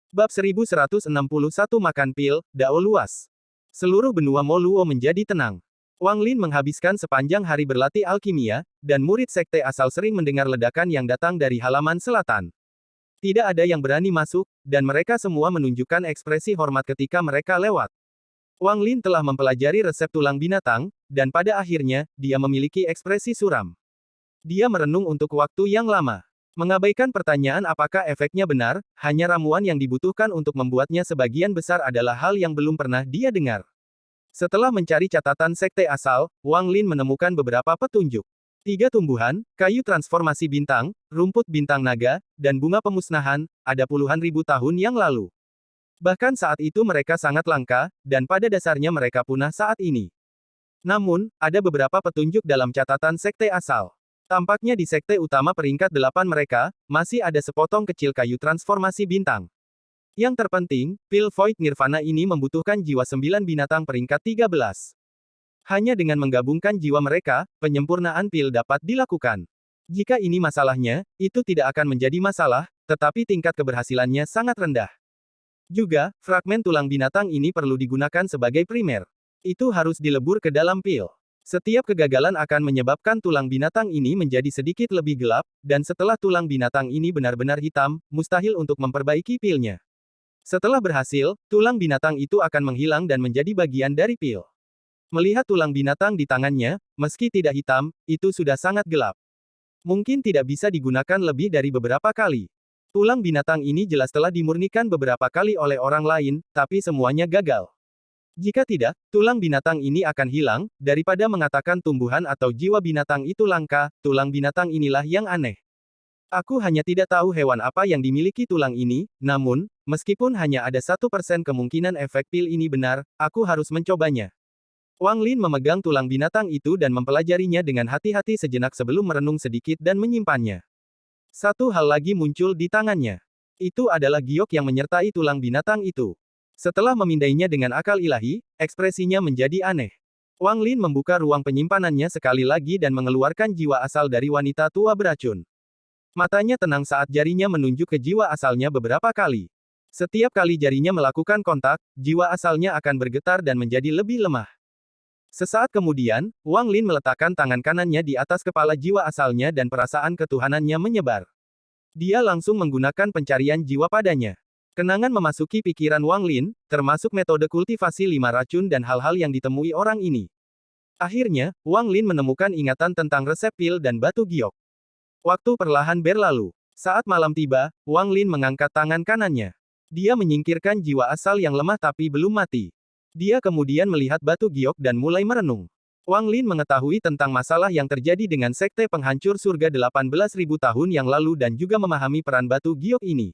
Bab 1161 Makan Pil, Dao Luas. Seluruh benua Moluo menjadi tenang. Wang Lin menghabiskan sepanjang hari berlatih alkimia, dan murid sekte asal sering mendengar ledakan yang datang dari halaman selatan. Tidak ada yang berani masuk, dan mereka semua menunjukkan ekspresi hormat ketika mereka lewat. Wang Lin telah mempelajari resep tulang binatang, dan pada akhirnya, dia memiliki ekspresi suram. Dia merenung untuk waktu yang lama. Mengabaikan pertanyaan apakah efeknya benar, hanya ramuan yang dibutuhkan untuk membuatnya sebagian besar adalah hal yang belum pernah dia dengar. Setelah mencari catatan sekte asal, Wang Lin menemukan beberapa petunjuk. 3 tumbuhan, kayu transformasi bintang, rumput bintang naga, dan bunga pemusnahan, ada puluhan ribu tahun yang lalu. Bahkan saat itu mereka sangat langka, dan pada dasarnya mereka punah saat ini. Namun, ada beberapa petunjuk dalam catatan sekte asal. Tampaknya di sekte utama peringkat 8 mereka, masih ada sepotong kecil kayu transformasi bintang. Yang terpenting, pil Void Nirvana ini membutuhkan jiwa 9 binatang peringkat 13. Hanya dengan menggabungkan jiwa mereka, penyempurnaan pil dapat dilakukan. Jika ini masalahnya, itu tidak akan menjadi masalah, tetapi tingkat keberhasilannya sangat rendah. Juga, fragmen tulang binatang ini perlu digunakan sebagai primer. Itu harus dilebur ke dalam pil. Setiap kegagalan akan menyebabkan tulang binatang ini menjadi sedikit lebih gelap, dan setelah tulang binatang ini benar-benar hitam, mustahil untuk memperbaiki pilnya. Setelah berhasil, tulang binatang itu akan menghilang dan menjadi bagian dari pil. Melihat tulang binatang di tangannya, meski tidak hitam, itu sudah sangat gelap. Mungkin tidak bisa digunakan lebih dari beberapa kali. Tulang binatang ini jelas telah dimurnikan beberapa kali oleh orang lain, tapi semuanya gagal. Jika tidak, tulang binatang ini akan hilang, daripada mengatakan tumbuhan atau jiwa binatang itu langka, tulang binatang inilah yang aneh. Aku hanya tidak tahu hewan apa yang dimiliki tulang ini, namun, meskipun hanya ada 1% kemungkinan efek pil ini benar, aku harus mencobanya. Wang Lin memegang tulang binatang itu dan mempelajarinya dengan hati-hati sejenak sebelum merenung sedikit dan menyimpannya. Satu hal lagi muncul di tangannya. Itu adalah giok yang menyertai tulang binatang itu. Setelah memindainya dengan akal ilahi, ekspresinya menjadi aneh. Wang Lin membuka ruang penyimpanannya sekali lagi dan mengeluarkan jiwa asal dari wanita tua beracun. Matanya tenang saat jarinya menunjuk ke jiwa asalnya beberapa kali. Setiap kali jarinya melakukan kontak, jiwa asalnya akan bergetar dan menjadi lebih lemah. Sesaat kemudian, Wang Lin meletakkan tangan kanannya di atas kepala jiwa asalnya dan perasaan ketuhanannya menyebar. Dia langsung menggunakan pencarian jiwa padanya. Kenangan memasuki pikiran Wang Lin, termasuk metode kultivasi 5 racun dan hal-hal yang ditemui orang ini. Akhirnya, Wang Lin menemukan ingatan tentang resep pil dan batu giok. Waktu perlahan berlalu. Saat malam tiba, Wang Lin mengangkat tangan kanannya. Dia menyingkirkan jiwa asal yang lemah tapi belum mati. Dia kemudian melihat batu giok dan mulai merenung. Wang Lin mengetahui tentang masalah yang terjadi dengan sekte penghancur surga 18.000 tahun yang lalu dan juga memahami peran batu giok ini.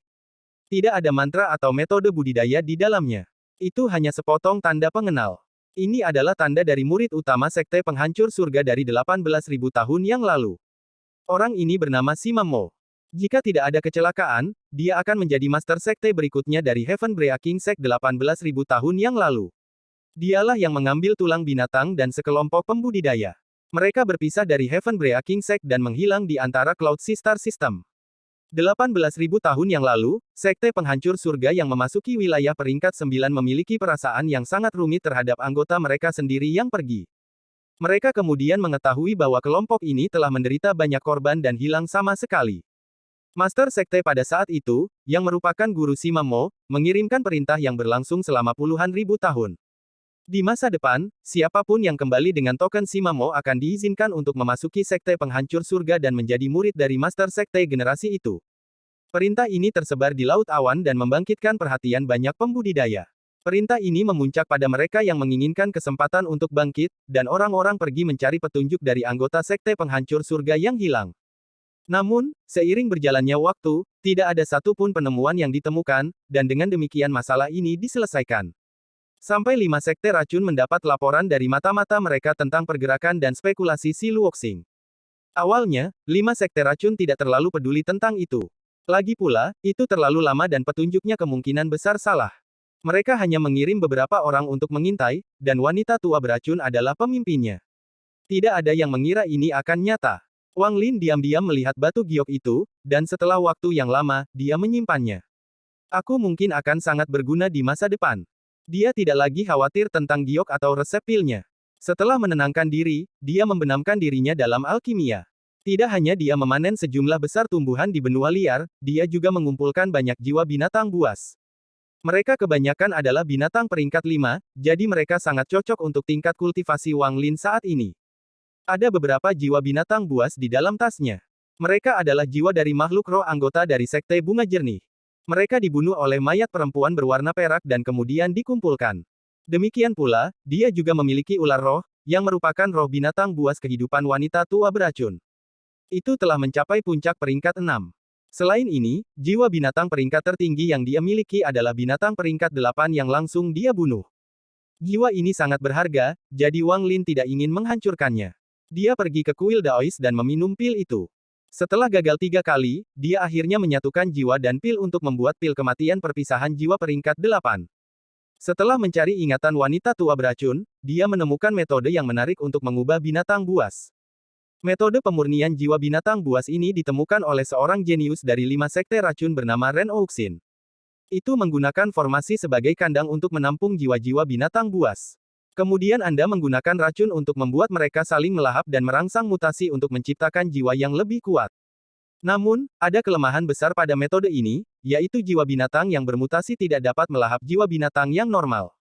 Tidak ada mantra atau metode budidaya di dalamnya. Itu hanya sepotong tanda pengenal. Ini adalah tanda dari murid utama sekte penghancur surga dari 18.000 tahun yang lalu. Orang ini bernama Sima Mo. Jika tidak ada kecelakaan, dia akan menjadi master sekte berikutnya dari Heaven Breaking Sect 18.000 tahun yang lalu. Dialah yang mengambil tulang binatang dan sekelompok pembudidaya. Mereka berpisah dari Heaven Breaking Sect dan menghilang di antara Cloud Star System. 18.000 tahun yang lalu, sekte penghancur surga yang memasuki wilayah peringkat 9 memiliki perasaan yang sangat rumit terhadap anggota mereka sendiri yang pergi. Mereka kemudian mengetahui bahwa kelompok ini telah menderita banyak korban dan hilang sama sekali. Master sekte pada saat itu, yang merupakan guru Sima Mo, mengirimkan perintah yang berlangsung selama puluhan ribu tahun. Di masa depan, siapapun yang kembali dengan token Sima Mo akan diizinkan untuk memasuki sekte penghancur surga dan menjadi murid dari master sekte generasi itu. Perintah ini tersebar di Laut Awan dan membangkitkan perhatian banyak pembudidaya. Perintah ini memuncak pada mereka yang menginginkan kesempatan untuk bangkit, dan orang-orang pergi mencari petunjuk dari anggota sekte penghancur surga yang hilang. Namun, seiring berjalannya waktu, tidak ada satupun penemuan yang ditemukan, dan dengan demikian masalah ini diselesaikan. Sampai 5 sekte racun mendapat laporan dari mata-mata mereka tentang pergerakan dan spekulasi si Luoxing. Awalnya, 5 sekte racun tidak terlalu peduli tentang itu. Lagi pula, itu terlalu lama dan petunjuknya kemungkinan besar salah. Mereka hanya mengirim beberapa orang untuk mengintai, dan wanita tua beracun adalah pemimpinnya. Tidak ada yang mengira ini akan nyata. Wang Lin diam-diam melihat batu giok itu, dan setelah waktu yang lama, dia menyimpannya. Aku mungkin akan sangat berguna di masa depan. Dia tidak lagi khawatir tentang giok atau resep pilnya. Setelah menenangkan diri, dia membenamkan dirinya dalam alkimia. Tidak hanya dia memanen sejumlah besar tumbuhan di benua liar, dia juga mengumpulkan banyak jiwa binatang buas. Mereka kebanyakan adalah binatang peringkat 5, jadi mereka sangat cocok untuk tingkat kultivasi Wang Lin saat ini. Ada beberapa jiwa binatang buas di dalam tasnya. Mereka adalah jiwa dari makhluk roh anggota dari Sekte Bunga Jernih. Mereka dibunuh oleh mayat perempuan berwarna perak dan kemudian dikumpulkan. Demikian pula, dia juga memiliki ular roh, yang merupakan roh binatang buas kehidupan wanita tua beracun. Itu telah mencapai puncak peringkat 6. Selain ini, jiwa binatang peringkat tertinggi yang dia miliki adalah binatang peringkat 8 yang langsung dia bunuh. Jiwa ini sangat berharga, jadi Wang Lin tidak ingin menghancurkannya. Dia pergi ke kuil Daois dan meminum pil itu. Setelah gagal 3 kali, dia akhirnya menyatukan jiwa dan pil untuk membuat pil kematian perpisahan jiwa peringkat 8. Setelah mencari ingatan wanita tua beracun, dia menemukan metode yang menarik untuk mengubah binatang buas. Metode pemurnian jiwa binatang buas ini ditemukan oleh seorang jenius dari 5 sekte racun bernama Ren Ouxin. Itu menggunakan formasi sebagai kandang untuk menampung jiwa-jiwa binatang buas. Kemudian Anda menggunakan racun untuk membuat mereka saling melahap dan merangsang mutasi untuk menciptakan jiwa yang lebih kuat. Namun, ada kelemahan besar pada metode ini, yaitu jiwa binatang yang bermutasi tidak dapat melahap jiwa binatang yang normal.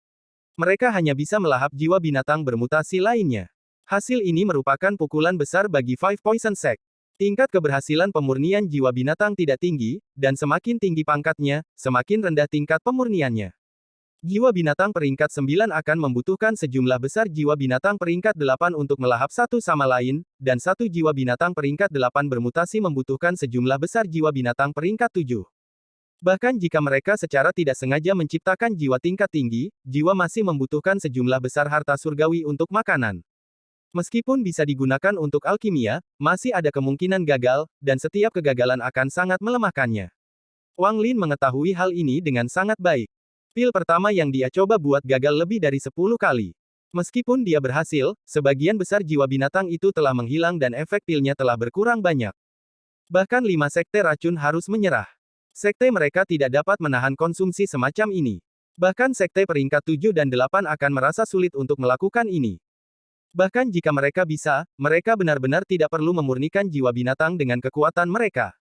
Mereka hanya bisa melahap jiwa binatang bermutasi lainnya. Hasil ini merupakan pukulan besar bagi Five Poison Sect. Tingkat keberhasilan pemurnian jiwa binatang tidak tinggi, dan semakin tinggi pangkatnya, semakin rendah tingkat pemurniannya. Jiwa binatang peringkat 9 akan membutuhkan sejumlah besar jiwa binatang peringkat 8 untuk melahap satu sama lain, dan satu jiwa binatang peringkat 8 bermutasi membutuhkan sejumlah besar jiwa binatang peringkat 7. Bahkan jika mereka secara tidak sengaja menciptakan jiwa tingkat tinggi, jiwa masih membutuhkan sejumlah besar harta surgawi untuk makanan. Meskipun bisa digunakan untuk alkimia, masih ada kemungkinan gagal, dan setiap kegagalan akan sangat melemahkannya. Wang Lin mengetahui hal ini dengan sangat baik. Pil pertama yang dia coba buat gagal lebih dari 10 kali. Meskipun dia berhasil, sebagian besar jiwa binatang itu telah menghilang dan efek pilnya telah berkurang banyak. Bahkan 5 sekte racun harus menyerah. Sekte mereka tidak dapat menahan konsumsi semacam ini. Bahkan sekte peringkat 7 dan 8 akan merasa sulit untuk melakukan ini. Bahkan jika mereka bisa, mereka benar-benar tidak perlu memurnikan jiwa binatang dengan kekuatan mereka.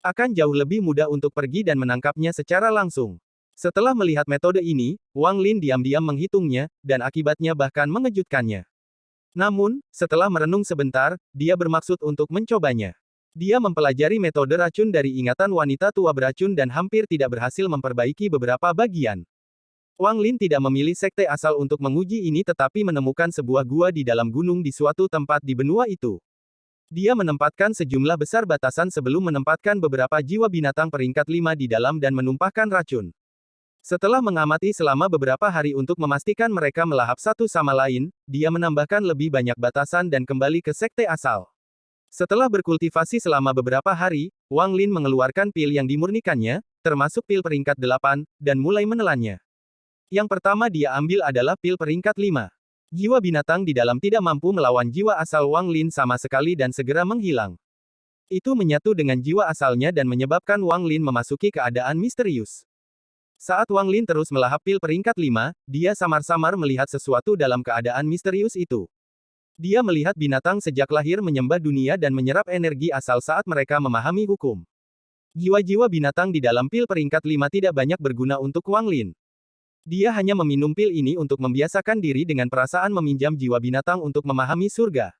Akan jauh lebih mudah untuk pergi dan menangkapnya secara langsung. Setelah melihat metode ini, Wang Lin diam-diam menghitungnya, dan akibatnya bahkan mengejutkannya. Namun, setelah merenung sebentar, dia bermaksud untuk mencobanya. Dia mempelajari metode racun dari ingatan wanita tua beracun dan hampir tidak berhasil memperbaiki beberapa bagian. Wang Lin tidak memilih sekte asal untuk menguji ini tetapi menemukan sebuah gua di dalam gunung di suatu tempat di benua itu. Dia menempatkan sejumlah besar batasan sebelum menempatkan beberapa jiwa binatang peringkat 5 di dalam dan menumpahkan racun. Setelah mengamati selama beberapa hari untuk memastikan mereka melahap satu sama lain, dia menambahkan lebih banyak batasan dan kembali ke sekte asal. Setelah berkultivasi selama beberapa hari, Wang Lin mengeluarkan pil yang dimurnikannya, termasuk pil peringkat 8, dan mulai menelannya. Yang pertama dia ambil adalah pil peringkat 5. Jiwa binatang di dalam tidak mampu melawan jiwa asal Wang Lin sama sekali dan segera menghilang. Itu menyatu dengan jiwa asalnya dan menyebabkan Wang Lin memasuki keadaan misterius. Saat Wang Lin terus melahap pil peringkat 5, dia samar-samar melihat sesuatu dalam keadaan misterius itu. Dia melihat binatang sejak lahir menyembah dunia dan menyerap energi asal saat mereka memahami hukum. Jiwa-jiwa binatang di dalam pil peringkat 5 tidak banyak berguna untuk Wang Lin. Dia hanya meminum pil ini untuk membiasakan diri dengan perasaan meminjam jiwa binatang untuk memahami surga.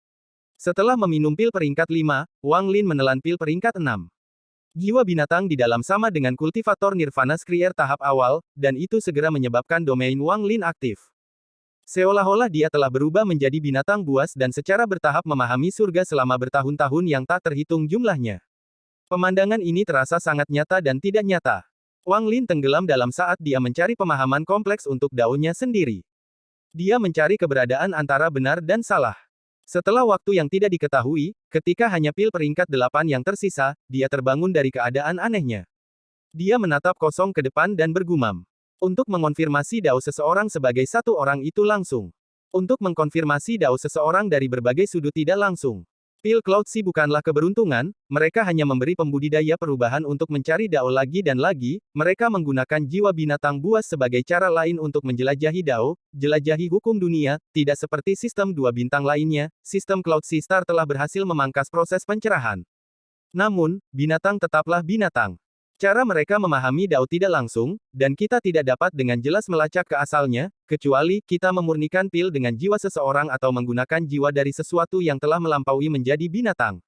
Setelah meminum pil peringkat 5, Wang Lin menelan pil peringkat 6. Jiwa binatang di dalam sama dengan kultivator Nirvana Skrier tahap awal, dan itu segera menyebabkan domain Wang Lin aktif. Seolah-olah dia telah berubah menjadi binatang buas dan secara bertahap memahami surga selama bertahun-tahun yang tak terhitung jumlahnya. Pemandangan ini terasa sangat nyata dan tidak nyata. Wang Lin tenggelam dalam saat dia mencari pemahaman kompleks untuk daunnya sendiri. Dia mencari keberadaan antara benar dan salah. Setelah waktu yang tidak diketahui, ketika hanya pil peringkat 8 yang tersisa, dia terbangun dari keadaan anehnya. Dia menatap kosong ke depan dan bergumam. Untuk mengonfirmasi dao seseorang sebagai satu orang itu langsung. Untuk mengkonfirmasi dao seseorang dari berbagai sudut tidak langsung. Pil Cloud Sea bukanlah keberuntungan, mereka hanya memberi pembudidaya perubahan untuk mencari Dao lagi dan lagi, mereka menggunakan jiwa binatang buas sebagai cara lain untuk menjelajahi Dao, jelajahi hukum dunia, tidak seperti sistem dua bintang lainnya, sistem Cloud Sea Star telah berhasil memangkas proses pencerahan. Namun, binatang tetaplah binatang. Cara mereka memahami Dao tidak langsung, dan kita tidak dapat dengan jelas melacak ke asalnya, kecuali kita memurnikan pil dengan jiwa seseorang atau menggunakan jiwa dari sesuatu yang telah melampaui menjadi binatang.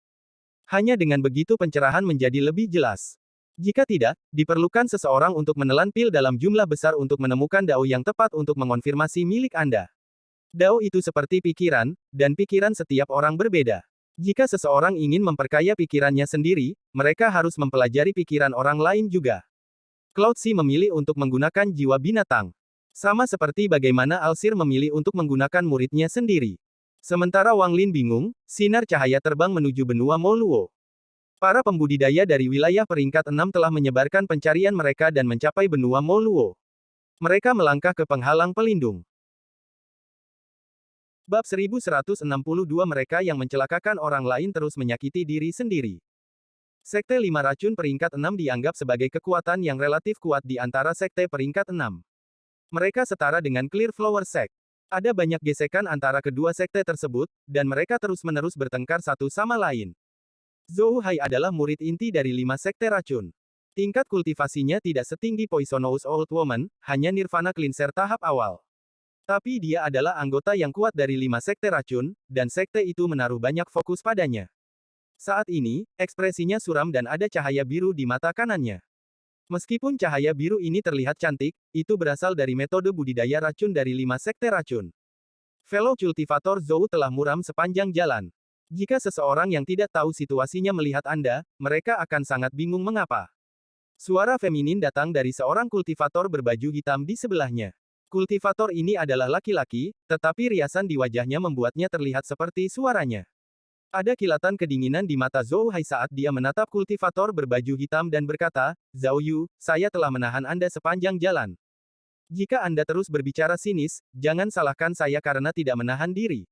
Hanya dengan begitu pencerahan menjadi lebih jelas. Jika tidak, diperlukan seseorang untuk menelan pil dalam jumlah besar untuk menemukan Dao yang tepat untuk mengonfirmasi milik Anda. Dao itu seperti pikiran, dan pikiran setiap orang berbeda. Jika seseorang ingin memperkaya pikirannya sendiri, mereka harus mempelajari pikiran orang lain juga. Cloud Sea memilih untuk menggunakan jiwa binatang. Sama seperti bagaimana Alsir memilih untuk menggunakan muridnya sendiri. Sementara Wang Lin bingung, sinar cahaya terbang menuju benua Moluo. Para pembudidaya dari wilayah peringkat 6 telah menyebarkan pencarian mereka dan mencapai benua Moluo. Mereka melangkah ke penghalang pelindung. Bab 1162 mereka yang mencelakakan orang lain terus menyakiti diri sendiri. Sekte 5 racun peringkat 6 dianggap sebagai kekuatan yang relatif kuat di antara sekte peringkat 6. Mereka setara dengan Clear Flower Sect. Ada banyak gesekan antara kedua sekte tersebut, dan mereka terus-menerus bertengkar satu sama lain. Zhou Hai adalah murid inti dari 5 sekte racun. Tingkat kultivasinya tidak setinggi Poisonous Old Woman, hanya Nirvana Cleanser tahap awal. Tapi dia adalah anggota yang kuat dari 5 sekte racun, dan sekte itu menaruh banyak fokus padanya. Saat ini, ekspresinya suram dan ada cahaya biru di mata kanannya. Meskipun cahaya biru ini terlihat cantik, itu berasal dari metode budidaya racun dari 5 sekte racun. Fellow Cultivator Zhou telah muram sepanjang jalan. Jika seseorang yang tidak tahu situasinya melihat Anda, mereka akan sangat bingung mengapa. Suara feminin datang dari seorang kultivator berbaju hitam di sebelahnya. Kultivator ini adalah laki-laki, tetapi riasan di wajahnya membuatnya terlihat seperti suaranya. Ada kilatan kedinginan di mata Zhou Hai saat dia menatap kultivator berbaju hitam dan berkata, "Zhao Yu, saya telah menahan Anda sepanjang jalan. Jika Anda terus berbicara sinis, jangan salahkan saya karena tidak menahan diri."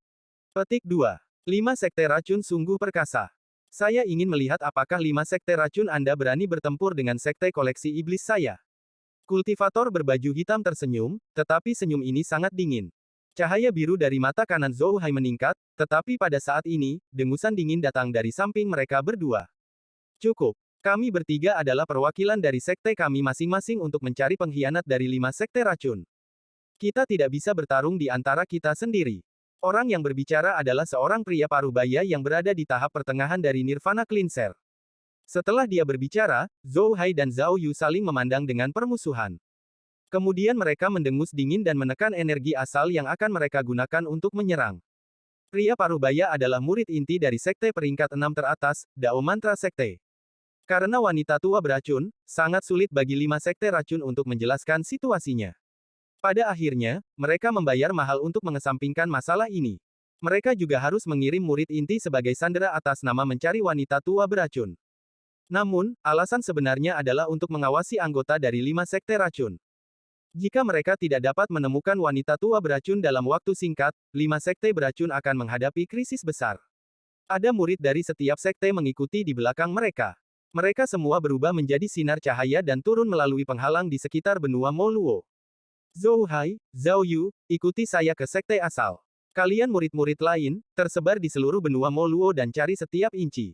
Petik 2. 5 sekte racun sungguh perkasa. Saya ingin melihat apakah 5 sekte racun Anda berani bertempur dengan sekte koleksi iblis saya. Kultivator berbaju hitam tersenyum, tetapi senyum ini sangat dingin. Cahaya biru dari mata kanan Zhou Hai meningkat, tetapi pada saat ini, dengusan dingin datang dari samping mereka berdua. Cukup. Kami bertiga adalah perwakilan dari sekte kami masing-masing untuk mencari pengkhianat dari 5 sekte racun. Kita tidak bisa bertarung di antara kita sendiri. Orang yang berbicara adalah seorang pria parubaya yang berada di tahap pertengahan dari Nirvana Cleanser. Setelah dia berbicara, Zhou Hai dan Zhao Yu saling memandang dengan permusuhan. Kemudian mereka mendengus dingin dan menekan energi asal yang akan mereka gunakan untuk menyerang. Pria parubaya adalah murid inti dari sekte peringkat 6 teratas, Dao Mantra Sekte. Karena wanita tua beracun, sangat sulit bagi 5 sekte racun untuk menjelaskan situasinya. Pada akhirnya, mereka membayar mahal untuk mengesampingkan masalah ini. Mereka juga harus mengirim murid inti sebagai sandera atas nama mencari wanita tua beracun. Namun, alasan sebenarnya adalah untuk mengawasi anggota dari 5 sekte racun. Jika mereka tidak dapat menemukan wanita tua beracun dalam waktu singkat, 5 sekte beracun akan menghadapi krisis besar. Ada murid dari setiap sekte mengikuti di belakang mereka. Mereka semua berubah menjadi sinar cahaya dan turun melalui penghalang di sekitar benua Moluo. Zhou Hai, Zhao Yu, ikuti saya ke sekte asal. Kalian murid-murid lain, tersebar di seluruh benua Moluo dan cari setiap inci.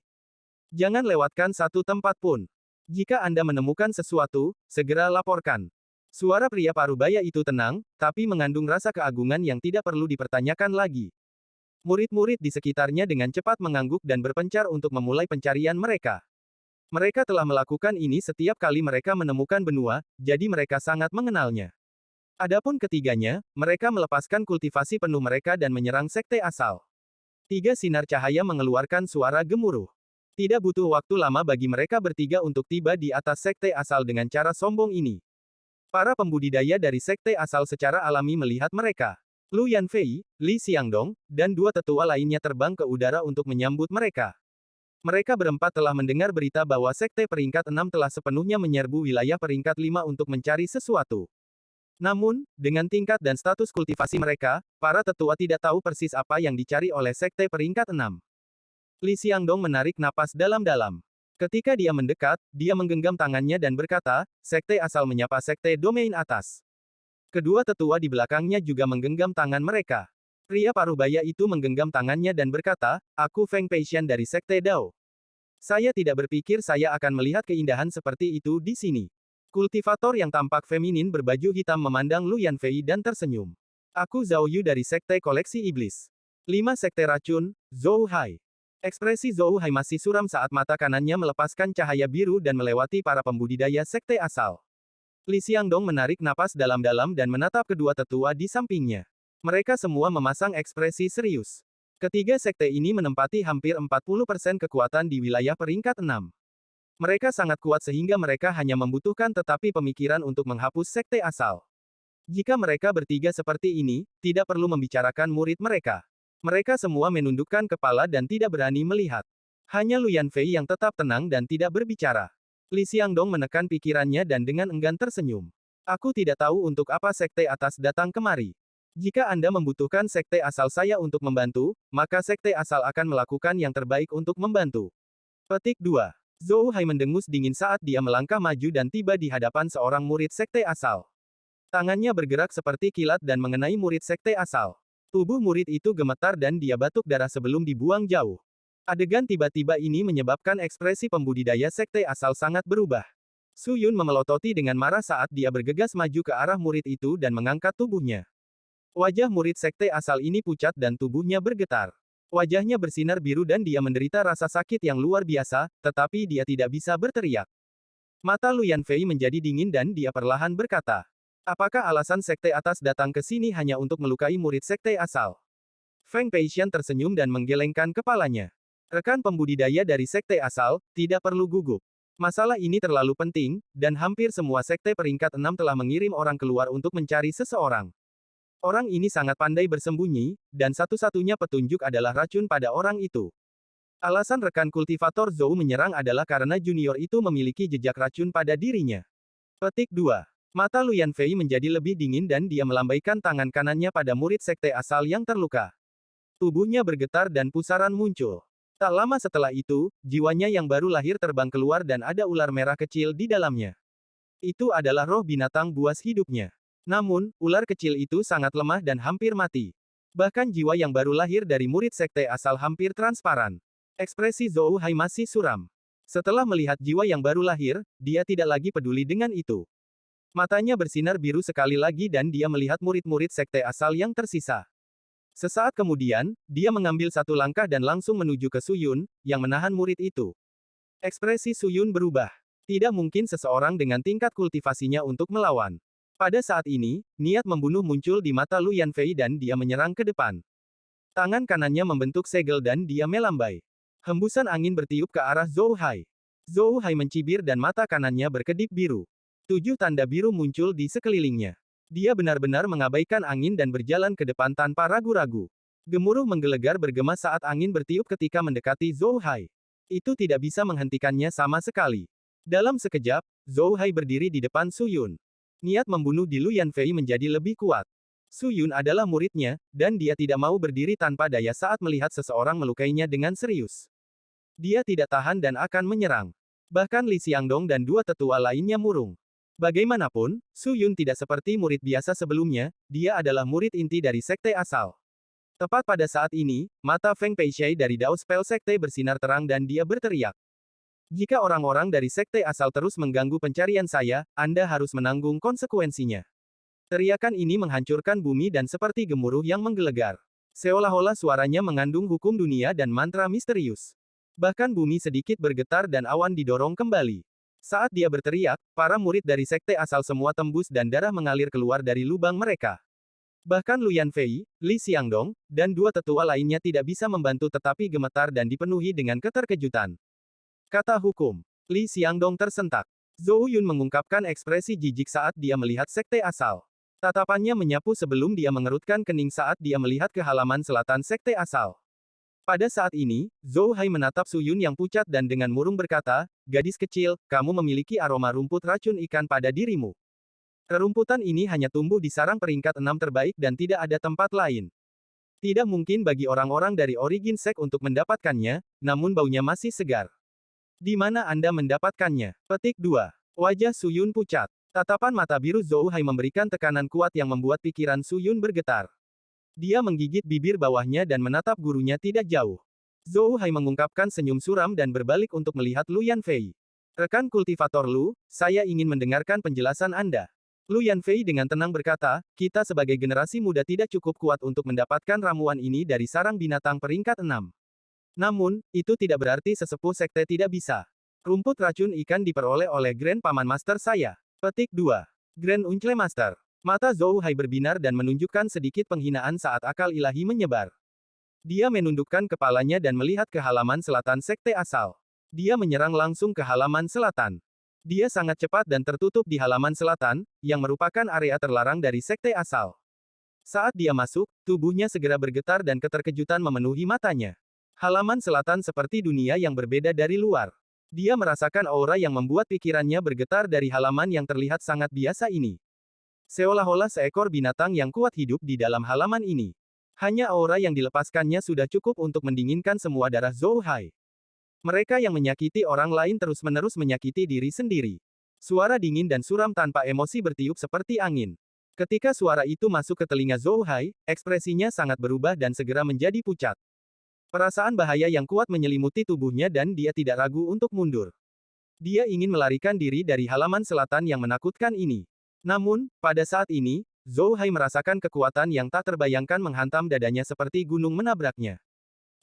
Jangan lewatkan satu tempat pun. Jika Anda menemukan sesuatu, segera laporkan. Suara pria parubaya itu tenang, tapi mengandung rasa keagungan yang tidak perlu dipertanyakan lagi. Murid-murid di sekitarnya dengan cepat mengangguk dan berpencar untuk memulai pencarian mereka. Mereka telah melakukan ini setiap kali mereka menemukan benua, jadi mereka sangat mengenalnya. Adapun ketiganya, mereka melepaskan kultivasi penuh mereka dan menyerang sekte asal. 3 sinar cahaya mengeluarkan suara gemuruh. Tidak butuh waktu lama bagi mereka bertiga untuk tiba di atas sekte asal dengan cara sombong ini. Para pembudidaya dari sekte asal secara alami melihat mereka. Lu Yanfei, Li Xiangdong, dan 2 tetua lainnya terbang ke udara untuk menyambut mereka. Mereka berempat telah mendengar berita bahwa sekte peringkat 6 telah sepenuhnya menyerbu wilayah peringkat 5 untuk mencari sesuatu. Namun, dengan tingkat dan status kultivasi mereka, para tetua tidak tahu persis apa yang dicari oleh sekte peringkat 6. Li Xiangdong menarik napas dalam-dalam. Ketika dia mendekat, dia menggenggam tangannya dan berkata, sekte asal menyapa sekte domain atas. Kedua tetua di belakangnya juga menggenggam tangan mereka. Pria paruh baya itu menggenggam tangannya dan berkata, aku Feng Peishan dari sekte Dao. Saya tidak berpikir saya akan melihat keindahan seperti itu di sini. Kultivator yang tampak feminin berbaju hitam memandang Lu Yanfei dan tersenyum. Aku Zhao Yu dari sekte koleksi iblis. 5 sekte racun, Zhou Hai. Ekspresi Zhou Hai masih suram saat mata kanannya melepaskan cahaya biru dan melewati para pembudidaya sekte asal. Li Xiangdong menarik napas dalam-dalam dan menatap kedua tetua di sampingnya. Mereka semua memasang ekspresi serius. Ketiga sekte ini menempati hampir 40% kekuatan di wilayah peringkat 6. Mereka sangat kuat sehingga mereka hanya membutuhkan tetapi pemikiran untuk menghapus sekte asal. Jika mereka bertiga seperti ini, tidak perlu membicarakan murid mereka. Mereka semua menundukkan kepala dan tidak berani melihat. Hanya Lu Yanfei yang tetap tenang dan tidak berbicara. Li Xiangdong menekan pikirannya dan dengan enggan tersenyum. Aku tidak tahu untuk apa sekte atas datang kemari. Jika Anda membutuhkan sekte asal saya untuk membantu, maka sekte asal akan melakukan yang terbaik untuk membantu. Petik 2. Zhou Hai mendengus dingin saat dia melangkah maju dan tiba di hadapan seorang murid sekte asal. Tangannya bergerak seperti kilat dan mengenai murid sekte asal. Tubuh murid itu gemetar dan dia batuk darah sebelum dibuang jauh. Adegan tiba-tiba ini menyebabkan ekspresi pembudidaya sekte asal sangat berubah. Su Yun memelototi dengan marah saat dia bergegas maju ke arah murid itu dan mengangkat tubuhnya. Wajah murid sekte asal ini pucat dan tubuhnya bergetar. Wajahnya bersinar biru dan dia menderita rasa sakit yang luar biasa, tetapi dia tidak bisa berteriak. Mata Lu Yanfei menjadi dingin dan dia perlahan berkata, apakah alasan sekte atas datang ke sini hanya untuk melukai murid sekte asal? Feng Peishan tersenyum dan menggelengkan kepalanya. Rekan pembudidaya dari sekte asal, tidak perlu gugup. Masalah ini terlalu penting, dan hampir semua sekte peringkat 6 telah mengirim orang keluar untuk mencari seseorang. Orang ini sangat pandai bersembunyi, dan satu-satunya petunjuk adalah racun pada orang itu. Alasan rekan kultivator Zhou menyerang adalah karena junior itu memiliki jejak racun pada dirinya. Petik 2. Mata Lu Yanfei menjadi lebih dingin dan dia melambaikan tangan kanannya pada murid sekte asal yang terluka. Tubuhnya bergetar dan pusaran muncul. Tak lama setelah itu, jiwanya yang baru lahir terbang keluar dan ada ular merah kecil di dalamnya. Itu adalah roh binatang buas hidupnya. Namun, ular kecil itu sangat lemah dan hampir mati. Bahkan jiwa yang baru lahir dari murid sekte asal hampir transparan. Ekspresi Zhou Hai masih suram. Setelah melihat jiwa yang baru lahir, dia tidak lagi peduli dengan itu. Matanya bersinar biru sekali lagi dan dia melihat murid-murid sekte asal yang tersisa. Sesaat kemudian, dia mengambil satu langkah dan langsung menuju ke Su Yun, yang menahan murid itu. Ekspresi Su Yun berubah. Tidak mungkin seseorang dengan tingkat kultivasinya untuk melawan. Pada saat ini, niat membunuh muncul di mata Lu Yanfei dan dia menyerang ke depan. Tangan kanannya membentuk segel dan dia melambai. Hembusan angin bertiup ke arah Zhou Hai. Zhou Hai mencibir dan mata kanannya berkedip biru. 7 tanda biru muncul di sekelilingnya. Dia benar-benar mengabaikan angin dan berjalan ke depan tanpa ragu-ragu. Gemuruh menggelegar bergema saat angin bertiup ketika mendekati Zhou Hai. Itu tidak bisa menghentikannya sama sekali. Dalam sekejap, Zhou Hai berdiri di depan Su Yun. Niat membunuh di Lu Yanfei menjadi lebih kuat. Su Yun adalah muridnya, dan dia tidak mau berdiri tanpa daya saat melihat seseorang melukainya dengan serius. Dia tidak tahan dan akan menyerang. Bahkan Li Xiangdong dan dua tetua lainnya murung. Bagaimanapun, Su Yun tidak seperti murid biasa sebelumnya, dia adalah murid inti dari sekte asal. Tepat pada saat ini, mata Feng Peishan dari Dao Spell Sekte bersinar terang dan dia berteriak. Jika orang-orang dari sekte asal terus mengganggu pencarian saya, Anda harus menanggung konsekuensinya. Teriakan ini menghancurkan bumi dan seperti gemuruh yang menggelegar. Seolah-olah suaranya mengandung hukum dunia dan mantra misterius. Bahkan bumi sedikit bergetar dan awan didorong kembali. Saat dia berteriak, para murid dari sekte asal semua tembus dan darah mengalir keluar dari lubang mereka. Bahkan Lu Yanfei, Li Xiangdong, dan dua tetua lainnya tidak bisa membantu tetapi gemetar dan dipenuhi dengan keterkejutan. Kata hukum. Li Xiangdong tersentak. Zhou Yun mengungkapkan ekspresi jijik saat dia melihat sekte asal. Tatapannya menyapu sebelum dia mengerutkan kening saat dia melihat ke halaman selatan sekte asal. Pada saat ini, Zhou Hai menatap Su Yun yang pucat dan dengan murung berkata, gadis kecil, kamu memiliki aroma rumput racun ikan pada dirimu. Rerumputan ini hanya tumbuh di sarang peringkat 6 terbaik dan tidak ada tempat lain. Tidak mungkin bagi orang-orang dari Origin Sect untuk mendapatkannya, namun baunya masih segar. Di mana Anda mendapatkannya? Petik 2. Wajah Su Yun pucat. Tatapan mata biru Zhou Hai memberikan tekanan kuat yang membuat pikiran Su Yun bergetar. Dia menggigit bibir bawahnya dan menatap gurunya tidak jauh. Zhou Hai mengungkapkan senyum suram dan berbalik untuk melihat Lu Yanfei. Rekan kultivator Lu, saya ingin mendengarkan penjelasan Anda. Lu Yanfei dengan tenang berkata, kita sebagai generasi muda tidak cukup kuat untuk mendapatkan ramuan ini dari sarang binatang peringkat 6. Namun, itu tidak berarti sesepuh sekte tidak bisa. Rumput racun ikan diperoleh oleh Grand Paman Master saya. Petik 2. Grand Uncle Master. Mata Zhou Hai berbinar dan menunjukkan sedikit penghinaan saat akal ilahi menyebar. Dia menundukkan kepalanya dan melihat ke halaman selatan sekte asal. Dia menyerang langsung ke halaman selatan. Dia sangat cepat dan tertutup di halaman selatan, yang merupakan area terlarang dari sekte asal. Saat dia masuk, tubuhnya segera bergetar dan keterkejutan memenuhi matanya. Halaman selatan seperti dunia yang berbeda dari luar. Dia merasakan aura yang membuat pikirannya bergetar dari halaman yang terlihat sangat biasa ini. Seolah-olah seekor binatang yang kuat hidup di dalam halaman ini. Hanya aura yang dilepaskannya sudah cukup untuk mendinginkan semua darah Zhou Hai. Mereka yang menyakiti orang lain terus-menerus menyakiti diri sendiri. Suara dingin dan suram tanpa emosi bertiup seperti angin. Ketika suara itu masuk ke telinga Zhou Hai, ekspresinya sangat berubah dan segera menjadi pucat. Perasaan bahaya yang kuat menyelimuti tubuhnya dan dia tidak ragu untuk mundur. Dia ingin melarikan diri dari halaman selatan yang menakutkan ini. Namun, pada saat ini, Zhou Hai merasakan kekuatan yang tak terbayangkan menghantam dadanya seperti gunung menabraknya.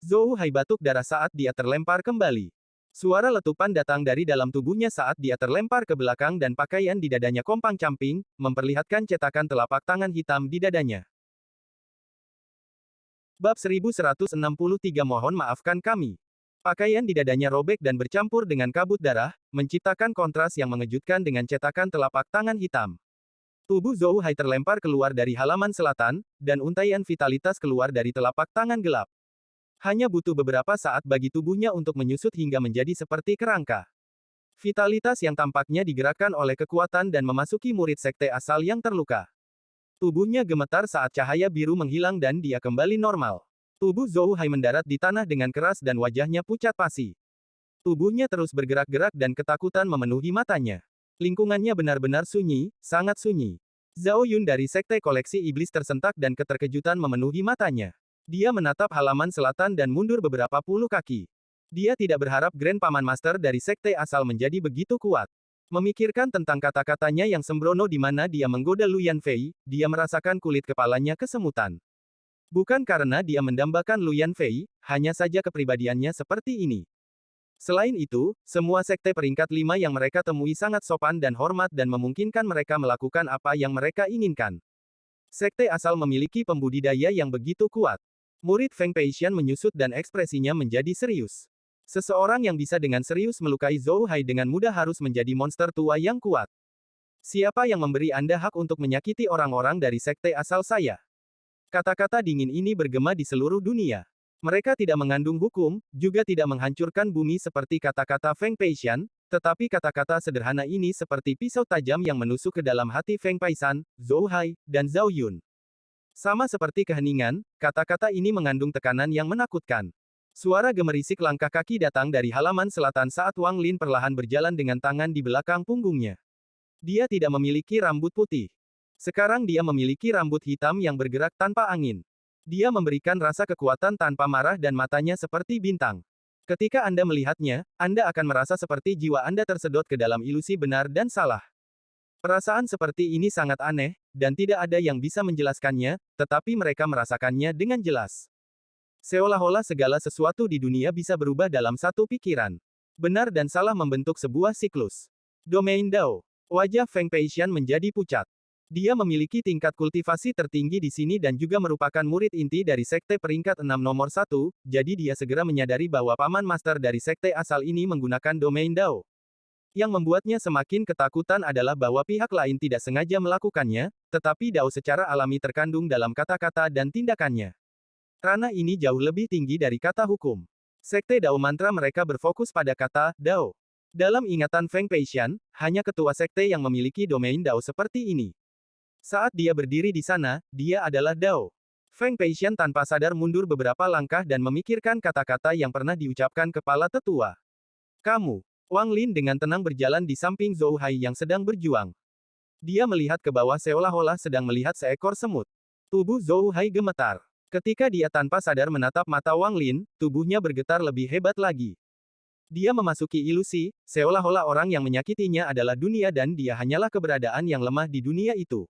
Zhou Hai batuk darah saat dia terlempar kembali. Suara letupan datang dari dalam tubuhnya saat dia terlempar ke belakang dan pakaian di dadanya kompang-camping, memperlihatkan cetakan telapak tangan hitam di dadanya. Bab 1163 Mohon maafkan kami. Pakaian di dadanya robek dan bercampur dengan kabut darah, menciptakan kontras yang mengejutkan dengan cetakan telapak tangan hitam. Tubuh Zhou Hai terlempar keluar dari halaman selatan, dan untaian vitalitas keluar dari telapak tangan gelap. Hanya butuh beberapa saat bagi tubuhnya untuk menyusut hingga menjadi seperti kerangka. Vitalitas yang tampaknya digerakkan oleh kekuatan dan memasuki murid sekte asal yang terluka. Tubuhnya gemetar saat cahaya biru menghilang dan dia kembali normal. Tubuh Zhou Hai mendarat di tanah dengan keras dan wajahnya pucat pasi. Tubuhnya terus bergerak-gerak dan ketakutan memenuhi matanya. Lingkungannya benar-benar sunyi, sangat sunyi. Zhao Yun dari sekte koleksi iblis tersentak dan keterkejutan memenuhi matanya. Dia menatap halaman selatan dan mundur beberapa puluh kaki. Dia tidak berharap Grand Paman Master dari sekte asal menjadi begitu kuat. Memikirkan tentang kata-katanya yang sembrono di mana dia menggoda Lu Yanfei, dia merasakan kulit kepalanya kesemutan. Bukan karena dia mendambakan Lu Yanfei, hanya saja kepribadiannya seperti ini. Selain itu, semua sekte peringkat 5 yang mereka temui sangat sopan dan hormat dan memungkinkan mereka melakukan apa yang mereka inginkan. Sekte asal memiliki pembudidaya yang begitu kuat. Murid Feng Peixian menyusut dan ekspresinya menjadi serius. Seseorang yang bisa dengan serius melukai Zhou Hai dengan mudah harus menjadi monster tua yang kuat. Siapa yang memberi Anda hak untuk menyakiti orang-orang dari sekte asal saya? Kata-kata dingin ini bergema di seluruh dunia. Mereka tidak mengandung hukum, juga tidak menghancurkan bumi seperti kata-kata Feng Peixian, tetapi kata-kata sederhana ini seperti pisau tajam yang menusuk ke dalam hati Feng Peisan, Zhou Hai, dan Zhao Yun. Sama seperti keheningan, kata-kata ini mengandung tekanan yang menakutkan. Suara gemerisik langkah kaki datang dari halaman selatan saat Wang Lin perlahan berjalan dengan tangan di belakang punggungnya. Dia tidak memiliki rambut putih. Sekarang dia memiliki rambut hitam yang bergerak tanpa angin. Dia memberikan rasa kekuatan tanpa marah dan matanya seperti bintang. Ketika Anda melihatnya, Anda akan merasa seperti jiwa Anda tersedot ke dalam ilusi benar dan salah. Perasaan seperti ini sangat aneh, dan tidak ada yang bisa menjelaskannya, tetapi mereka merasakannya dengan jelas. Seolah-olah segala sesuatu di dunia bisa berubah dalam satu pikiran. Benar dan salah membentuk sebuah siklus. Domain Dao. Wajah Feng Peixian menjadi pucat. Dia memiliki tingkat kultivasi tertinggi di sini dan juga merupakan murid inti dari sekte peringkat 6 nomor 1, jadi dia segera menyadari bahwa Paman Master dari sekte asal ini menggunakan Domain Dao. Yang membuatnya semakin ketakutan adalah bahwa pihak lain tidak sengaja melakukannya, tetapi Dao secara alami terkandung dalam kata-kata dan tindakannya. Ranah ini jauh lebih tinggi dari kata hukum. Sekte Dao mantra mereka berfokus pada kata Dao. Dalam ingatan Feng Peixian, hanya ketua sekte yang memiliki domain Dao seperti ini. Saat dia berdiri di sana, dia adalah Dao. Feng Peixian tanpa sadar mundur beberapa langkah dan memikirkan kata-kata yang pernah diucapkan kepala tetua. Kamu. Wang Lin dengan tenang berjalan di samping Zhou Hai yang sedang berjuang. Dia melihat ke bawah seolah-olah sedang melihat seekor semut. Tubuh Zhou Hai gemetar. Ketika dia tanpa sadar menatap mata Wang Lin, tubuhnya bergetar lebih hebat lagi. Dia memasuki ilusi, seolah-olah orang yang menyakitinya adalah dunia dan dia hanyalah keberadaan yang lemah di dunia itu.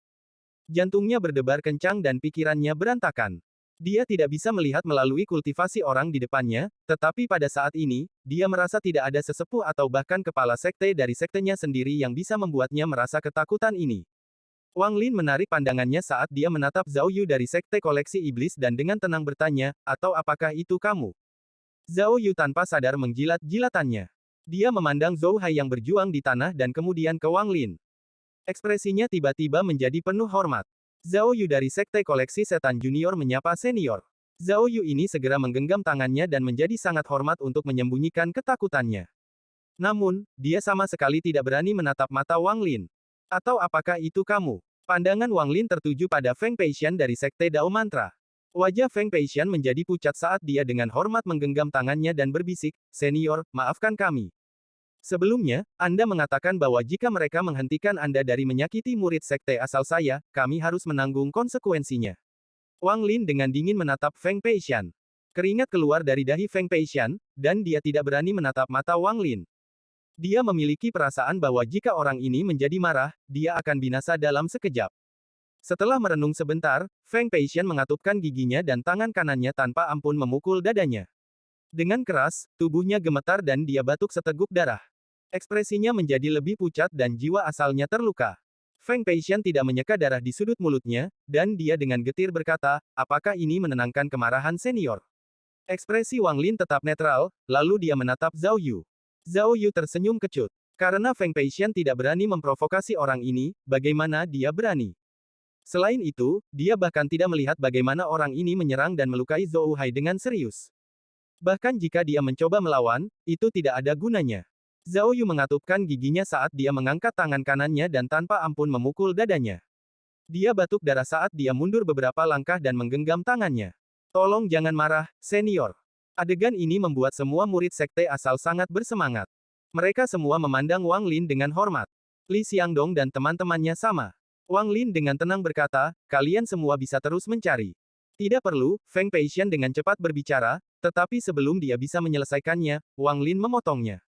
Jantungnya berdebar kencang dan pikirannya berantakan. Dia tidak bisa melihat melalui kultivasi orang di depannya, tetapi pada saat ini, dia merasa tidak ada sesepuh atau bahkan kepala sekte dari sektenya sendiri yang bisa membuatnya merasa ketakutan ini. Wang Lin menarik pandangannya saat dia menatap Zhao Yu dari sekte koleksi iblis dan dengan tenang bertanya, atau apakah itu kamu? Zhao Yu tanpa sadar menjilat-jilatannya. Dia memandang Zhou Hai yang berjuang di tanah dan kemudian ke Wang Lin. Ekspresinya tiba-tiba menjadi penuh hormat. Zhao Yu dari Sekte Koleksi Setan Junior menyapa senior. Zhao Yu ini segera menggenggam tangannya dan menjadi sangat hormat untuk menyembunyikan ketakutannya. Namun, dia sama sekali tidak berani menatap mata Wang Lin. Atau apakah itu kamu? Pandangan Wang Lin tertuju pada Feng Peixian dari Sekte Dao Mantra. Wajah Feng Peixian menjadi pucat saat dia dengan hormat menggenggam tangannya dan berbisik, "Senior, maafkan kami. Sebelumnya, Anda mengatakan bahwa jika mereka menghentikan Anda dari menyakiti murid sekte asal saya, kami harus menanggung konsekuensinya." Wang Lin dengan dingin menatap Feng Peixian. Keringat keluar dari dahi Feng Peixian, dan dia tidak berani menatap mata Wang Lin. Dia memiliki perasaan bahwa jika orang ini menjadi marah, dia akan binasa dalam sekejap. Setelah merenung sebentar, Feng Peixian mengatupkan giginya dan tangan kanannya tanpa ampun memukul dadanya. Dengan keras, tubuhnya gemetar dan dia batuk seteguk darah. Ekspresinya menjadi lebih pucat dan jiwa asalnya terluka. Feng Peixian tidak menyeka darah di sudut mulutnya, dan dia dengan getir berkata, apakah ini menenangkan kemarahan senior? Ekspresi Wang Lin tetap netral, lalu dia menatap Zhao Yu. Zhao Yu tersenyum kecut. Karena Feng Peixian tidak berani memprovokasi orang ini, bagaimana dia berani? Selain itu, dia bahkan tidak melihat bagaimana orang ini menyerang dan melukai Zhou Hai dengan serius. Bahkan jika dia mencoba melawan, itu tidak ada gunanya. Zhao Yu mengatupkan giginya saat dia mengangkat tangan kanannya dan tanpa ampun memukul dadanya. Dia batuk darah saat dia mundur beberapa langkah dan menggenggam tangannya. Tolong jangan marah, senior. Adegan ini membuat semua murid sekte asal sangat bersemangat. Mereka semua memandang Wang Lin dengan hormat. Li Xiangdong dan teman-temannya sama. Wang Lin dengan tenang berkata, kalian semua bisa terus mencari. Tidak perlu, Feng Peixian dengan cepat berbicara, tetapi sebelum dia bisa menyelesaikannya, Wang Lin memotongnya.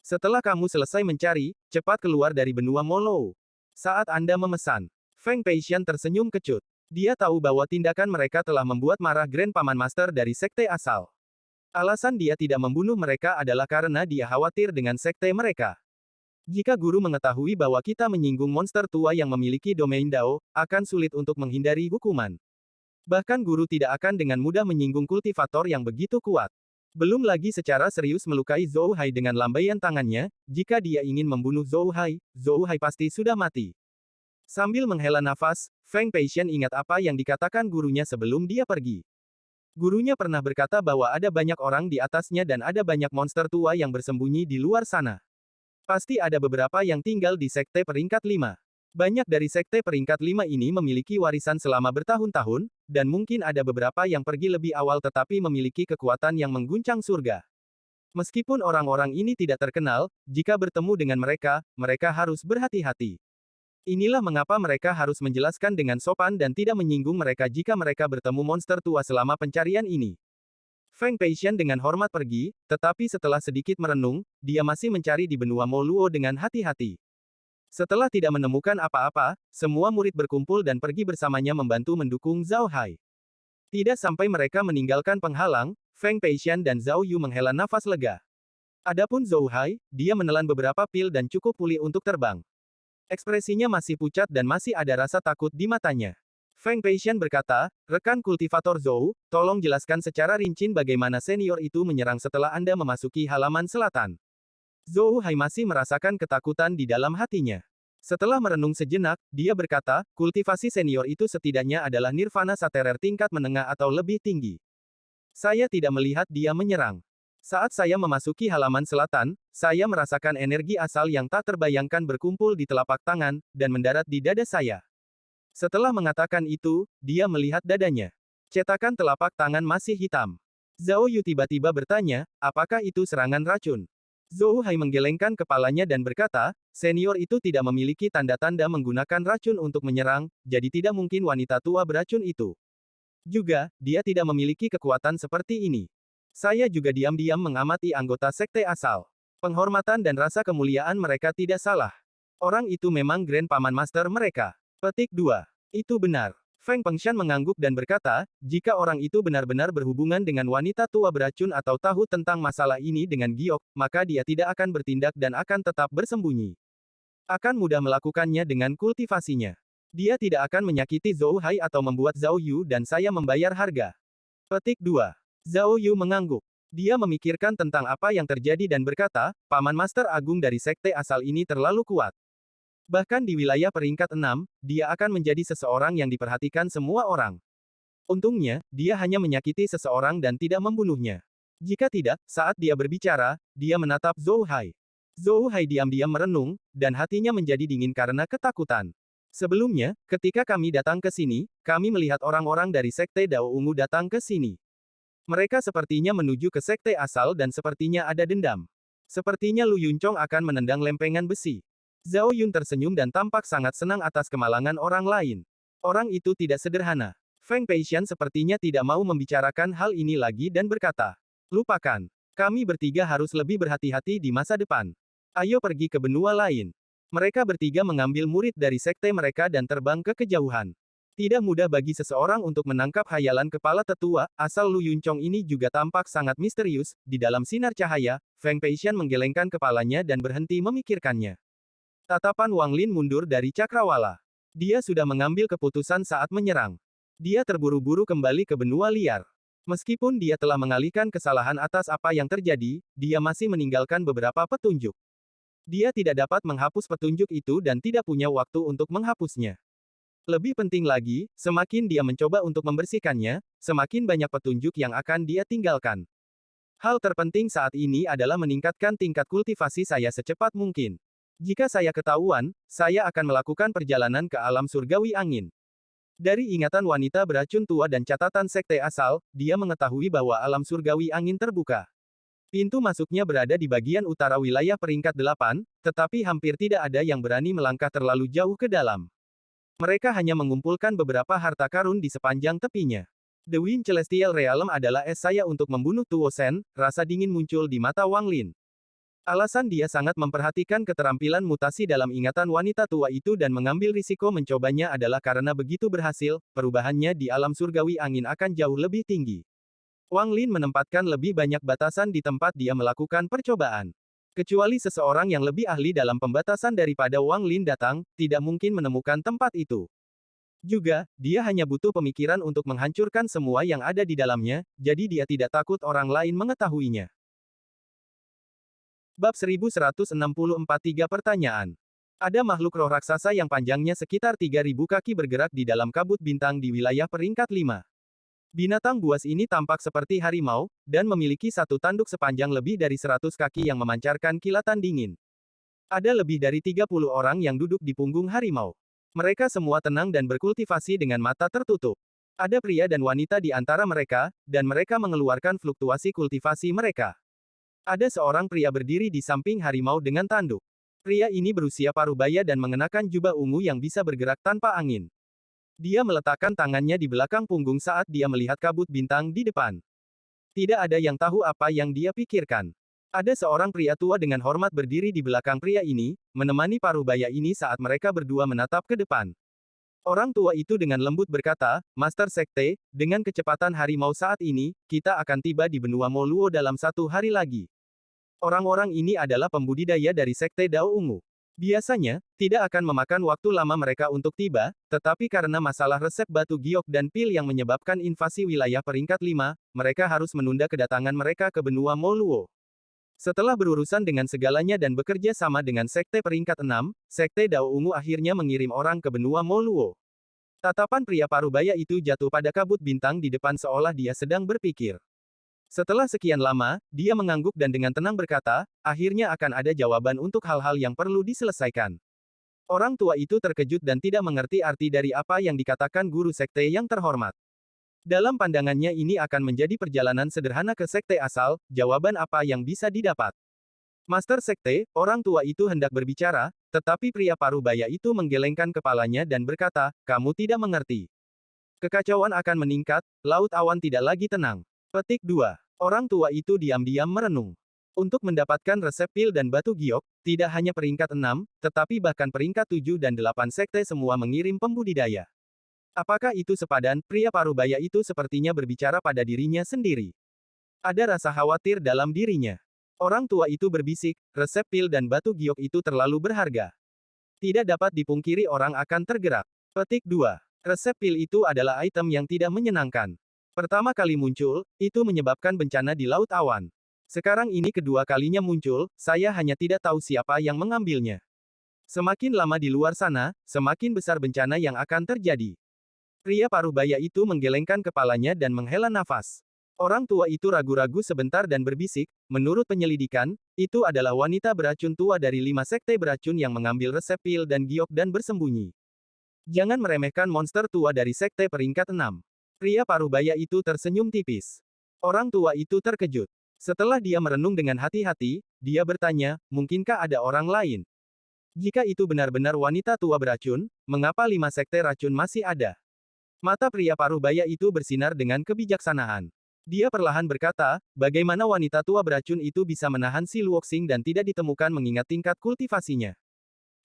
Setelah kamu selesai mencari, cepat keluar dari benua Molou. Saat Anda memesan. Feng Peixian tersenyum kecut. Dia tahu bahwa tindakan mereka telah membuat marah Grand Paman Master dari sekte asal. Alasan dia tidak membunuh mereka adalah karena dia khawatir dengan sekte mereka. Jika guru mengetahui bahwa kita menyinggung monster tua yang memiliki domain Dao, akan sulit untuk menghindari hukuman. Bahkan guru tidak akan dengan mudah menyinggung kultivator yang begitu kuat. Belum lagi secara serius melukai Zhou Hai dengan lambaian tangannya, jika dia ingin membunuh Zhou Hai pasti sudah mati. Sambil menghela nafas, Feng Peixian ingat apa yang dikatakan gurunya sebelum dia pergi. Gurunya pernah berkata bahwa ada banyak orang di atasnya dan ada banyak monster tua yang bersembunyi di luar sana. Pasti ada beberapa yang tinggal di sekte peringkat 5. Banyak dari sekte peringkat 5 ini memiliki warisan selama bertahun-tahun, dan mungkin ada beberapa yang pergi lebih awal tetapi memiliki kekuatan yang mengguncang surga. Meskipun orang-orang ini tidak terkenal, jika bertemu dengan mereka, mereka harus berhati-hati. Inilah mengapa mereka harus menjelaskan dengan sopan dan tidak menyinggung mereka jika mereka bertemu monster tua selama pencarian ini. Feng Peixian dengan hormat pergi, tetapi setelah sedikit merenung, dia masih mencari di benua Moluo dengan hati-hati. Setelah tidak menemukan apa-apa, semua murid berkumpul dan pergi bersamanya membantu mendukung Zhao Hai. Tidak sampai mereka meninggalkan penghalang, Feng Peixian dan Zhao Yu menghela nafas lega. Adapun Zhou Hai, dia menelan beberapa pil dan cukup pulih untuk terbang. Ekspresinya masih pucat dan masih ada rasa takut di matanya. Feng Peixian berkata, rekan kultivator Zhou, tolong jelaskan secara rinci bagaimana senior itu menyerang setelah Anda memasuki halaman selatan. Zhou Hai masih merasakan ketakutan di dalam hatinya. Setelah merenung sejenak, dia berkata, kultivasi senior itu setidaknya adalah nirvana saterer tingkat menengah atau lebih tinggi. Saya tidak melihat dia menyerang. Saat saya memasuki halaman selatan, saya merasakan energi asal yang tak terbayangkan berkumpul di telapak tangan, dan mendarat di dada saya. Setelah mengatakan itu, dia melihat dadanya. Cetakan telapak tangan masih hitam. Zhao Yu tiba-tiba bertanya, apakah itu serangan racun? Zhou Hai menggelengkan kepalanya dan berkata, senior itu tidak memiliki tanda-tanda menggunakan racun untuk menyerang, jadi tidak mungkin wanita tua beracun itu. Juga, dia tidak memiliki kekuatan seperti ini. Saya juga diam-diam mengamati anggota sekte asal. Penghormatan dan rasa kemuliaan mereka tidak salah. Orang itu memang Grand Paman Master mereka. Petik 2. Itu benar. Feng Pengshan mengangguk dan berkata, jika orang itu benar-benar berhubungan dengan wanita tua beracun atau tahu tentang masalah ini dengan giok, maka dia tidak akan bertindak dan akan tetap bersembunyi. Akan mudah melakukannya dengan kultivasinya. Dia tidak akan menyakiti Zhou Hai atau membuat Zhao Yu dan saya membayar harga. Petik 2. Zhao Yu mengangguk. Dia memikirkan tentang apa yang terjadi dan berkata, Paman Master Agung dari sekte asal ini terlalu kuat. Bahkan di wilayah peringkat 6, dia akan menjadi seseorang yang diperhatikan semua orang. Untungnya, dia hanya menyakiti seseorang dan tidak membunuhnya. Jika tidak, saat dia berbicara, dia menatap Zhou Hai. Zhou Hai diam-diam merenung, dan hatinya menjadi dingin karena ketakutan. Sebelumnya, ketika kami datang ke sini, kami melihat orang-orang dari sekte Dao Ungu datang ke sini. Mereka sepertinya menuju ke sekte asal dan sepertinya ada dendam. Sepertinya Lu Yunchong akan menendang lempengan besi. Zhao Yun tersenyum dan tampak sangat senang atas kemalangan orang lain. Orang itu tidak sederhana. Feng Peixian sepertinya tidak mau membicarakan hal ini lagi dan berkata, lupakan. Kami bertiga harus lebih berhati-hati di masa depan. Ayo pergi ke benua lain. Mereka bertiga mengambil murid dari sekte mereka dan terbang ke kejauhan. Tidak mudah bagi seseorang untuk menangkap hayalan kepala tetua, asal Lu Yunchong ini juga tampak sangat misterius. Di dalam sinar cahaya, Feng Peixian menggelengkan kepalanya dan berhenti memikirkannya. Tatapan Wang Lin mundur dari cakrawala. Dia sudah mengambil keputusan saat menyerang. Dia terburu-buru kembali ke benua liar. Meskipun dia telah mengalihkan kesalahan atas apa yang terjadi, dia masih meninggalkan beberapa petunjuk. Dia tidak dapat menghapus petunjuk itu dan tidak punya waktu untuk menghapusnya. Lebih penting lagi, semakin dia mencoba untuk membersihkannya, semakin banyak petunjuk yang akan dia tinggalkan. Hal terpenting saat ini adalah meningkatkan tingkat kultivasi saya secepat mungkin. Jika saya ketahuan, saya akan melakukan perjalanan ke alam surgawi angin. Dari ingatan wanita beracun tua dan catatan sekte asal, dia mengetahui bahwa alam surgawi angin terbuka. Pintu masuknya berada di bagian utara wilayah peringkat 8, tetapi hampir tidak ada yang berani melangkah terlalu jauh ke dalam. Mereka hanya mengumpulkan beberapa harta karun di sepanjang tepinya. The Wind Celestial Realm adalah es saya untuk membunuh Tuo Shen, rasa dingin muncul di mata Wang Lin. Alasan dia sangat memperhatikan keterampilan mutasi dalam ingatan wanita tua itu dan mengambil risiko mencobanya adalah karena begitu berhasil, perubahannya di alam surgawi angin akan jauh lebih tinggi. Wang Lin menempatkan lebih banyak batasan di tempat dia melakukan percobaan. Kecuali seseorang yang lebih ahli dalam pembatasan daripada Wang Lin datang, tidak mungkin menemukan tempat itu. Juga, dia hanya butuh pemikiran untuk menghancurkan semua yang ada di dalamnya, jadi dia tidak takut orang lain mengetahuinya. Bab 1164 3 pertanyaan. Ada makhluk roh raksasa yang panjangnya sekitar 3000 kaki bergerak di dalam kabut bintang di wilayah peringkat 5. Binatang buas ini tampak seperti harimau, dan memiliki satu tanduk sepanjang lebih dari 100 kaki yang memancarkan kilatan dingin. Ada lebih dari 30 orang yang duduk di punggung harimau. Mereka semua tenang dan berkultivasi dengan mata tertutup. Ada pria dan wanita di antara mereka, dan mereka mengeluarkan fluktuasi kultivasi mereka. Ada seorang pria berdiri di samping harimau dengan tanduk. Pria ini berusia parubaya dan mengenakan jubah ungu yang bisa bergerak tanpa angin. Dia meletakkan tangannya di belakang punggung saat dia melihat kabut bintang di depan. Tidak ada yang tahu apa yang dia pikirkan. Ada seorang pria tua dengan hormat berdiri di belakang pria ini, menemani parubaya ini saat mereka berdua menatap ke depan. Orang tua itu dengan lembut berkata, Master Sekte, dengan kecepatan harimau saat ini, kita akan tiba di benua Moluo dalam 1 hari lagi. Orang-orang ini adalah pembudidaya dari sekte Dao Ungu. Biasanya, tidak akan memakan waktu lama mereka untuk tiba, tetapi karena masalah resep batu giok dan pil yang menyebabkan invasi wilayah peringkat 5, mereka harus menunda kedatangan mereka ke benua Moluo. Setelah berurusan dengan segalanya dan bekerja sama dengan sekte peringkat 6, sekte Dao Ungu akhirnya mengirim orang ke benua Moluo. Tatapan pria parubaya itu jatuh pada kabut bintang di depan seolah dia sedang berpikir. Setelah sekian lama, dia mengangguk dan dengan tenang berkata, akhirnya akan ada jawaban untuk hal-hal yang perlu diselesaikan. Orang tua itu terkejut dan tidak mengerti arti dari apa yang dikatakan guru sekte yang terhormat. Dalam pandangannya ini akan menjadi perjalanan sederhana ke sekte asal, jawaban apa yang bisa didapat. Master Sekte, orang tua itu hendak berbicara, tetapi pria parubaya itu menggelengkan kepalanya dan berkata, kamu tidak mengerti. Kekacauan akan meningkat, laut awan tidak lagi tenang. Petik 2. Orang tua itu diam-diam merenung. Untuk mendapatkan resep pil dan batu giok, tidak hanya peringkat 6, tetapi bahkan peringkat 7 dan 8 sekte semua mengirim pembudidaya. Apakah itu sepadan? Pria parubaya itu sepertinya berbicara pada dirinya sendiri. Ada rasa khawatir dalam dirinya. Orang tua itu berbisik, resep pil dan batu giok itu terlalu berharga. Tidak dapat dipungkiri orang akan tergerak. Petik 2. Resep pil itu adalah item yang tidak menyenangkan. Pertama kali muncul, itu menyebabkan bencana di Laut Awan. Sekarang ini kedua kalinya muncul, saya hanya tidak tahu siapa yang mengambilnya. Semakin lama di luar sana, semakin besar bencana yang akan terjadi. Pria parubaya itu menggelengkan kepalanya dan menghela nafas. Orang tua itu ragu-ragu sebentar dan berbisik, menurut penyelidikan, itu adalah wanita beracun tua dari 5 sekte beracun yang mengambil resep pil dan giok dan bersembunyi. Jangan meremehkan monster tua dari sekte peringkat 6. Pria parubaya itu tersenyum tipis. Orang tua itu terkejut. Setelah dia merenung dengan hati-hati, dia bertanya, mungkinkah ada orang lain? Jika itu benar-benar wanita tua beracun, mengapa 5 sekte racun masih ada? Mata pria parubaya itu bersinar dengan kebijaksanaan. Dia perlahan berkata, bagaimana wanita tua beracun itu bisa menahan si Luoxing dan tidak ditemukan mengingat tingkat kultivasinya.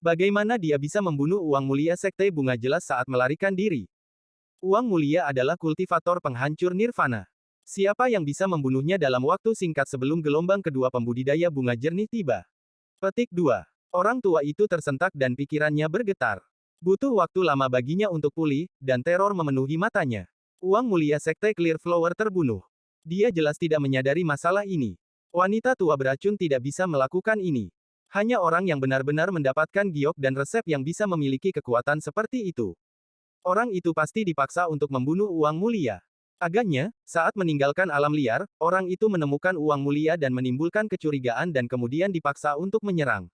Bagaimana dia bisa membunuh Uang Mulia Sekte Bunga Jelas saat melarikan diri? Uang Mulia adalah kultivator penghancur nirvana. Siapa yang bisa membunuhnya dalam waktu singkat sebelum gelombang kedua pembudidaya bunga jernih tiba? Petik 2. Orang tua itu tersentak dan pikirannya bergetar. Butuh waktu lama baginya untuk pulih, dan teror memenuhi matanya. Uang Mulia Sekte Clear Flower terbunuh. Dia jelas tidak menyadari masalah ini. Wanita tua beracun tidak bisa melakukan ini. Hanya orang yang benar-benar mendapatkan giok dan resep yang bisa memiliki kekuatan seperti itu. Orang itu pasti dipaksa untuk membunuh Uang Mulia. Agaknya, saat meninggalkan alam liar, orang itu menemukan Uang Mulia dan menimbulkan kecurigaan dan kemudian dipaksa untuk menyerang.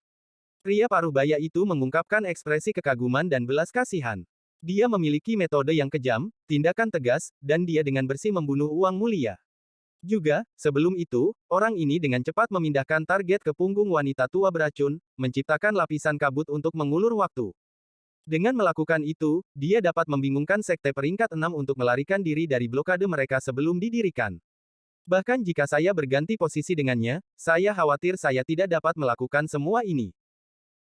Pria parubaya itu mengungkapkan ekspresi kekaguman dan belas kasihan. Dia memiliki metode yang kejam, tindakan tegas, dan dia dengan bersih membunuh Uang Mulia. Juga, sebelum itu, orang ini dengan cepat memindahkan target ke punggung wanita tua beracun, menciptakan lapisan kabut untuk mengulur waktu. Dengan melakukan itu, dia dapat membingungkan sekte peringkat 6 untuk melarikan diri dari blokade mereka sebelum didirikan. Bahkan jika saya berganti posisi dengannya, saya khawatir saya tidak dapat melakukan semua ini.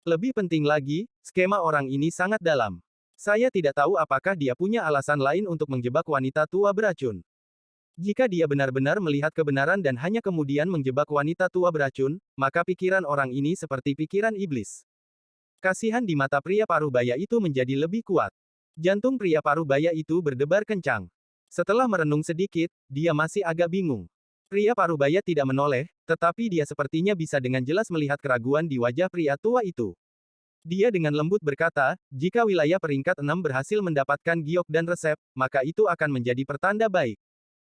Lebih penting lagi, skema orang ini sangat dalam. Saya tidak tahu apakah dia punya alasan lain untuk menjebak wanita tua beracun. Jika dia benar-benar melihat kebenaran dan hanya kemudian menjebak wanita tua beracun, maka pikiran orang ini seperti pikiran iblis. Kasihan di mata pria parubaya itu menjadi lebih kuat. Jantung pria parubaya itu berdebar kencang. Setelah merenung sedikit, dia masih agak bingung. Pria parubaya tidak menoleh, tetapi dia sepertinya bisa dengan jelas melihat keraguan di wajah pria tua itu. Dia dengan lembut berkata, jika wilayah peringkat 6 berhasil mendapatkan giok dan resep, maka itu akan menjadi pertanda baik.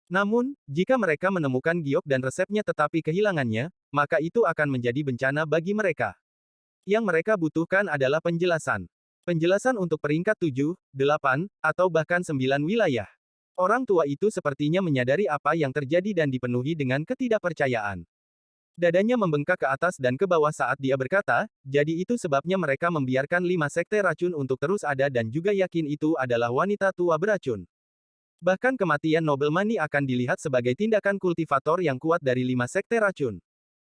Namun, jika mereka menemukan giok dan resepnya tetapi kehilangannya, maka itu akan menjadi bencana bagi mereka. Yang mereka butuhkan adalah penjelasan. Penjelasan untuk peringkat 7, 8, atau bahkan 9 wilayah. Orang tua itu sepertinya menyadari apa yang terjadi dan dipenuhi dengan ketidakpercayaan. Dadanya membengkak ke atas dan ke bawah saat dia berkata, jadi itu sebabnya mereka membiarkan 5 sekte racun untuk terus ada dan juga yakin itu adalah wanita tua beracun. Bahkan kematian Noblemani akan dilihat sebagai tindakan kultivator yang kuat dari 5 sekte racun.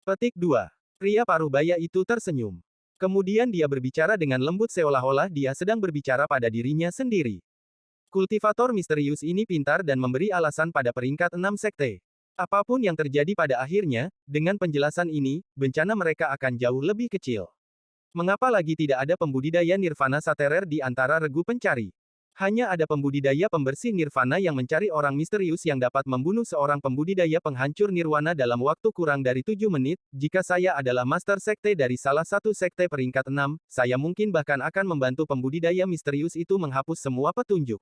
Petik 2. Pria parubaya itu tersenyum. Kemudian dia berbicara dengan lembut seolah-olah dia sedang berbicara pada dirinya sendiri. Kultivator misterius ini pintar dan memberi alasan pada peringkat 6 sekte. Apapun yang terjadi pada akhirnya, dengan penjelasan ini, bencana mereka akan jauh lebih kecil. Mengapa lagi tidak ada pembudidaya nirvana saterer di antara regu pencari? Hanya ada pembudidaya pembersih nirvana yang mencari orang misterius yang dapat membunuh seorang pembudidaya penghancur nirwana dalam waktu kurang dari 7 menit. Jika saya adalah master sekte dari salah satu sekte peringkat 6, saya mungkin bahkan akan membantu pembudidaya misterius itu menghapus semua petunjuk.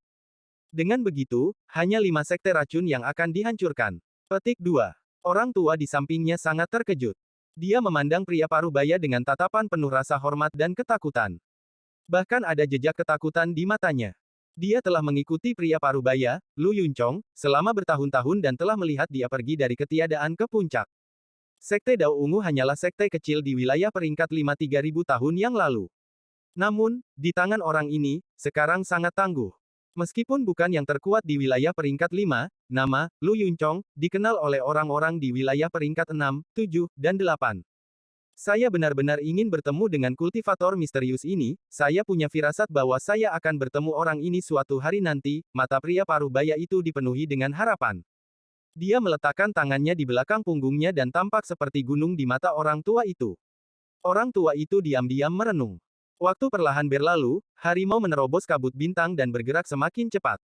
Dengan begitu, hanya 5 sekte racun yang akan dihancurkan. Petik 2. Orang tua di sampingnya sangat terkejut. Dia memandang pria parubaya dengan tatapan penuh rasa hormat dan ketakutan. Bahkan ada jejak ketakutan di matanya. Dia telah mengikuti pria parubaya, Lu Yunchong, selama bertahun-tahun dan telah melihat dia pergi dari ketiadaan ke puncak. Sekte Dao Ungu hanyalah sekte kecil di wilayah peringkat 5 3.000 tahun yang lalu. Namun, di tangan orang ini, sekarang sangat tangguh. Meskipun bukan yang terkuat di wilayah peringkat 5, nama, Lu Yunchong, dikenal oleh orang-orang di wilayah peringkat 6, 7, dan 8. Saya benar-benar ingin bertemu dengan kultivator misterius ini, saya punya firasat bahwa saya akan bertemu orang ini suatu hari nanti, mata pria parubaya itu dipenuhi dengan harapan. Dia meletakkan tangannya di belakang punggungnya dan tampak seperti gunung di mata orang tua itu. Orang tua itu diam-diam merenung. Waktu perlahan berlalu, harimau menerobos kabut bintang dan bergerak semakin cepat.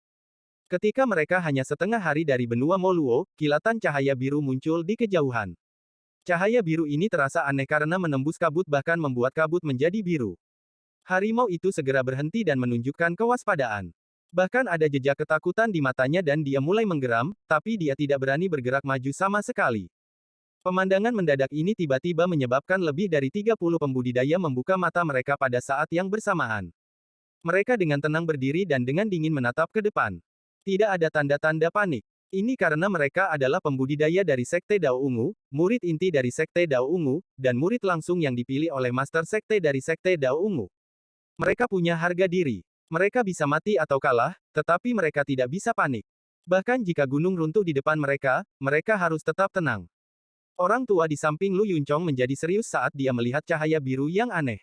Ketika mereka hanya setengah hari dari benua Moluo, kilatan cahaya biru muncul di kejauhan. Cahaya biru ini terasa aneh karena menembus kabut bahkan membuat kabut menjadi biru. Harimau itu segera berhenti dan menunjukkan kewaspadaan. Bahkan ada jejak ketakutan di matanya dan dia mulai menggeram, tapi dia tidak berani bergerak maju sama sekali. Pemandangan mendadak ini tiba-tiba menyebabkan lebih dari 30 pembudidaya membuka mata mereka pada saat yang bersamaan. Mereka dengan tenang berdiri dan dengan dingin menatap ke depan. Tidak ada tanda-tanda panik. Ini karena mereka adalah pembudidaya dari Sekte Dao Ungu, murid inti dari Sekte Dao Ungu, dan murid langsung yang dipilih oleh Master Sekte dari Sekte Dao Ungu. Mereka punya harga diri. Mereka bisa mati atau kalah, tetapi mereka tidak bisa panik. Bahkan jika gunung runtuh di depan mereka, mereka harus tetap tenang. Orang tua di samping Lu Yunchong menjadi serius saat dia melihat cahaya biru yang aneh.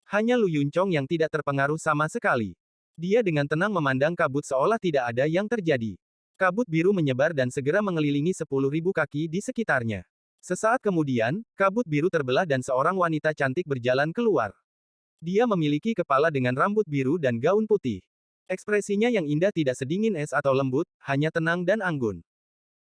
Hanya Lu Yunchong yang tidak terpengaruh sama sekali. Dia dengan tenang memandang kabut seolah tidak ada yang terjadi. Kabut biru menyebar dan segera mengelilingi 10.000 kaki di sekitarnya. Sesaat kemudian, kabut biru terbelah dan seorang wanita cantik berjalan keluar. Dia memiliki kepala dengan rambut biru dan gaun putih. Ekspresinya yang indah tidak sedingin es atau lembut, hanya tenang dan anggun.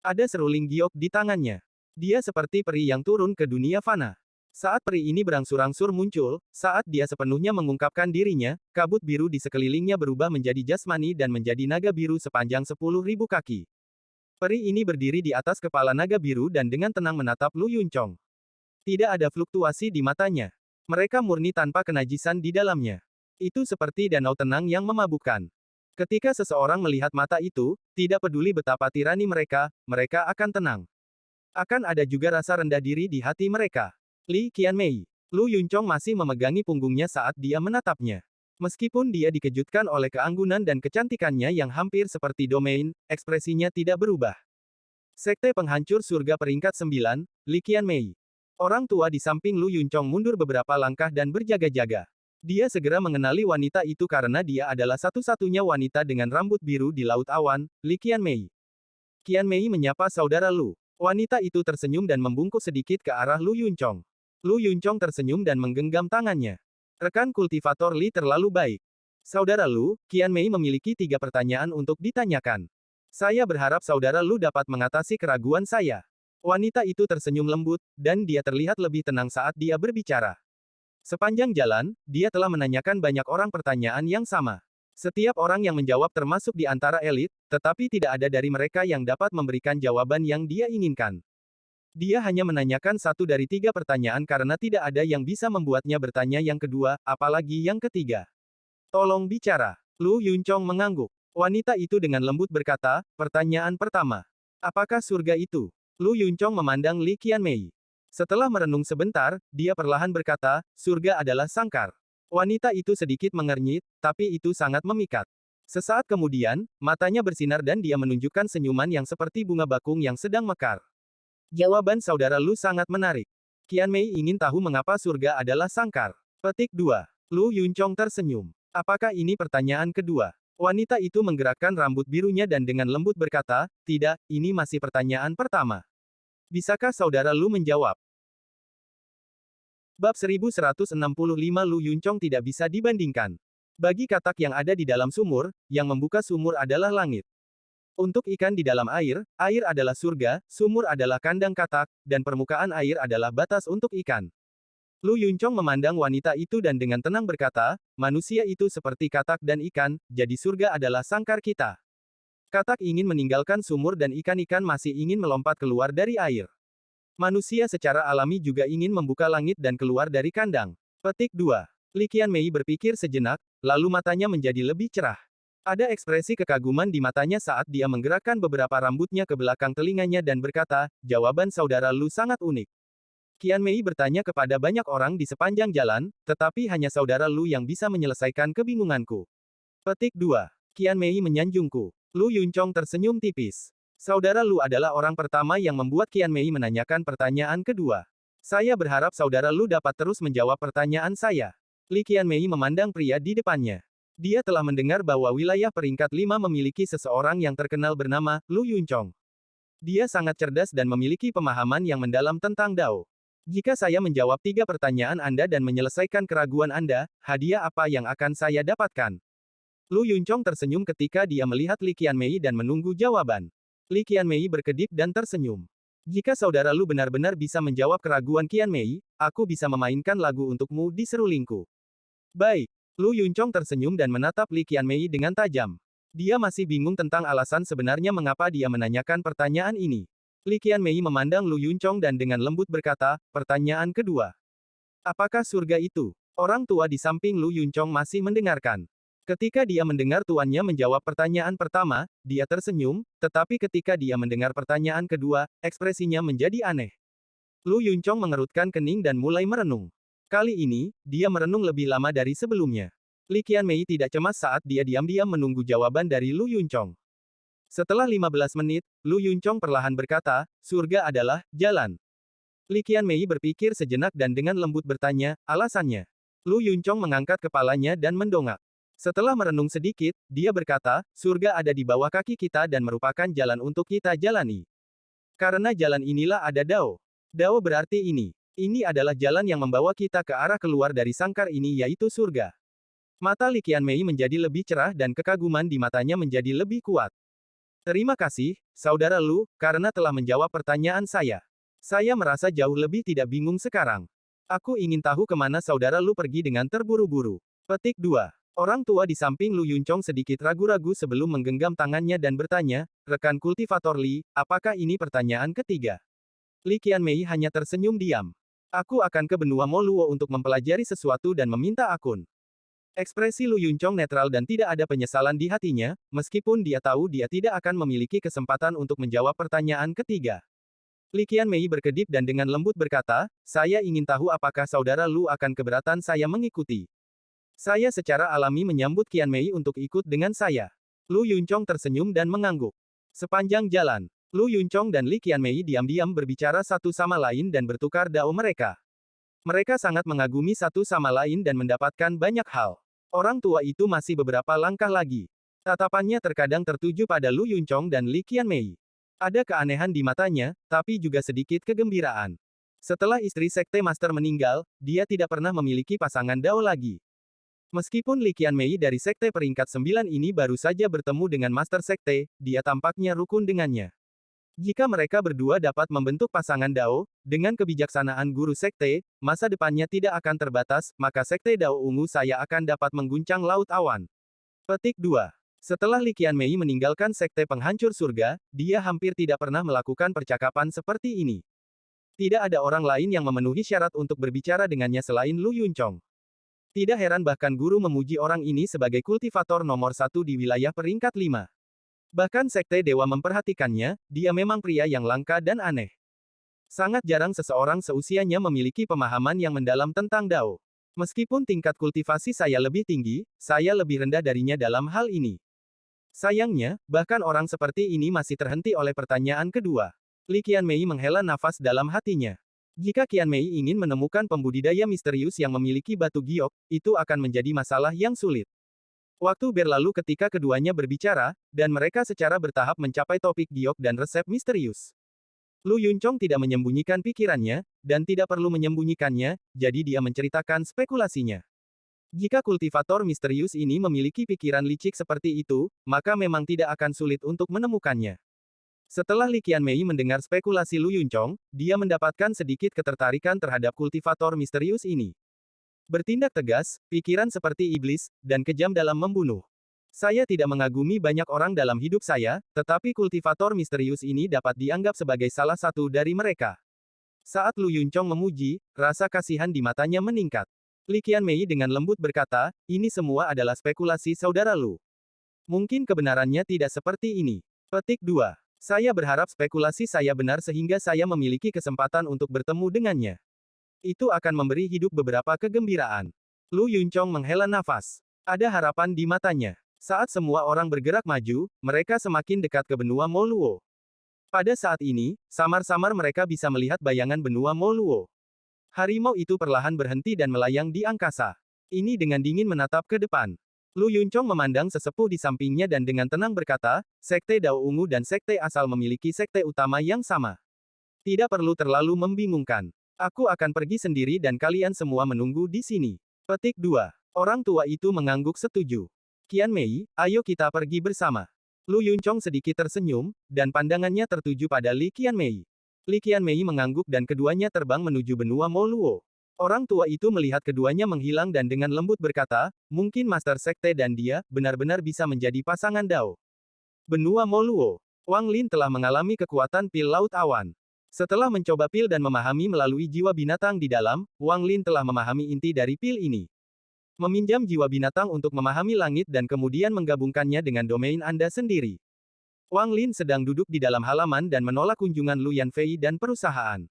Ada seruling giok di tangannya. Dia seperti peri yang turun ke dunia fana. Saat peri ini berangsur-angsur muncul, saat dia sepenuhnya mengungkapkan dirinya, kabut biru di sekelilingnya berubah menjadi jasmani dan menjadi naga biru sepanjang 10.000 kaki. Peri ini berdiri di atas kepala naga biru dan dengan tenang menatap Lu Yunchong. Tidak ada fluktuasi di matanya. Mereka murni tanpa kenajisan di dalamnya. Itu seperti danau tenang yang memabukkan. Ketika seseorang melihat mata itu, tidak peduli betapa tirani mereka, mereka akan tenang. Akan ada juga rasa rendah diri di hati mereka. Li Qianmei. Lu Yunchong masih memegangi punggungnya saat dia menatapnya. Meskipun dia dikejutkan oleh keanggunan dan kecantikannya yang hampir seperti domain, ekspresinya tidak berubah. Sekte Penghancur Surga peringkat 9, Li Qianmei. Orang tua di samping Lu Yunchong mundur beberapa langkah dan berjaga-jaga. Dia segera mengenali wanita itu karena dia adalah satu-satunya wanita dengan rambut biru di Laut Awan, Li Qianmei. Qianmei menyapa saudara Lu. Wanita itu tersenyum dan membungkuk sedikit ke arah Lu Yunchong. Lu Yunchong tersenyum dan menggenggam tangannya. Rekan kultivator Li terlalu baik. Saudara Lu, Qianmei memiliki 3 pertanyaan untuk ditanyakan. Saya berharap saudara Lu dapat mengatasi keraguan saya. Wanita itu tersenyum lembut, dan dia terlihat lebih tenang saat dia berbicara. Sepanjang jalan, dia telah menanyakan banyak orang pertanyaan yang sama. Setiap orang yang menjawab termasuk di antara elit, tetapi tidak ada dari mereka yang dapat memberikan jawaban yang dia inginkan. Dia hanya menanyakan 1 dari 3 pertanyaan karena tidak ada yang bisa membuatnya bertanya yang kedua, apalagi yang ketiga. Tolong bicara. Lu Yunchong mengangguk. Wanita itu dengan lembut berkata, pertanyaan pertama. Apakah surga itu? Lu Yunchong memandang Li Qianmei. Setelah merenung sebentar, dia perlahan berkata, surga adalah sangkar. Wanita itu sedikit mengernyit, tapi itu sangat memikat. Sesaat kemudian, matanya bersinar dan dia menunjukkan senyuman yang seperti bunga bakung yang sedang mekar. Jawaban saudara Lu sangat menarik. Qianmei ingin tahu mengapa surga adalah sangkar. Petik 2. Lu Yunchong tersenyum. Apakah ini pertanyaan kedua? Wanita itu menggerakkan rambut birunya dan dengan lembut berkata, tidak, ini masih pertanyaan pertama. Bisakah saudara Lu menjawab? Bab 1165 Lu Yunchong tidak bisa dibandingkan. Bagi katak yang ada di dalam sumur, yang membuka sumur adalah langit. Untuk ikan di dalam air adalah surga, sumur adalah kandang katak, dan permukaan air adalah batas untuk ikan. Lu Yunchong memandang wanita itu dan dengan tenang berkata, manusia itu seperti katak dan ikan, jadi surga adalah sangkar kita. Katak ingin meninggalkan sumur dan ikan-ikan masih ingin melompat keluar dari air. Manusia secara alami juga ingin membuka langit dan keluar dari kandang. Petik 2. Li Qianmei berpikir sejenak, lalu matanya menjadi lebih cerah. Ada ekspresi kekaguman di matanya saat dia menggerakkan beberapa rambutnya ke belakang telinganya dan berkata, jawaban saudara Lu sangat unik. Qian Mei bertanya kepada banyak orang di sepanjang jalan, tetapi hanya saudara Lu yang bisa menyelesaikan kebingunganku. Petik 2. Qian Mei menyanjungku. Lu Yunchong tersenyum tipis. Saudara Lu adalah orang pertama yang membuat Qian Mei menanyakan pertanyaan kedua. Saya berharap saudara Lu dapat terus menjawab pertanyaan saya. Li Qian Mei memandang pria di depannya. Dia telah mendengar bahwa wilayah peringkat 5 memiliki seseorang yang terkenal bernama Lu Yunchong. Dia sangat cerdas dan memiliki pemahaman yang mendalam tentang Dao. Jika saya menjawab 3 pertanyaan Anda dan menyelesaikan keraguan Anda, hadiah apa yang akan saya dapatkan? Lu Yunchong tersenyum ketika dia melihat Li Qian Mei dan menunggu jawaban. Li Qian Mei berkedip dan tersenyum. Jika saudara Lu benar-benar bisa menjawab keraguan Qian Mei, aku bisa memainkan lagu untukmu di serulingku. Baik. Lu Yunchong tersenyum dan menatap Li Qian Mei dengan tajam. Dia masih bingung tentang alasan sebenarnya mengapa dia menanyakan pertanyaan ini. Li Qian Mei memandang Lu Yunchong dan dengan lembut berkata, pertanyaan kedua. Apakah surga itu? Orang tua di samping Lu Yunchong masih mendengarkan. Ketika dia mendengar tuannya menjawab pertanyaan pertama, dia tersenyum, tetapi ketika dia mendengar pertanyaan kedua, ekspresinya menjadi aneh. Lu Yunchong mengerutkan kening dan mulai merenung. Kali ini, dia merenung lebih lama dari sebelumnya. Li Qian Mei tidak cemas saat dia diam-diam menunggu jawaban dari Lu Yunchong. Setelah 15 menit, Lu Yunchong perlahan berkata, surga adalah jalan. Li Qian Mei berpikir sejenak dan dengan lembut bertanya, alasannya. Lu Yunchong mengangkat kepalanya dan mendongak. Setelah merenung sedikit, dia berkata, surga ada di bawah kaki kita dan merupakan jalan untuk kita jalani. Karena jalan inilah ada Dao. Dao berarti ini. Ini adalah jalan yang membawa kita ke arah keluar dari sangkar ini yaitu surga. Mata Li Qian Mei menjadi lebih cerah dan kekaguman di matanya menjadi lebih kuat. Terima kasih, saudara Lu, karena telah menjawab pertanyaan saya. Saya merasa jauh lebih tidak bingung sekarang. Aku ingin tahu kemana saudara Lu pergi dengan terburu-buru. Petik 2. Orang tua di samping Lu Yunchong sedikit ragu-ragu sebelum menggenggam tangannya dan bertanya, rekan kultivator Li, apakah ini pertanyaan ketiga? Li Qian Mei hanya tersenyum diam. Aku akan ke benua Moluo untuk mempelajari sesuatu dan meminta akun. Ekspresi Lu Yunchong netral dan tidak ada penyesalan di hatinya, meskipun dia tahu dia tidak akan memiliki kesempatan untuk menjawab pertanyaan ketiga. Li Qian Mei berkedip dan dengan lembut berkata, saya ingin tahu apakah saudara Lu akan keberatan saya mengikuti. Saya secara alami menyambut Qian Mei untuk ikut dengan saya. Lu Yunchong tersenyum dan mengangguk. Sepanjang jalan, Lu Yunchong dan Li Qian Mei diam-diam berbicara satu sama lain dan bertukar dao mereka. Mereka sangat mengagumi satu sama lain dan mendapatkan banyak hal. Orang tua itu masih beberapa langkah lagi. Tatapannya terkadang tertuju pada Lu Yunchong dan Li Qian Mei. Ada keanehan di matanya, tapi juga sedikit kegembiraan. Setelah istri Sekte Master meninggal, dia tidak pernah memiliki pasangan dao lagi. Meskipun Li Qian Mei dari Sekte peringkat 9 ini baru saja bertemu dengan Master Sekte, dia tampaknya rukun dengannya. Jika mereka berdua dapat membentuk pasangan Dao, dengan kebijaksanaan guru Sekte, masa depannya tidak akan terbatas, maka Sekte Dao Ungu saya akan dapat mengguncang laut awan. Petik 2. Setelah Li Qian Mei meninggalkan Sekte Penghancur Surga, dia hampir tidak pernah melakukan percakapan seperti ini. Tidak ada orang lain yang memenuhi syarat untuk berbicara dengannya selain Lu Yunchong. Tidak heran bahkan guru memuji orang ini sebagai kultivator nomor 1 di wilayah peringkat 5. Bahkan Sekte Dewa memperhatikannya, dia memang pria yang langka dan aneh. Sangat jarang seseorang seusianya memiliki pemahaman yang mendalam tentang Dao. Meskipun tingkat kultivasi saya lebih tinggi, saya lebih rendah darinya dalam hal ini. Sayangnya, bahkan orang seperti ini masih terhenti oleh pertanyaan kedua. Li Qian Mei menghela nafas dalam hatinya. Jika Qian Mei ingin menemukan pembudidaya misterius yang memiliki batu giok, itu akan menjadi masalah yang sulit. Waktu berlalu ketika keduanya berbicara, dan mereka secara bertahap mencapai topik giok dan resep misterius. Lu Yunchong tidak menyembunyikan pikirannya, dan tidak perlu menyembunyikannya, jadi dia menceritakan spekulasinya. Jika kultivator misterius ini memiliki pikiran licik seperti itu, maka memang tidak akan sulit untuk menemukannya. Setelah Li Qian Mei mendengar spekulasi Lu Yunchong, dia mendapatkan sedikit ketertarikan terhadap kultivator misterius ini. Bertindak tegas, pikiran seperti iblis, dan kejam dalam membunuh. Saya tidak mengagumi banyak orang dalam hidup saya, tetapi kultivator misterius ini dapat dianggap sebagai salah satu dari mereka. Saat Lu Yunchong memuji, rasa kasihan di matanya meningkat. Li Qian Mei dengan lembut berkata, ini semua adalah spekulasi saudara Lu. Mungkin kebenarannya tidak seperti ini. Petik 2. Saya berharap spekulasi saya benar sehingga saya memiliki kesempatan untuk bertemu dengannya. Itu akan memberi hidup beberapa kegembiraan. Lu Yunchong menghela nafas. Ada harapan di matanya. Saat semua orang bergerak maju, mereka semakin dekat ke benua Moluo. Pada saat ini, samar-samar mereka bisa melihat bayangan benua Moluo. Harimau itu perlahan berhenti dan melayang di angkasa. Ini dengan dingin menatap ke depan. Lu Yunchong memandang sesepuh di sampingnya dan dengan tenang berkata, Sekte Dao Ungu dan Sekte Asal memiliki sekte utama yang sama. Tidak perlu terlalu membingungkan. Aku akan pergi sendiri dan kalian semua menunggu di sini. Petik 2. Orang tua itu mengangguk setuju. Qian Mei, ayo kita pergi bersama. Lu Yunchong sedikit tersenyum, dan pandangannya tertuju pada Li Qianmei. Li Qianmei mengangguk dan keduanya terbang menuju benua Moluo. Orang tua itu melihat keduanya menghilang dan dengan lembut berkata, mungkin Master Sekte dan dia, benar-benar bisa menjadi pasangan Dao. Benua Moluo. Wang Lin telah mengalami kekuatan pil Laut Awan. Setelah mencoba pil dan memahami melalui jiwa binatang di dalam, Wang Lin telah memahami inti dari pil ini. Meminjam jiwa binatang untuk memahami langit dan kemudian menggabungkannya dengan domain Anda sendiri. Wang Lin sedang duduk di dalam halaman dan menolak kunjungan Lu Yanfei dan perusahaan.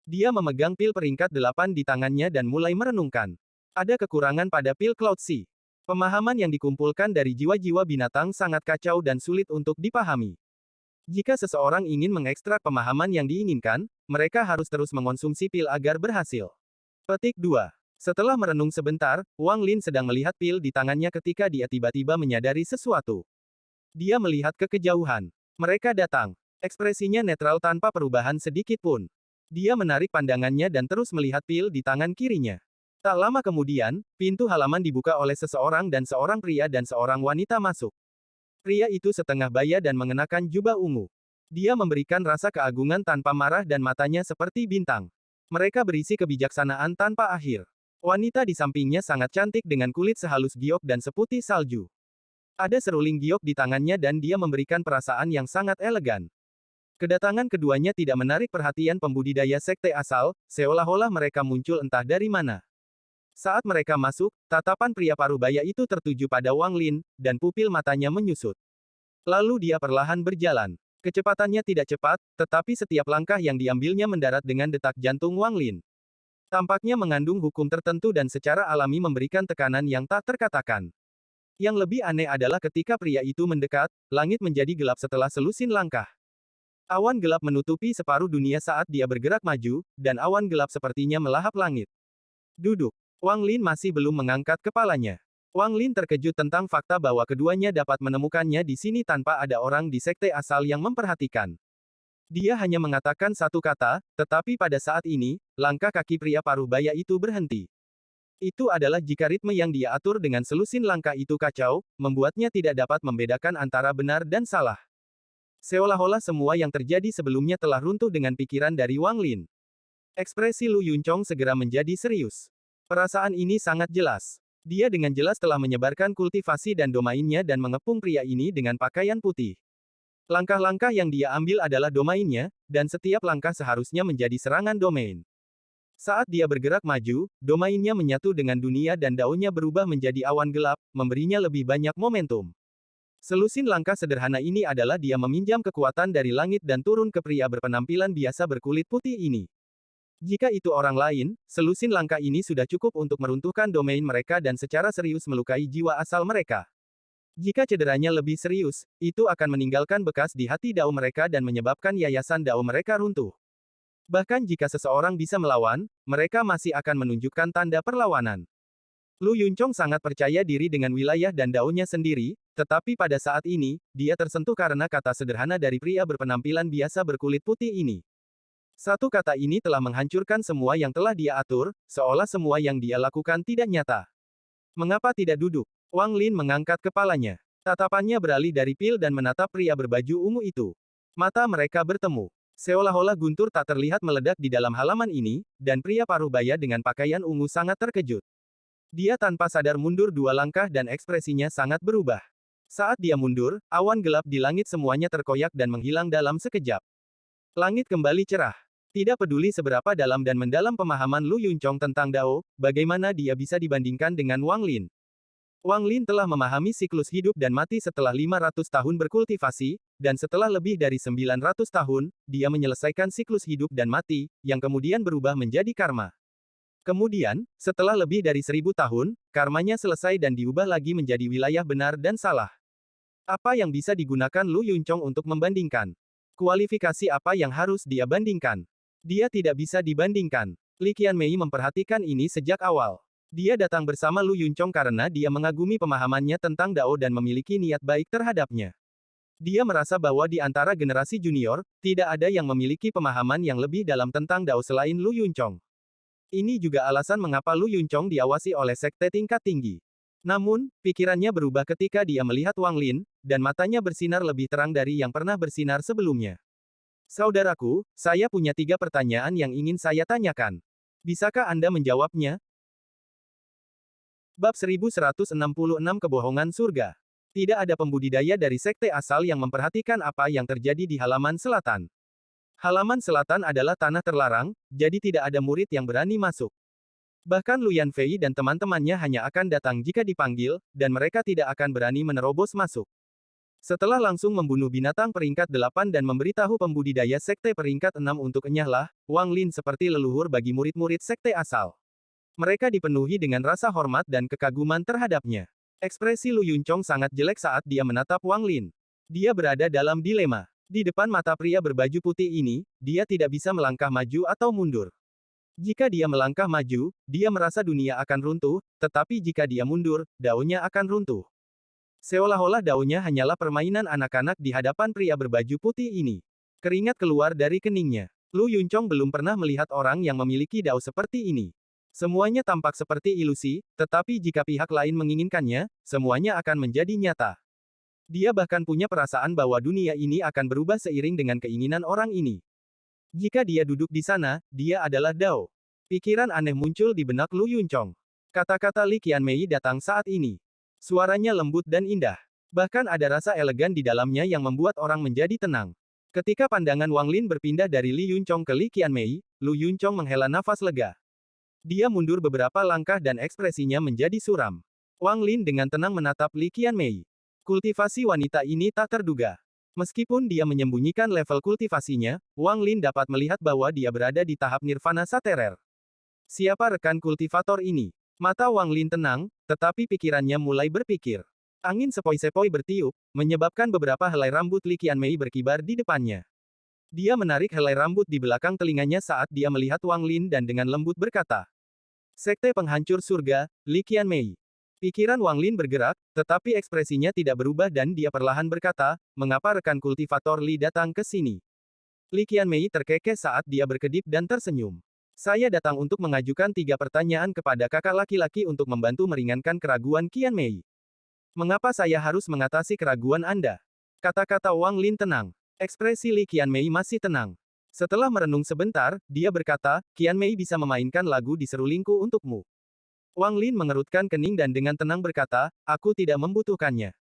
Dia memegang pil peringkat 8 di tangannya dan mulai merenungkan. Ada kekurangan pada pil Cloud Sea. Pemahaman yang dikumpulkan dari jiwa-jiwa binatang sangat kacau dan sulit untuk dipahami. Jika seseorang ingin mengekstrak pemahaman yang diinginkan, mereka harus terus mengonsumsi pil agar berhasil. Petik 2. Setelah merenung sebentar, Wang Lin sedang melihat pil di tangannya ketika dia tiba-tiba menyadari sesuatu. Dia melihat ke kejauhan. Mereka datang. Ekspresinya netral tanpa perubahan sedikit pun. Dia menarik pandangannya dan terus melihat pil di tangan kirinya. Tak lama kemudian, pintu halaman dibuka oleh seseorang dan seorang pria dan seorang wanita masuk. Pria itu setengah baya dan mengenakan jubah ungu. Dia memberikan rasa keagungan tanpa marah dan matanya seperti bintang. Mereka berisi kebijaksanaan tanpa akhir. Wanita di sampingnya sangat cantik dengan kulit sehalus giok dan seputih salju. Ada seruling giok di tangannya dan dia memberikan perasaan yang sangat elegan. Kedatangan keduanya tidak menarik perhatian pembudidaya sekte asal, seolah-olah mereka muncul entah dari mana. Saat mereka masuk, tatapan pria parubaya itu tertuju pada Wang Lin, dan pupil matanya menyusut. Lalu dia perlahan berjalan. Kecepatannya tidak cepat, tetapi setiap langkah yang diambilnya mendarat dengan detak jantung Wang Lin. Tampaknya mengandung hukum tertentu dan secara alami memberikan tekanan yang tak terkatakan. Yang lebih aneh adalah ketika pria itu mendekat, langit menjadi gelap setelah selusin langkah. Awan gelap menutupi separuh dunia saat dia bergerak maju, dan awan gelap sepertinya melahap langit. Duduk. Wang Lin masih belum mengangkat kepalanya. Wang Lin terkejut tentang fakta bahwa keduanya dapat menemukannya di sini tanpa ada orang di sekte asal yang memperhatikan. Dia hanya mengatakan satu kata, tetapi pada saat ini, langkah kaki pria parubaya itu berhenti. Itu adalah jika ritme yang dia atur dengan selusin langkah itu kacau, membuatnya tidak dapat membedakan antara benar dan salah. Seolah-olah semua yang terjadi sebelumnya telah runtuh dengan pikiran dari Wang Lin. Ekspresi Lu Yunchong segera menjadi serius. Perasaan ini sangat jelas. Dia dengan jelas telah menyebarkan kultivasi dan domainnya dan mengepung pria ini dengan pakaian putih. Langkah-langkah yang dia ambil adalah domainnya, dan setiap langkah seharusnya menjadi serangan domain. Saat dia bergerak maju, domainnya menyatu dengan dunia dan daunnya berubah menjadi awan gelap, memberinya lebih banyak momentum. Selusin langkah sederhana ini adalah dia meminjam kekuatan dari langit dan turun ke pria berpenampilan biasa berkulit putih ini. Jika itu orang lain, selusin langkah ini sudah cukup untuk meruntuhkan domain mereka dan secara serius melukai jiwa asal mereka. Jika cederanya lebih serius, itu akan meninggalkan bekas di hati Dao mereka dan menyebabkan yayasan Dao mereka runtuh. Bahkan jika seseorang bisa melawan, mereka masih akan menunjukkan tanda perlawanan. Lu Yunchong sangat percaya diri dengan wilayah dan Dao-nya sendiri, tetapi pada saat ini, dia tersentuh karena kata sederhana dari pria berpenampilan biasa berkulit putih ini. Satu kata ini telah menghancurkan semua yang telah dia atur, seolah semua yang dia lakukan tidak nyata. Mengapa tidak duduk? Wang Lin mengangkat kepalanya. Tatapannya beralih dari pil dan menatap pria berbaju ungu itu. Mata mereka bertemu. Seolah-olah guntur tak terlihat meledak di dalam halaman ini, dan pria parubaya dengan pakaian ungu sangat terkejut. Dia tanpa sadar mundur 2 langkah dan ekspresinya sangat berubah. Saat dia mundur, awan gelap di langit semuanya terkoyak dan menghilang dalam sekejap. Langit kembali cerah. Tidak peduli seberapa dalam dan mendalam pemahaman Lu Yunchong tentang Dao, bagaimana dia bisa dibandingkan dengan Wang Lin. Wang Lin telah memahami siklus hidup dan mati setelah 500 tahun berkultivasi, dan setelah lebih dari 900 tahun, dia menyelesaikan siklus hidup dan mati, yang kemudian berubah menjadi karma. Kemudian, setelah lebih dari 1000 tahun, karmanya selesai dan diubah lagi menjadi wilayah benar dan salah. Apa yang bisa digunakan Lu Yunchong untuk membandingkan? Kualifikasi apa yang harus dia bandingkan? Dia tidak bisa dibandingkan. Li Qianmei memperhatikan ini sejak awal. Dia datang bersama Lu Yunchong karena dia mengagumi pemahamannya tentang Dao dan memiliki niat baik terhadapnya. Dia merasa bahwa di antara generasi junior, tidak ada yang memiliki pemahaman yang lebih dalam tentang Dao selain Lu Yunchong. Ini juga alasan mengapa Lu Yunchong diawasi oleh sekte tingkat tinggi. Namun, pikirannya berubah ketika dia melihat Wang Lin, dan matanya bersinar lebih terang dari yang pernah bersinar sebelumnya. Saudaraku, saya punya 3 pertanyaan yang ingin saya tanyakan. Bisakah Anda menjawabnya? Bab 1166 Kebohongan Surga. Tidak ada pembudidaya dari sekte asal yang memperhatikan apa yang terjadi di halaman selatan. Halaman selatan adalah tanah terlarang, jadi tidak ada murid yang berani masuk. Bahkan Lu Yanfei dan teman-temannya hanya akan datang jika dipanggil, dan mereka tidak akan berani menerobos masuk. Setelah langsung membunuh binatang peringkat 8 dan memberitahu pembudidaya sekte peringkat 6 untuk enyahlah, Wang Lin seperti leluhur bagi murid-murid sekte asal. Mereka dipenuhi dengan rasa hormat dan kekaguman terhadapnya. Ekspresi Lu Yunchong sangat jelek saat dia menatap Wang Lin. Dia berada dalam dilema. Di depan mata pria berbaju putih ini, dia tidak bisa melangkah maju atau mundur. Jika dia melangkah maju, dia merasa dunia akan runtuh, tetapi jika dia mundur, daunnya akan runtuh. Seolah-olah daunnya hanyalah permainan anak-anak di hadapan pria berbaju putih ini. Keringat keluar dari keningnya. Lu Yunchong belum pernah melihat orang yang memiliki dao seperti ini. Semuanya tampak seperti ilusi, tetapi jika pihak lain menginginkannya, semuanya akan menjadi nyata. Dia bahkan punya perasaan bahwa dunia ini akan berubah seiring dengan keinginan orang ini. Jika dia duduk di sana, dia adalah Dao. Pikiran aneh muncul di benak Lu Yunchong. Kata-kata Li Qianmei datang saat ini. Suaranya lembut dan indah. Bahkan ada rasa elegan di dalamnya yang membuat orang menjadi tenang. Ketika pandangan Wang Lin berpindah dari Li Yunchong ke Li Qianmei, Lu Yunchong menghela nafas lega. Dia mundur beberapa langkah dan ekspresinya menjadi suram. Wang Lin dengan tenang menatap Li Qianmei. Kultivasi wanita ini tak terduga. Meskipun dia menyembunyikan level kultivasinya, Wang Lin dapat melihat bahwa dia berada di tahap nirvana saterer. Siapa rekan kultivator ini? Mata Wang Lin tenang, tetapi pikirannya mulai berpikir. Angin sepoi-sepoi bertiup, menyebabkan beberapa helai rambut Li Qianmei berkibar di depannya. Dia menarik helai rambut di belakang telinganya saat dia melihat Wang Lin dan dengan lembut berkata, "Sekte penghancur surga, Li Qianmei." Pikiran Wang Lin bergerak, tetapi ekspresinya tidak berubah dan dia perlahan berkata, "Mengapa rekan kultivator Li datang ke sini?" Li Qianmei terkekeh saat dia berkedip dan tersenyum. "Saya datang untuk mengajukan 3 pertanyaan kepada kakak laki-laki untuk membantu meringankan keraguan Qianmei." "Mengapa saya harus mengatasi keraguan Anda?" Kata-kata Wang Lin tenang. Ekspresi Li Qianmei masih tenang. Setelah merenung sebentar, dia berkata, "Qianmei bisa memainkan lagu di serulingku untukmu." Wang Lin mengerutkan kening dan dengan tenang berkata, "Aku tidak membutuhkannya."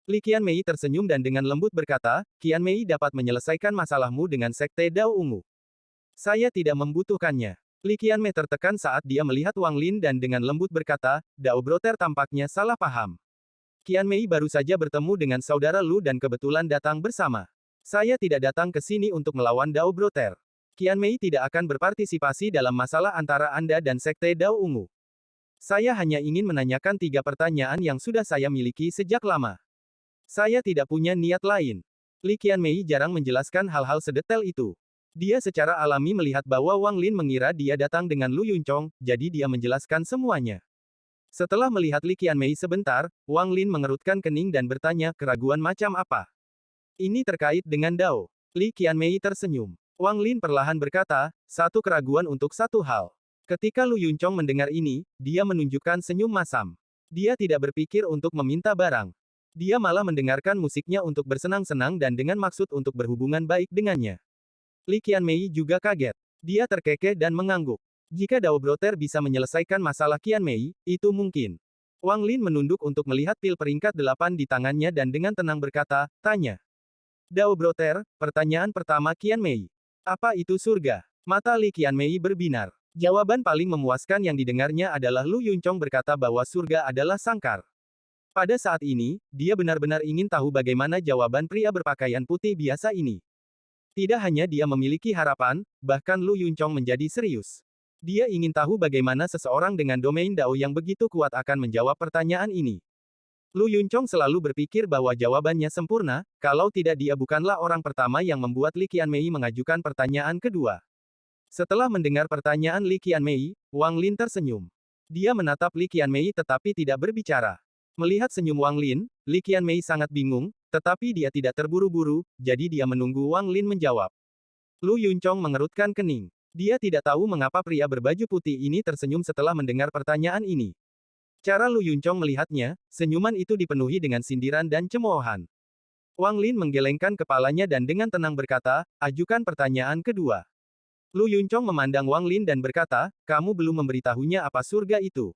Li Qianmei tersenyum dan dengan lembut berkata, "Qianmei dapat menyelesaikan masalahmu dengan sekte Dao Ungu." "Saya tidak membutuhkannya." Li Qianmei tertekan saat dia melihat Wang Lin dan dengan lembut berkata, "Dao Broter tampaknya salah paham. Qianmei baru saja bertemu dengan saudara Lu dan kebetulan datang bersama. Saya tidak datang ke sini untuk melawan Dao Broter. Qianmei tidak akan berpartisipasi dalam masalah antara Anda dan sekte Dao Ungu. Saya hanya ingin menanyakan 3 pertanyaan yang sudah saya miliki sejak lama. Saya tidak punya niat lain." Li Qianmei jarang menjelaskan hal-hal sedetail itu. Dia secara alami melihat bahwa Wang Lin mengira dia datang dengan Lu Yunchong, jadi dia menjelaskan semuanya. Setelah melihat Li Qianmei sebentar, Wang Lin mengerutkan kening dan bertanya, "Keraguan macam apa?" "Ini terkait dengan Dao." Li Qianmei tersenyum. Wang Lin perlahan berkata, "Satu keraguan untuk satu hal." Ketika Lu Yunchong mendengar ini, dia menunjukkan senyum masam. Dia tidak berpikir untuk meminta barang. Dia malah mendengarkan musiknya untuk bersenang-senang dan dengan maksud untuk berhubungan baik dengannya. Li Qianmei juga kaget. Dia terkekeh dan mengangguk. Jika Dao Broter bisa menyelesaikan masalah Qianmei, itu mungkin. Wang Lin menunduk untuk melihat pil peringkat 8 di tangannya dan dengan tenang berkata, "Tanya." "Dao Broter, pertanyaan pertama Qianmei. Apa itu surga?" Mata Li Qianmei berbinar. Jawaban paling memuaskan yang didengarnya adalah Lu Yunchong berkata bahwa surga adalah sangkar. Pada saat ini, dia benar-benar ingin tahu bagaimana jawaban pria berpakaian putih biasa ini. Tidak hanya dia memiliki harapan, bahkan Lu Yunchong menjadi serius. Dia ingin tahu bagaimana seseorang dengan domain Dao yang begitu kuat akan menjawab pertanyaan ini. Lu Yunchong selalu berpikir bahwa jawabannya sempurna, kalau tidak dia bukanlah orang pertama yang membuat Li Qianmei mengajukan pertanyaan kedua. Setelah mendengar pertanyaan Li Qianmei, Wang Lin tersenyum. Dia menatap Li Qianmei tetapi tidak berbicara. Melihat senyum Wang Lin, Li Qianmei sangat bingung, tetapi dia tidak terburu-buru, jadi dia menunggu Wang Lin menjawab. Lu Yunchong mengerutkan kening. Dia tidak tahu mengapa pria berbaju putih ini tersenyum setelah mendengar pertanyaan ini. Cara Lu Yunchong melihatnya, senyuman itu dipenuhi dengan sindiran dan cemoohan. Wang Lin menggelengkan kepalanya dan dengan tenang berkata, ajukan pertanyaan kedua. Lu Yunchong memandang Wang Lin dan berkata, kamu belum memberitahunya apa surga itu.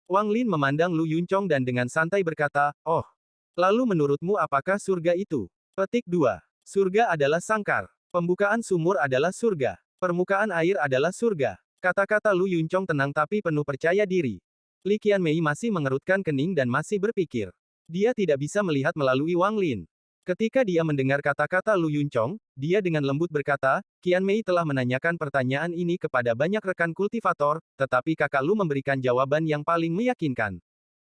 Wang Lin memandang Lu Yunchong dan dengan santai berkata, oh. Lalu menurutmu apakah surga itu? Petik 2. Surga adalah sangkar. Pembukaan sumur adalah surga. Permukaan air adalah surga. Kata-kata Lu Yunchong tenang tapi penuh percaya diri. Li Qianmei masih mengerutkan kening dan masih berpikir. Dia tidak bisa melihat melalui Wang Lin. Ketika dia mendengar kata-kata Lu Yunchong, dia dengan lembut berkata, Qianmei telah menanyakan pertanyaan ini kepada banyak rekan kultivator, tetapi kakak Lu memberikan jawaban yang paling meyakinkan.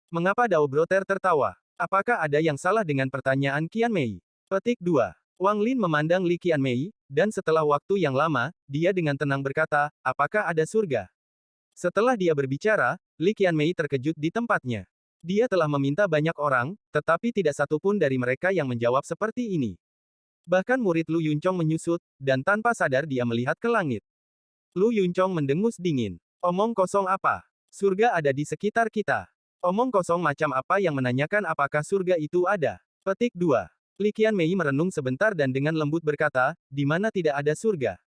Mengapa Dao Broter tertawa? Apakah ada yang salah dengan pertanyaan Qianmei? Petik 2. Wang Lin memandang Li Qianmei, dan setelah waktu yang lama, dia dengan tenang berkata, apakah ada surga? Setelah dia berbicara, Li Qianmei terkejut di tempatnya. Dia telah meminta banyak orang, tetapi tidak satu pun dari mereka yang menjawab seperti ini. Bahkan murid Lu Yunchong menyusut, dan tanpa sadar dia melihat ke langit. Lu Yunchong mendengus dingin. Omong kosong apa? Surga ada di sekitar kita. Omong kosong macam apa yang menanyakan apakah surga itu ada? Petik 2. Li Qianmei merenung sebentar dan dengan lembut berkata, di mana tidak ada surga.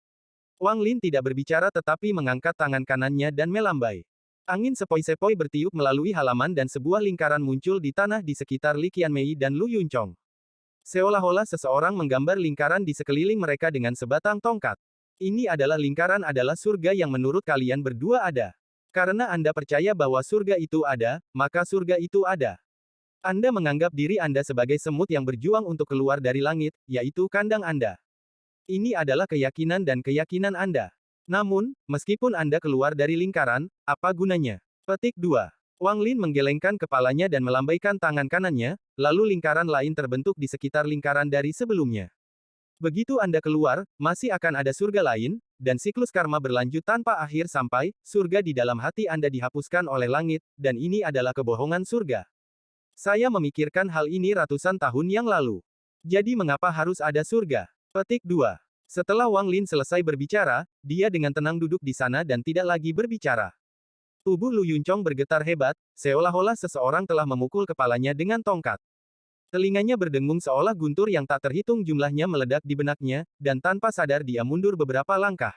Wang Lin tidak berbicara tetapi mengangkat tangan kanannya dan melambai. Angin sepoi-sepoi bertiup melalui halaman dan sebuah lingkaran muncul di tanah di sekitar Li Qianmei dan Lu Yunchong. Seolah-olah seseorang menggambar lingkaran di sekeliling mereka dengan sebatang tongkat. Ini adalah lingkaran adalah surga yang menurut kalian berdua ada. Karena Anda percaya bahwa surga itu ada, maka surga itu ada. Anda menganggap diri Anda sebagai semut yang berjuang untuk keluar dari langit, yaitu kandang Anda. Ini adalah keyakinan dan keyakinan Anda. Namun, meskipun Anda keluar dari lingkaran, apa gunanya? Petik 2. Wang Lin menggelengkan kepalanya dan melambaikan tangan kanannya, lalu lingkaran lain terbentuk di sekitar lingkaran dari sebelumnya. Begitu Anda keluar, masih akan ada surga lain, dan siklus karma berlanjut tanpa akhir sampai, surga di dalam hati Anda dihapuskan oleh langit, dan ini adalah kebohongan surga. Saya memikirkan hal ini ratusan tahun yang lalu. Jadi mengapa harus ada surga? Petik 2. Setelah Wang Lin selesai berbicara, dia dengan tenang duduk di sana dan tidak lagi berbicara. Tubuh Lu Yunchong bergetar hebat, seolah-olah seseorang telah memukul kepalanya dengan tongkat. Telinganya berdengung seolah guntur yang tak terhitung jumlahnya meledak di benaknya, dan tanpa sadar dia mundur beberapa langkah.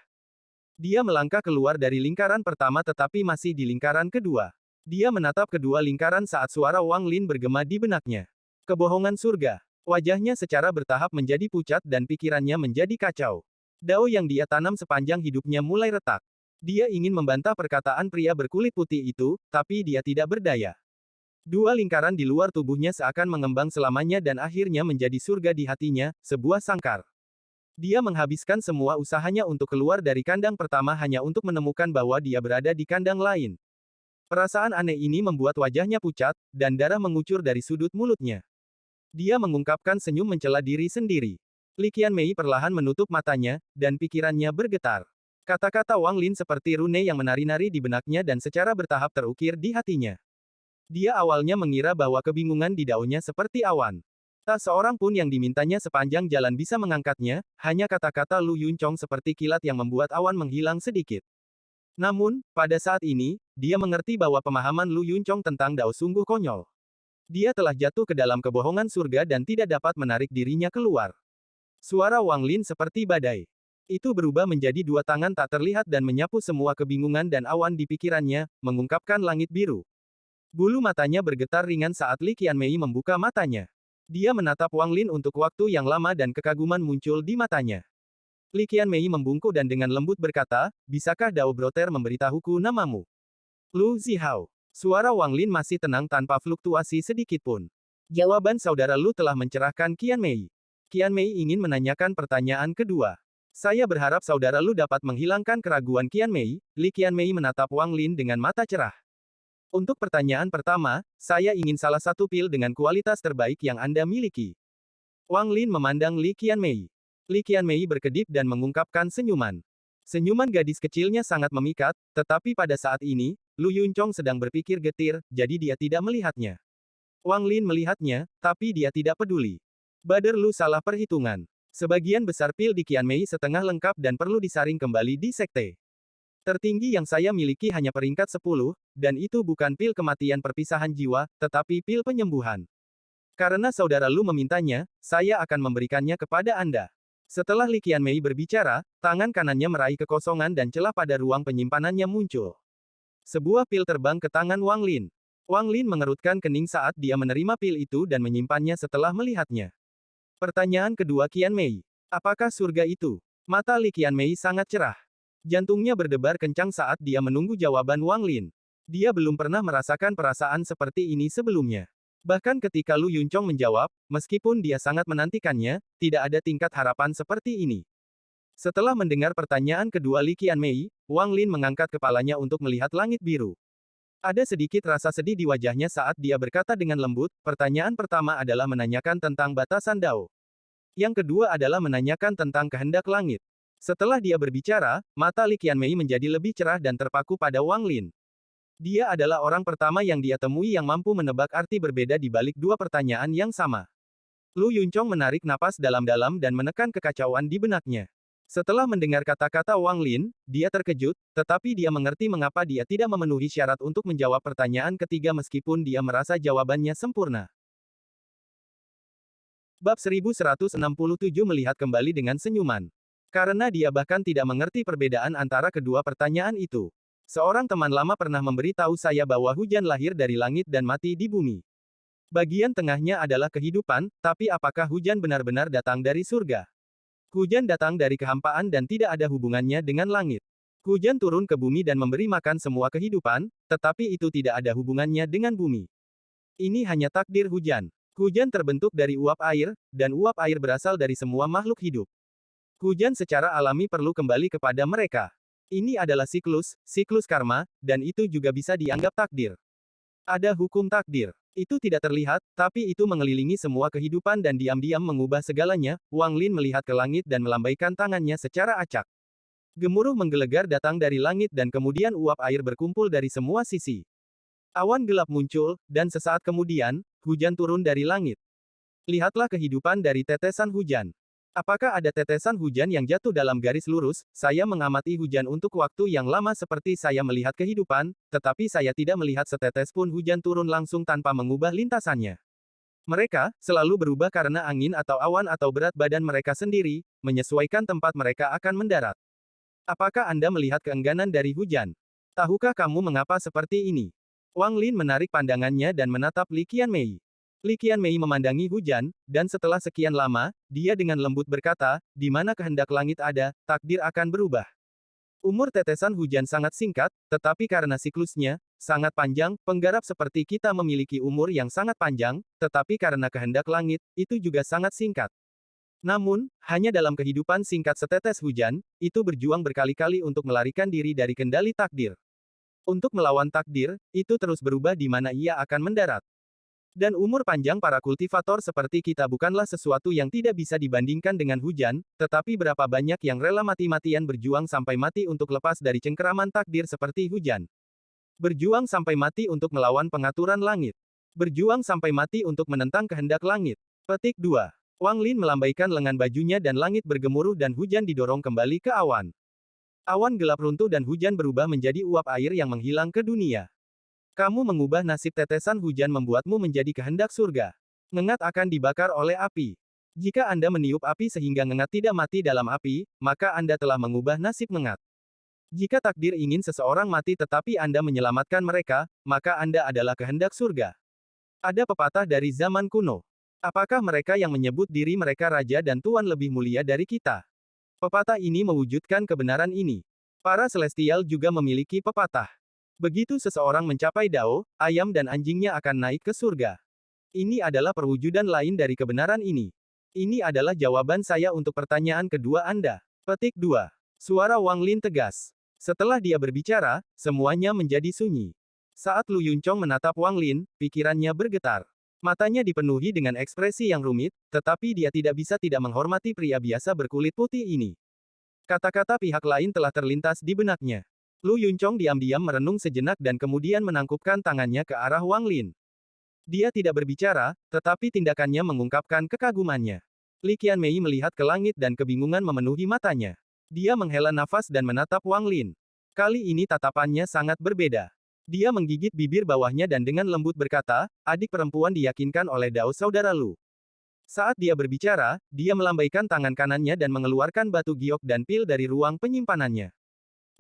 Dia melangkah keluar dari lingkaran pertama tetapi masih di lingkaran kedua. Dia menatap kedua lingkaran saat suara Wang Lin bergema di benaknya. Kebohongan surga. Wajahnya secara bertahap menjadi pucat dan pikirannya menjadi kacau. Dao yang dia tanam sepanjang hidupnya mulai retak. Dia ingin membantah perkataan pria berkulit putih itu, tapi dia tidak berdaya. Dua lingkaran di luar tubuhnya seakan mengembang selamanya dan akhirnya menjadi surga di hatinya, sebuah sangkar. Dia menghabiskan semua usahanya untuk keluar dari kandang pertama hanya untuk menemukan bahwa dia berada di kandang lain. Perasaan aneh ini membuat wajahnya pucat, dan darah mengucur dari sudut mulutnya. Dia mengungkapkan senyum mencela diri sendiri. Li Qianmei perlahan menutup matanya, dan pikirannya bergetar. Kata-kata Wang Lin seperti rune yang menari-nari di benaknya dan secara bertahap terukir di hatinya. Dia awalnya mengira bahwa kebingungan di daunnya seperti awan. Tak seorang pun yang dimintanya sepanjang jalan bisa mengangkatnya, hanya kata-kata Lu Yunchong seperti kilat yang membuat awan menghilang sedikit. Namun, pada saat ini, dia mengerti bahwa pemahaman Lu Yunchong tentang Dao sungguh konyol. Dia telah jatuh ke dalam kebohongan surga dan tidak dapat menarik dirinya keluar. Suara Wang Lin seperti badai. Itu berubah menjadi dua tangan tak terlihat dan menyapu semua kebingungan dan awan di pikirannya, mengungkapkan langit biru. Bulu matanya bergetar ringan saat Li Qianmei membuka matanya. Dia menatap Wang Lin untuk waktu yang lama dan kekaguman muncul di matanya. Li Qianmei membungkuk dan dengan lembut berkata, bisakah Dao Broter memberitahuku namamu? Lu Zihao. Suara Wang Lin masih tenang tanpa fluktuasi sedikit pun. Jawaban saudara Lu telah mencerahkan Qian Mei. Qian Mei ingin menanyakan pertanyaan kedua. Saya berharap saudara Lu dapat menghilangkan keraguan Qian Mei. Qian Mei menatap Wang Lin dengan mata cerah. Untuk pertanyaan pertama, saya ingin salah satu pil dengan kualitas terbaik yang Anda miliki. Wang Lin memandang Qian Mei. Qian Mei berkedip dan mengungkapkan senyuman. Senyuman gadis kecilnya sangat memikat, tetapi pada saat ini, Lu Yunchong sedang berpikir getir, jadi dia tidak melihatnya. Wang Lin melihatnya, tapi dia tidak peduli. Bader Lu salah perhitungan. Sebagian besar pil di Qian Mei setengah lengkap dan perlu disaring kembali di sekte. Tertinggi yang saya miliki hanya peringkat 10, dan itu bukan pil kematian perpisahan jiwa, tetapi pil penyembuhan. Karena saudara Lu memintanya, saya akan memberikannya kepada Anda. Setelah Qian Mei berbicara, tangan kanannya meraih kekosongan dan celah pada ruang penyimpanannya muncul. Sebuah pil terbang ke tangan Wang Lin. Wang Lin mengerutkan kening saat dia menerima pil itu dan menyimpannya setelah melihatnya. Pertanyaan kedua Qian Mei. Apakah surga itu? Mata Qian Mei sangat cerah. Jantungnya berdebar kencang saat dia menunggu jawaban Wang Lin. Dia belum pernah merasakan perasaan seperti ini sebelumnya. Bahkan ketika Lu Yunchong menjawab, meskipun dia sangat menantikannya, tidak ada tingkat harapan seperti ini. Setelah mendengar pertanyaan kedua Qian Mei, Wang Lin mengangkat kepalanya untuk melihat langit biru. Ada sedikit rasa sedih di wajahnya saat dia berkata dengan lembut, pertanyaan pertama adalah menanyakan tentang batasan Dao. Yang kedua adalah menanyakan tentang kehendak langit. Setelah dia berbicara, mata Qian Mei menjadi lebih cerah dan terpaku pada Wang Lin. Dia adalah orang pertama yang dia temui yang mampu menebak arti berbeda di balik dua pertanyaan yang sama. Lu Yunchong menarik napas dalam-dalam dan menekan kekacauan di benaknya. Setelah mendengar kata-kata Wang Lin, dia terkejut, tetapi dia mengerti mengapa dia tidak memenuhi syarat untuk menjawab pertanyaan ketiga meskipun dia merasa jawabannya sempurna. Bab 1167 melihat kembali dengan senyuman. Karena dia bahkan tidak mengerti perbedaan antara kedua pertanyaan itu. Seorang teman lama pernah memberi tahu saya bahwa hujan lahir dari langit dan mati di bumi. Bagian tengahnya adalah kehidupan, tapi apakah hujan benar-benar datang dari surga? Hujan datang dari kehampaan dan tidak ada hubungannya dengan langit. Hujan turun ke bumi dan memberi makan semua kehidupan, tetapi itu tidak ada hubungannya dengan bumi. Ini hanya takdir hujan. Hujan terbentuk dari uap air, dan uap air berasal dari semua makhluk hidup. Hujan secara alami perlu kembali kepada mereka. Ini adalah siklus karma, dan itu juga bisa dianggap takdir. Ada hukum takdir. Itu tidak terlihat, tapi itu mengelilingi semua kehidupan dan diam-diam mengubah segalanya. Wang Lin melihat ke langit dan melambaikan tangannya secara acak. Gemuruh menggelegar datang dari langit dan kemudian uap air berkumpul dari semua sisi. Awan gelap muncul, dan sesaat kemudian, hujan turun dari langit. Lihatlah kehidupan dari tetesan hujan. Apakah ada tetesan hujan yang jatuh dalam garis lurus? Saya mengamati hujan untuk waktu yang lama seperti saya melihat kehidupan, tetapi saya tidak melihat setetes pun hujan turun langsung tanpa mengubah lintasannya. Mereka selalu berubah karena angin atau awan atau berat badan mereka sendiri, menyesuaikan tempat mereka akan mendarat. Apakah Anda melihat keengganan dari hujan? Tahukah kamu mengapa seperti ini? Wang Lin menarik pandangannya dan menatap Qian Mei. Qian Mei memandangi hujan, dan setelah sekian lama, dia dengan lembut berkata, di mana kehendak langit ada, takdir akan berubah. Umur tetesan hujan sangat singkat, tetapi karena siklusnya sangat panjang, penggarap seperti kita memiliki umur yang sangat panjang, tetapi karena kehendak langit, itu juga sangat singkat. Namun, hanya dalam kehidupan singkat setetes hujan, itu berjuang berkali-kali untuk melarikan diri dari kendali takdir. Untuk melawan takdir, itu terus berubah di mana ia akan mendarat. Dan umur panjang para kultivator seperti kita bukanlah sesuatu yang tidak bisa dibandingkan dengan hujan, tetapi berapa banyak yang rela mati-matian berjuang sampai mati untuk lepas dari cengkeraman takdir seperti hujan. Berjuang sampai mati untuk melawan pengaturan langit. Berjuang sampai mati untuk menentang kehendak langit. Petik 2. Wang Lin melambaikan lengan bajunya dan langit bergemuruh dan hujan didorong kembali ke awan. Awan gelap runtuh dan hujan berubah menjadi uap air yang menghilang ke dunia. Kamu mengubah nasib tetesan hujan membuatmu menjadi kehendak surga. Ngengat akan dibakar oleh api. Jika Anda meniup api sehingga ngengat tidak mati dalam api, maka Anda telah mengubah nasib ngengat. Jika takdir ingin seseorang mati tetapi Anda menyelamatkan mereka, maka Anda adalah kehendak surga. Ada pepatah dari zaman kuno. Apakah mereka yang menyebut diri mereka raja dan tuan lebih mulia dari kita? Pepatah ini mewujudkan kebenaran ini. Para celestial juga memiliki pepatah. Begitu seseorang mencapai Dao, ayam dan anjingnya akan naik ke surga. Ini adalah perwujudan lain dari kebenaran ini. Ini adalah jawaban saya untuk pertanyaan kedua Anda. Petik 2. Suara Wang Lin tegas. Setelah dia berbicara, semuanya menjadi sunyi. Saat Lu Yunchong menatap Wang Lin, pikirannya bergetar. Matanya dipenuhi dengan ekspresi yang rumit, tetapi dia tidak bisa tidak menghormati pria biasa berkulit putih ini. Kata-kata pihak lain telah terlintas di benaknya. Lu Yunchong diam-diam merenung sejenak dan kemudian menangkupkan tangannya ke arah Wang Lin. Dia tidak berbicara, tetapi tindakannya mengungkapkan kekagumannya. Li Qianmei melihat ke langit dan kebingungan memenuhi matanya. Dia menghela nafas dan menatap Wang Lin. Kali ini tatapannya sangat berbeda. Dia menggigit bibir bawahnya dan dengan lembut berkata, adik perempuan diyakinkan oleh Dao saudara Lu. Saat dia berbicara, dia melambaikan tangan kanannya dan mengeluarkan batu giok dan pil dari ruang penyimpanannya.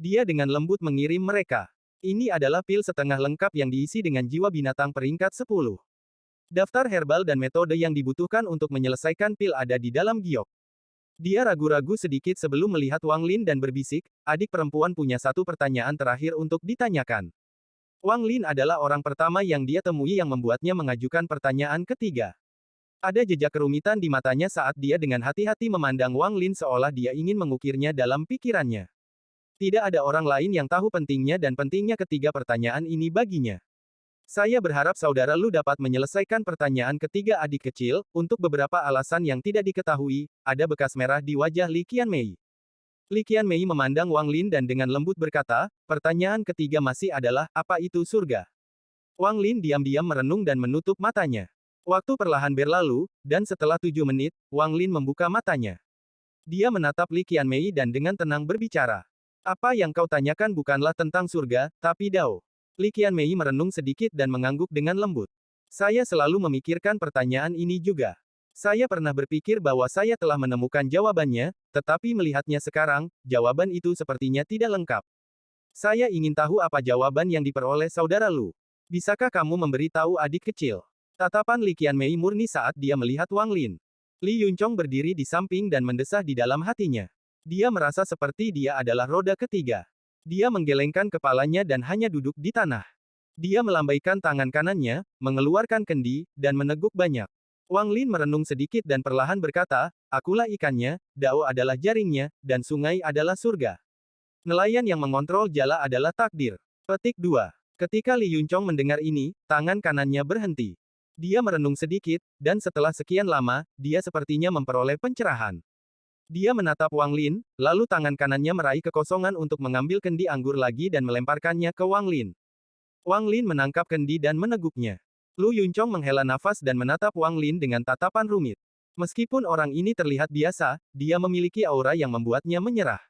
Dia dengan lembut mengirim mereka. Ini adalah pil setengah lengkap yang diisi dengan jiwa binatang peringkat 10. Daftar herbal dan metode yang dibutuhkan untuk menyelesaikan pil ada di dalam giok. Dia ragu-ragu sedikit sebelum melihat Wang Lin dan berbisik, adik perempuan punya satu pertanyaan terakhir untuk ditanyakan. Wang Lin adalah orang pertama yang dia temui yang membuatnya mengajukan pertanyaan ketiga. Ada jejak kerumitan di matanya saat dia dengan hati-hati memandang Wang Lin seolah dia ingin mengukirnya dalam pikirannya. Tidak ada orang lain yang tahu pentingnya dan pentingnya ketiga pertanyaan ini baginya. Saya berharap saudara Lu dapat menyelesaikan pertanyaan ketiga adik kecil, untuk beberapa alasan yang tidak diketahui, ada bekas merah di wajah Li Qianmei. Li Qianmei memandang Wang Lin dan dengan lembut berkata, pertanyaan ketiga masih adalah, apa itu surga? Wang Lin diam-diam merenung dan menutup matanya. Waktu perlahan berlalu, dan setelah 7 menit, Wang Lin membuka matanya. Dia menatap Li Qianmei dan dengan tenang berbicara. Apa yang kau tanyakan bukanlah tentang surga, tapi Dao. Li Qianmei merenung sedikit dan mengangguk dengan lembut. Saya selalu memikirkan pertanyaan ini juga. Saya pernah berpikir bahwa saya telah menemukan jawabannya, tetapi melihatnya sekarang, jawaban itu sepertinya tidak lengkap. Saya ingin tahu apa jawaban yang diperoleh saudara Lu. Bisakah kamu memberitahu adik kecil? Tatapan Li Qianmei murni saat dia melihat Wang Lin. Li Yunchong berdiri di samping dan mendesah di dalam hatinya. Dia merasa seperti dia adalah roda ketiga. Dia menggelengkan kepalanya dan hanya duduk di tanah. Dia melambaikan tangan kanannya, mengeluarkan kendi, dan meneguk banyak. Wang Lin merenung sedikit dan perlahan berkata, akulah ikannya, Dao adalah jaringnya, dan sungai adalah surga. Nelayan yang mengontrol jala adalah takdir. Petik 2. Ketika Li Yunchong mendengar ini, tangan kanannya berhenti. Dia merenung sedikit, dan setelah sekian lama, dia sepertinya memperoleh pencerahan. Dia menatap Wang Lin, lalu tangan kanannya meraih kekosongan untuk mengambil kendi anggur lagi dan melemparkannya ke Wang Lin. Wang Lin menangkap kendi dan meneguknya. Lu Yunchong menghela nafas dan menatap Wang Lin dengan tatapan rumit. Meskipun orang ini terlihat biasa, dia memiliki aura yang membuatnya menyerah.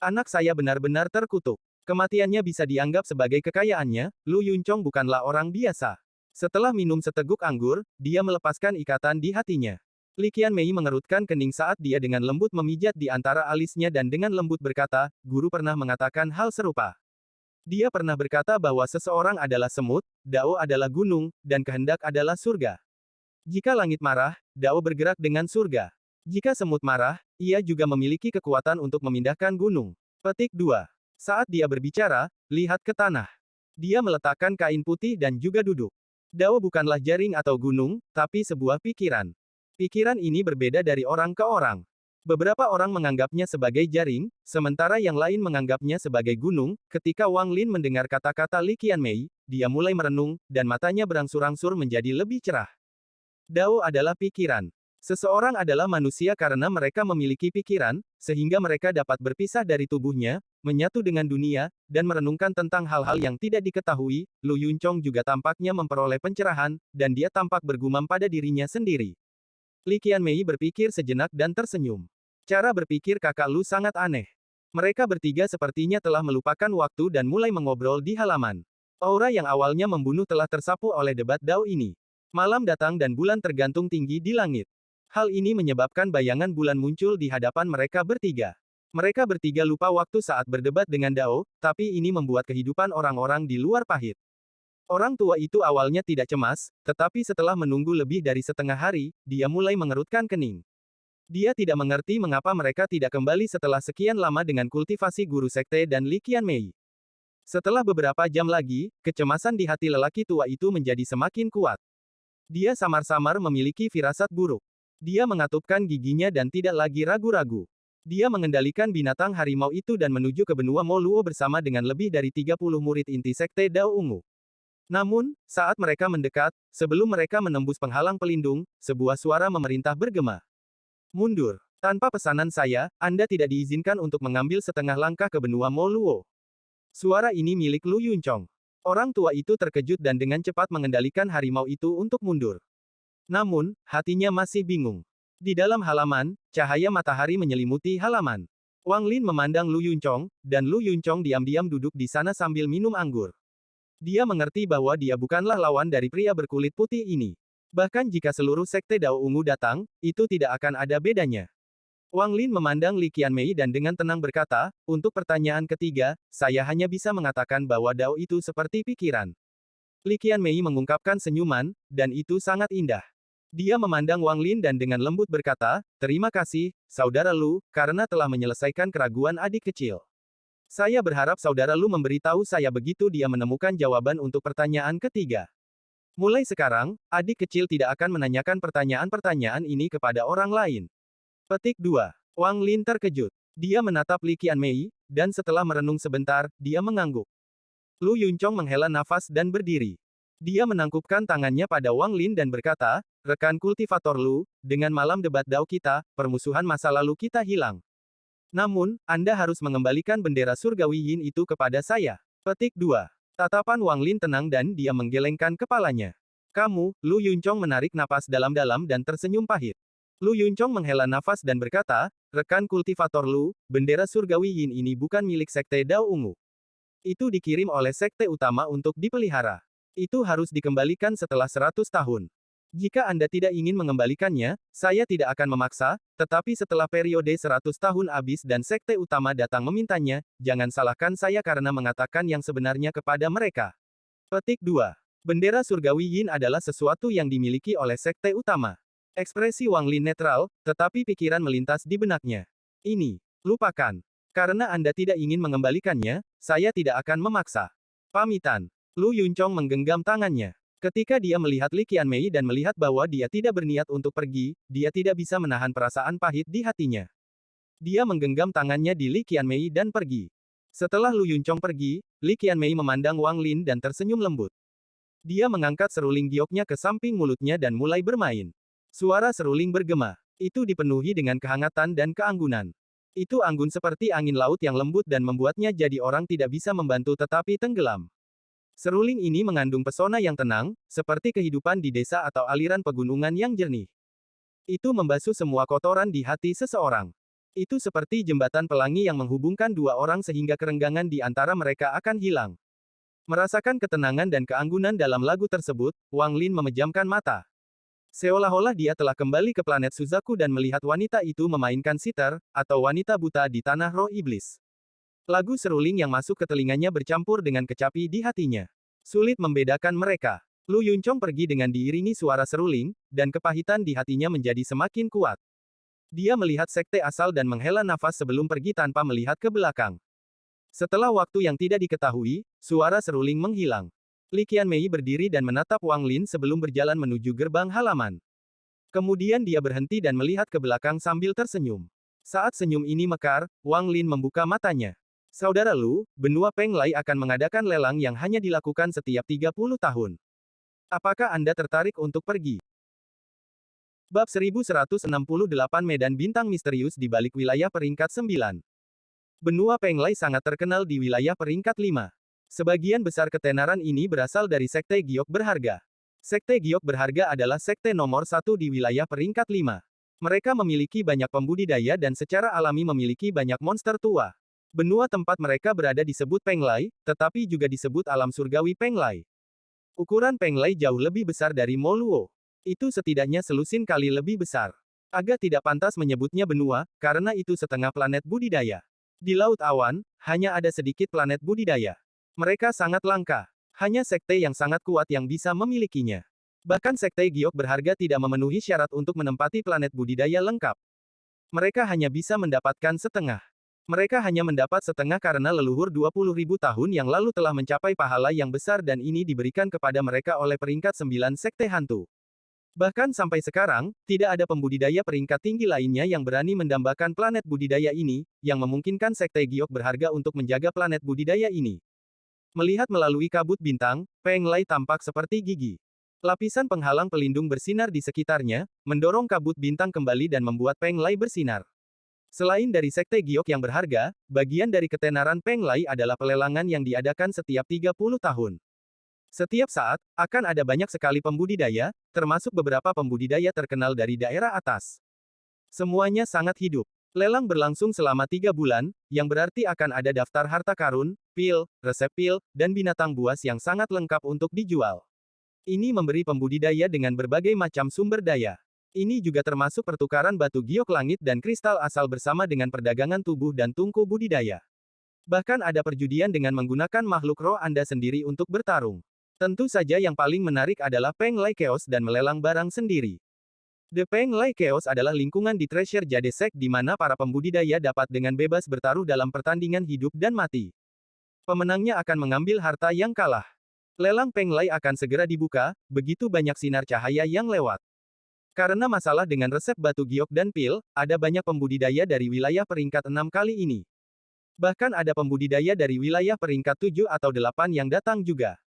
Anak saya benar-benar terkutuk. Kematiannya bisa dianggap sebagai kekayaannya, Lu Yunchong bukanlah orang biasa. Setelah minum seteguk anggur, dia melepaskan ikatan di hatinya. Li Qianmei mengerutkan kening saat dia dengan lembut memijat di antara alisnya dan dengan lembut berkata, guru pernah mengatakan hal serupa. Dia pernah berkata bahwa seseorang adalah semut, Dao adalah gunung, dan kehendak adalah surga. Jika langit marah, Dao bergerak dengan surga. Jika semut marah, ia juga memiliki kekuatan untuk memindahkan gunung. Petik 2. Saat dia berbicara, lihat ke tanah. Dia meletakkan kain putih dan juga duduk. Dao bukanlah jaring atau gunung, tapi sebuah pikiran. Pikiran ini berbeda dari orang ke orang. Beberapa orang menganggapnya sebagai jaring, sementara yang lain menganggapnya sebagai gunung. Ketika Wang Lin mendengar kata-kata Li Qianmei, dia mulai merenung, dan matanya berangsur-angsur menjadi lebih cerah. Dao adalah pikiran. Seseorang adalah manusia karena mereka memiliki pikiran, sehingga mereka dapat berpisah dari tubuhnya, menyatu dengan dunia, dan merenungkan tentang hal-hal yang tidak diketahui. Lu Yunchong juga tampaknya memperoleh pencerahan, dan dia tampak bergumam pada dirinya sendiri. Li Qianmei berpikir sejenak dan tersenyum. Cara berpikir kakak Lu sangat aneh. Mereka bertiga sepertinya telah melupakan waktu dan mulai mengobrol di halaman. Aura yang awalnya membunuh telah tersapu oleh debat Dao ini. Malam datang dan bulan tergantung tinggi di langit. Hal ini menyebabkan bayangan bulan muncul di hadapan mereka bertiga. Mereka bertiga lupa waktu saat berdebat dengan Dao, tapi ini membuat kehidupan orang-orang di luar pahit. Orang tua itu awalnya tidak cemas, tetapi setelah menunggu lebih dari setengah hari, dia mulai mengerutkan kening. Dia tidak mengerti mengapa mereka tidak kembali setelah sekian lama dengan kultivasi guru sekte dan Li Qianmei. Setelah beberapa jam lagi, kecemasan di hati lelaki tua itu menjadi semakin kuat. Dia samar-samar memiliki firasat buruk. Dia mengatupkan giginya dan tidak lagi ragu-ragu. Dia mengendalikan binatang harimau itu dan menuju ke benua Moluo bersama dengan lebih dari 30 murid inti Sekte Dao Ungu. Namun, saat mereka mendekat, sebelum mereka menembus penghalang pelindung, sebuah suara memerintah bergema. Mundur. Tanpa pesanan saya, Anda tidak diizinkan untuk mengambil setengah langkah ke benua Moluo. Suara ini milik Lu Yunchong. Orang tua itu terkejut dan dengan cepat mengendalikan harimau itu untuk mundur. Namun, hatinya masih bingung. Di dalam halaman, cahaya matahari menyelimuti halaman. Wang Lin memandang Lu Yunchong, dan Lu Yunchong diam-diam duduk di sana sambil minum anggur. Dia mengerti bahwa dia bukanlah lawan dari pria berkulit putih ini. Bahkan jika seluruh Sekte Dao Ungu datang, itu tidak akan ada bedanya. Wang Lin memandang Li Qianmei dan dengan tenang berkata, untuk pertanyaan ketiga, saya hanya bisa mengatakan bahwa Dao itu seperti pikiran. Li Qianmei mengungkapkan senyuman, dan itu sangat indah. Dia memandang Wang Lin dan dengan lembut berkata, terima kasih, saudara Lu, karena telah menyelesaikan keraguan adik kecil. Saya berharap saudara Lu memberitahu saya begitu dia menemukan jawaban untuk pertanyaan ketiga. Mulai sekarang, adik kecil tidak akan menanyakan pertanyaan-pertanyaan ini kepada orang lain. Petik 2. Wang Lin terkejut. Dia menatap Li Qianmei, dan setelah merenung sebentar, dia mengangguk. Lu Yunchong menghela nafas dan berdiri. Dia menangkupkan tangannya pada Wang Lin dan berkata, rekan kultivator Lu, dengan malam debat Dao kita, permusuhan masa lalu kita hilang. Namun, Anda harus mengembalikan bendera surgawi Yin itu kepada saya. Petik 2. Tatapan Wang Lin tenang dan dia menggelengkan kepalanya. Kamu, Lu Yunchong menarik napas dalam-dalam dan tersenyum pahit. Lu Yunchong menghela nafas dan berkata, rekan kultivator Lu, bendera surgawi Yin ini bukan milik Sekte Dao Ungu. Itu dikirim oleh Sekte Utama untuk dipelihara. Itu harus dikembalikan setelah 100 tahun. Jika Anda tidak ingin mengembalikannya, saya tidak akan memaksa, tetapi setelah periode 100 tahun habis dan Sekte Utama datang memintanya, jangan salahkan saya karena mengatakan yang sebenarnya kepada mereka. Petik 2. Bendera surgawi Yin adalah sesuatu yang dimiliki oleh Sekte Utama. Ekspresi Wang Lin netral, tetapi pikiran melintas di benaknya. Ini, lupakan. Karena Anda tidak ingin mengembalikannya, saya tidak akan memaksa. Pamitan. Lu Yunchong menggenggam tangannya. Ketika dia melihat Li Qianmei dan melihat bahwa dia tidak berniat untuk pergi, dia tidak bisa menahan perasaan pahit di hatinya. Dia menggenggam tangannya di Li Qianmei dan pergi. Setelah Lu Yunchong pergi, Li Qianmei memandang Wang Lin dan tersenyum lembut. Dia mengangkat seruling gioknya ke samping mulutnya dan mulai bermain. Suara seruling bergema. Itu dipenuhi dengan kehangatan dan keanggunan. Itu anggun seperti angin laut yang lembut dan membuatnya jadi orang tidak bisa membantu tetapi tenggelam. Seruling ini mengandung pesona yang tenang, seperti kehidupan di desa atau aliran pegunungan yang jernih. Itu membasuh semua kotoran di hati seseorang. Itu seperti jembatan pelangi yang menghubungkan dua orang sehingga kerenggangan di antara mereka akan hilang. Merasakan ketenangan dan keanggunan dalam lagu tersebut, Wang Lin memejamkan mata. Seolah-olah dia telah kembali ke planet Suzaku dan melihat wanita itu memainkan sitar, atau wanita buta di tanah roh iblis. Lagu seruling yang masuk ke telinganya bercampur dengan kecapi di hatinya. Sulit membedakan mereka. Lu Yunchong pergi dengan diiringi suara seruling, dan kepahitan di hatinya menjadi semakin kuat. Dia melihat sekte asal dan menghela nafas sebelum pergi tanpa melihat ke belakang. Setelah waktu yang tidak diketahui, suara seruling menghilang. Li Qianmei berdiri dan menatap Wang Lin sebelum berjalan menuju gerbang halaman. Kemudian dia berhenti dan melihat ke belakang sambil tersenyum. Saat senyum ini mekar, Wang Lin membuka matanya. Saudara Lu, benua Penglai akan mengadakan lelang yang hanya dilakukan setiap 30 tahun. Apakah Anda tertarik untuk pergi? Bab 1168 Medan Bintang Misterius di balik wilayah peringkat 9. Benua Penglai sangat terkenal di wilayah peringkat 5. Sebagian besar ketenaran ini berasal dari Sekte Giok Berharga. Sekte Giok Berharga adalah sekte nomor 1 di wilayah peringkat 5. Mereka memiliki banyak pembudidaya dan secara alami memiliki banyak monster tua. Benua tempat mereka berada disebut Penglai, tetapi juga disebut alam surgawi Penglai. Ukuran Penglai jauh lebih besar dari Moluo. Itu setidaknya selusin kali lebih besar. Agak tidak pantas menyebutnya benua, karena itu setengah planet budidaya. Di Laut Awan, hanya ada sedikit planet budidaya. Mereka sangat langka. Hanya sekte yang sangat kuat yang bisa memilikinya. Bahkan sekte Giok Berharga tidak memenuhi syarat untuk menempati planet budidaya lengkap. Mereka hanya bisa mendapatkan setengah. Mereka hanya mendapat setengah karena leluhur 20.000 tahun yang lalu telah mencapai pahala yang besar dan ini diberikan kepada mereka oleh peringkat 9 Sekte Hantu. Bahkan sampai sekarang, tidak ada pembudidaya peringkat tinggi lainnya yang berani mendambakan planet budidaya ini, yang memungkinkan Sekte Giok berharga untuk menjaga planet budidaya ini. Melihat melalui kabut bintang, Peng Lei tampak seperti gigi. Lapisan penghalang pelindung bersinar di sekitarnya, mendorong kabut bintang kembali dan membuat Peng Lei bersinar. Selain dari Sekte Giok yang berharga, bagian dari ketenaran Peng Lei adalah pelelangan yang diadakan setiap 30 tahun. Setiap saat, akan ada banyak sekali pembudidaya, termasuk beberapa pembudidaya terkenal dari daerah atas. Semuanya sangat hidup. Lelang berlangsung selama 3 bulan, yang berarti akan ada daftar harta karun, pil, resep pil, dan binatang buas yang sangat lengkap untuk dijual. Ini memberi pembudidaya dengan berbagai macam sumber daya. Ini juga termasuk pertukaran batu giok langit dan kristal asal bersama dengan perdagangan tubuh dan tungku budidaya. Bahkan ada perjudian dengan menggunakan makhluk roh Anda sendiri untuk bertarung. Tentu saja yang paling menarik adalah Peng Lei Chaos dan melelang barang sendiri. The Peng Lei Chaos adalah lingkungan di Treasure Jade Sect di mana para pembudidaya dapat dengan bebas bertaruh dalam pertandingan hidup dan mati. Pemenangnya akan mengambil harta yang kalah. Lelang Peng Lei akan segera dibuka, begitu banyak sinar cahaya yang lewat. Karena masalah dengan resep batu giok dan pil, ada banyak pembudidaya dari wilayah peringkat 6 kali ini. Bahkan ada pembudidaya dari wilayah peringkat 7 atau 8 yang datang juga.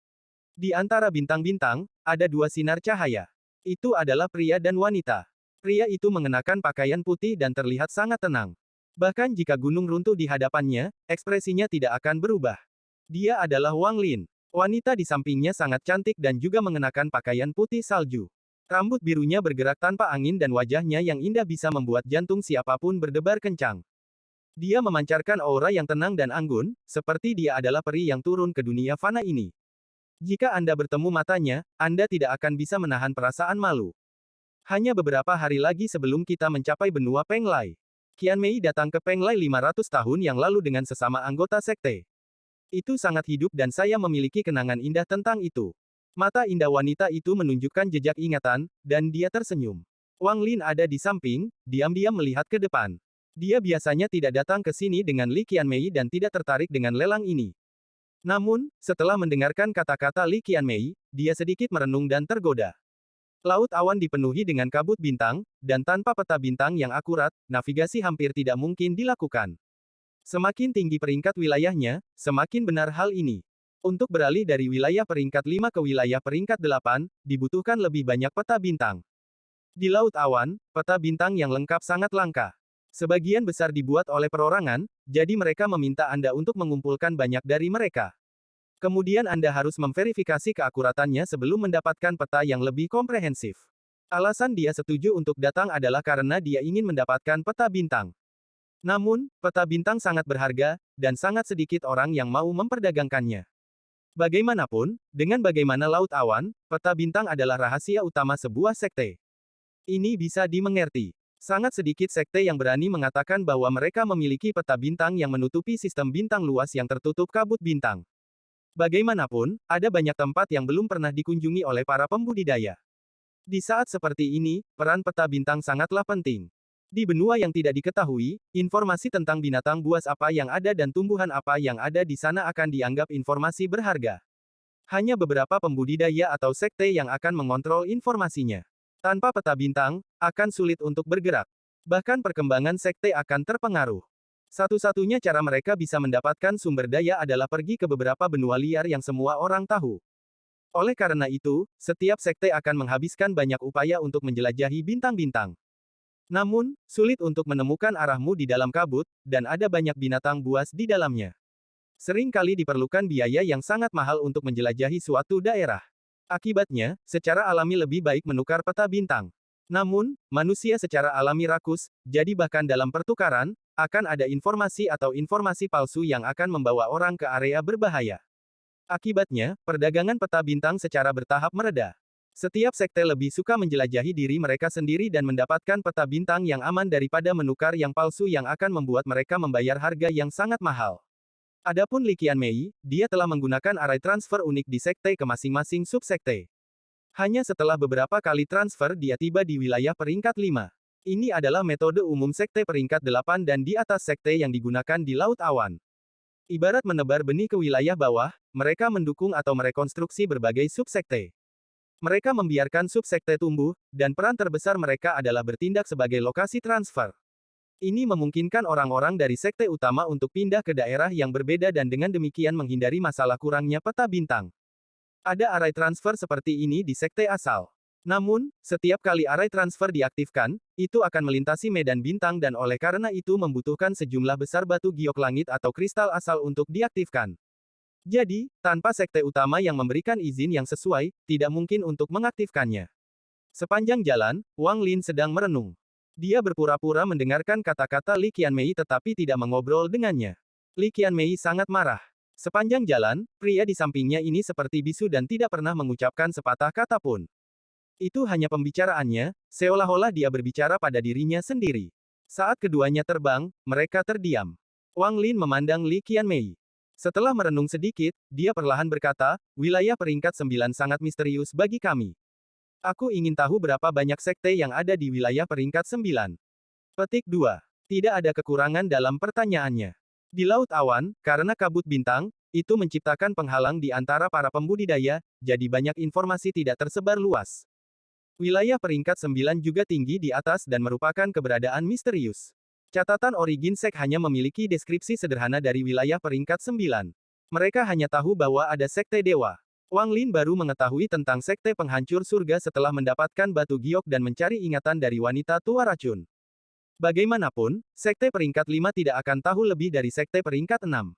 Di antara bintang-bintang, ada 2 sinar cahaya. Itu adalah pria dan wanita. Pria itu mengenakan pakaian putih dan terlihat sangat tenang. Bahkan jika gunung runtuh di hadapannya, ekspresinya tidak akan berubah. Dia adalah Wang Lin. Wanita di sampingnya sangat cantik dan juga mengenakan pakaian putih salju. Rambut birunya bergerak tanpa angin dan wajahnya yang indah bisa membuat jantung siapapun berdebar kencang. Dia memancarkan aura yang tenang dan anggun, seperti dia adalah peri yang turun ke dunia fana ini. Jika Anda bertemu matanya, Anda tidak akan bisa menahan perasaan malu. Hanya beberapa hari lagi sebelum kita mencapai benua Peng Lei. Qian Mei datang ke Peng Lei 500 tahun yang lalu dengan sesama anggota sekte. Itu sangat hidup dan saya memiliki kenangan indah tentang itu. Mata indah wanita itu menunjukkan jejak ingatan, dan dia tersenyum. Wang Lin ada di samping, diam-diam melihat ke depan. Dia biasanya tidak datang ke sini dengan Li Qianmei dan tidak tertarik dengan lelang ini. Namun, setelah mendengarkan kata-kata Li Qianmei, dia sedikit merenung dan tergoda. Laut awan dipenuhi dengan kabut bintang, dan tanpa peta bintang yang akurat, navigasi hampir tidak mungkin dilakukan. Semakin tinggi peringkat wilayahnya, semakin benar hal ini. Untuk beralih dari wilayah peringkat 5 ke wilayah peringkat 8, dibutuhkan lebih banyak peta bintang. Di Laut Awan, peta bintang yang lengkap sangat langka. Sebagian besar dibuat oleh perorangan, jadi mereka meminta Anda untuk mengumpulkan banyak dari mereka. Kemudian Anda harus memverifikasi keakuratannya sebelum mendapatkan peta yang lebih komprehensif. Alasan dia setuju untuk datang adalah karena dia ingin mendapatkan peta bintang. Namun, peta bintang sangat berharga, dan sangat sedikit orang yang mau memperdagangkannya. Bagaimanapun, dengan bagaimana Laut Awan, peta bintang adalah rahasia utama sebuah sekte. Ini bisa dimengerti. Sangat sedikit sekte yang berani mengatakan bahwa mereka memiliki peta bintang yang menutupi sistem bintang luas yang tertutup kabut bintang. Bagaimanapun, ada banyak tempat yang belum pernah dikunjungi oleh para pembudidaya. Di saat seperti ini, peran peta bintang sangatlah penting. Di benua yang tidak diketahui, informasi tentang binatang buas apa yang ada dan tumbuhan apa yang ada di sana akan dianggap informasi berharga. Hanya beberapa pembudidaya atau sekte yang akan mengontrol informasinya. Tanpa peta bintang, akan sulit untuk bergerak. Bahkan perkembangan sekte akan terpengaruh. Satu-satunya cara mereka bisa mendapatkan sumber daya adalah pergi ke beberapa benua liar yang semua orang tahu. Oleh karena itu, setiap sekte akan menghabiskan banyak upaya untuk menjelajahi bintang-bintang. Namun, sulit untuk menemukan arahmu di dalam kabut, dan ada banyak binatang buas di dalamnya. Sering kali diperlukan biaya yang sangat mahal untuk menjelajahi suatu daerah. Akibatnya, secara alami lebih baik menukar peta bintang. Namun, manusia secara alami rakus, jadi bahkan dalam pertukaran, akan ada informasi atau informasi palsu yang akan membawa orang ke area berbahaya. Akibatnya, perdagangan peta bintang secara bertahap mereda. Setiap sekte lebih suka menjelajahi diri mereka sendiri dan mendapatkan peta bintang yang aman daripada menukar yang palsu yang akan membuat mereka membayar harga yang sangat mahal. Adapun Li Qianmei, dia telah menggunakan arai transfer unik di sekte ke masing-masing subsekte. Hanya setelah beberapa kali transfer dia tiba di wilayah peringkat 5. Ini adalah metode umum sekte peringkat 8 dan di atas sekte yang digunakan di Laut Awan. Ibarat menebar benih ke wilayah bawah, mereka mendukung atau merekonstruksi berbagai subsekte. Mereka membiarkan subsekte tumbuh, dan peran terbesar mereka adalah bertindak sebagai lokasi transfer. Ini memungkinkan orang-orang dari sekte utama untuk pindah ke daerah yang berbeda dan dengan demikian menghindari masalah kurangnya peta bintang. Ada array transfer seperti ini di sekte asal. Namun, setiap kali array transfer diaktifkan, itu akan melintasi medan bintang dan oleh karena itu membutuhkan sejumlah besar batu giok langit atau kristal asal untuk diaktifkan. Jadi, tanpa sekte utama yang memberikan izin yang sesuai, tidak mungkin untuk mengaktifkannya. Sepanjang jalan, Wang Lin sedang merenung. Dia berpura-pura mendengarkan kata-kata Li Qianmei tetapi tidak mengobrol dengannya. Li Qianmei sangat marah. Sepanjang jalan, pria di sampingnya ini seperti bisu dan tidak pernah mengucapkan sepatah kata pun. Itu hanya pembicaraannya, seolah-olah dia berbicara pada dirinya sendiri. Saat keduanya terbang, mereka terdiam. Wang Lin memandang Li Qianmei. Setelah merenung sedikit, dia perlahan berkata, wilayah peringkat 9 sangat misterius bagi kami. Aku ingin tahu berapa banyak sekte yang ada di wilayah peringkat 9. Petik 2. Tidak ada kekurangan dalam pertanyaannya. Di Laut Awan, karena kabut bintang, itu menciptakan penghalang di antara para pembudidaya, jadi banyak informasi tidak tersebar luas. Wilayah peringkat 9 juga tinggi di atas dan merupakan keberadaan misterius. Catatan Origin Sek hanya memiliki deskripsi sederhana dari wilayah peringkat 9. Mereka hanya tahu bahwa ada sekte dewa. Wang Lin baru mengetahui tentang sekte penghancur surga setelah mendapatkan batu giok dan mencari ingatan dari wanita tua racun. Bagaimanapun, sekte peringkat 5 tidak akan tahu lebih dari sekte peringkat 6.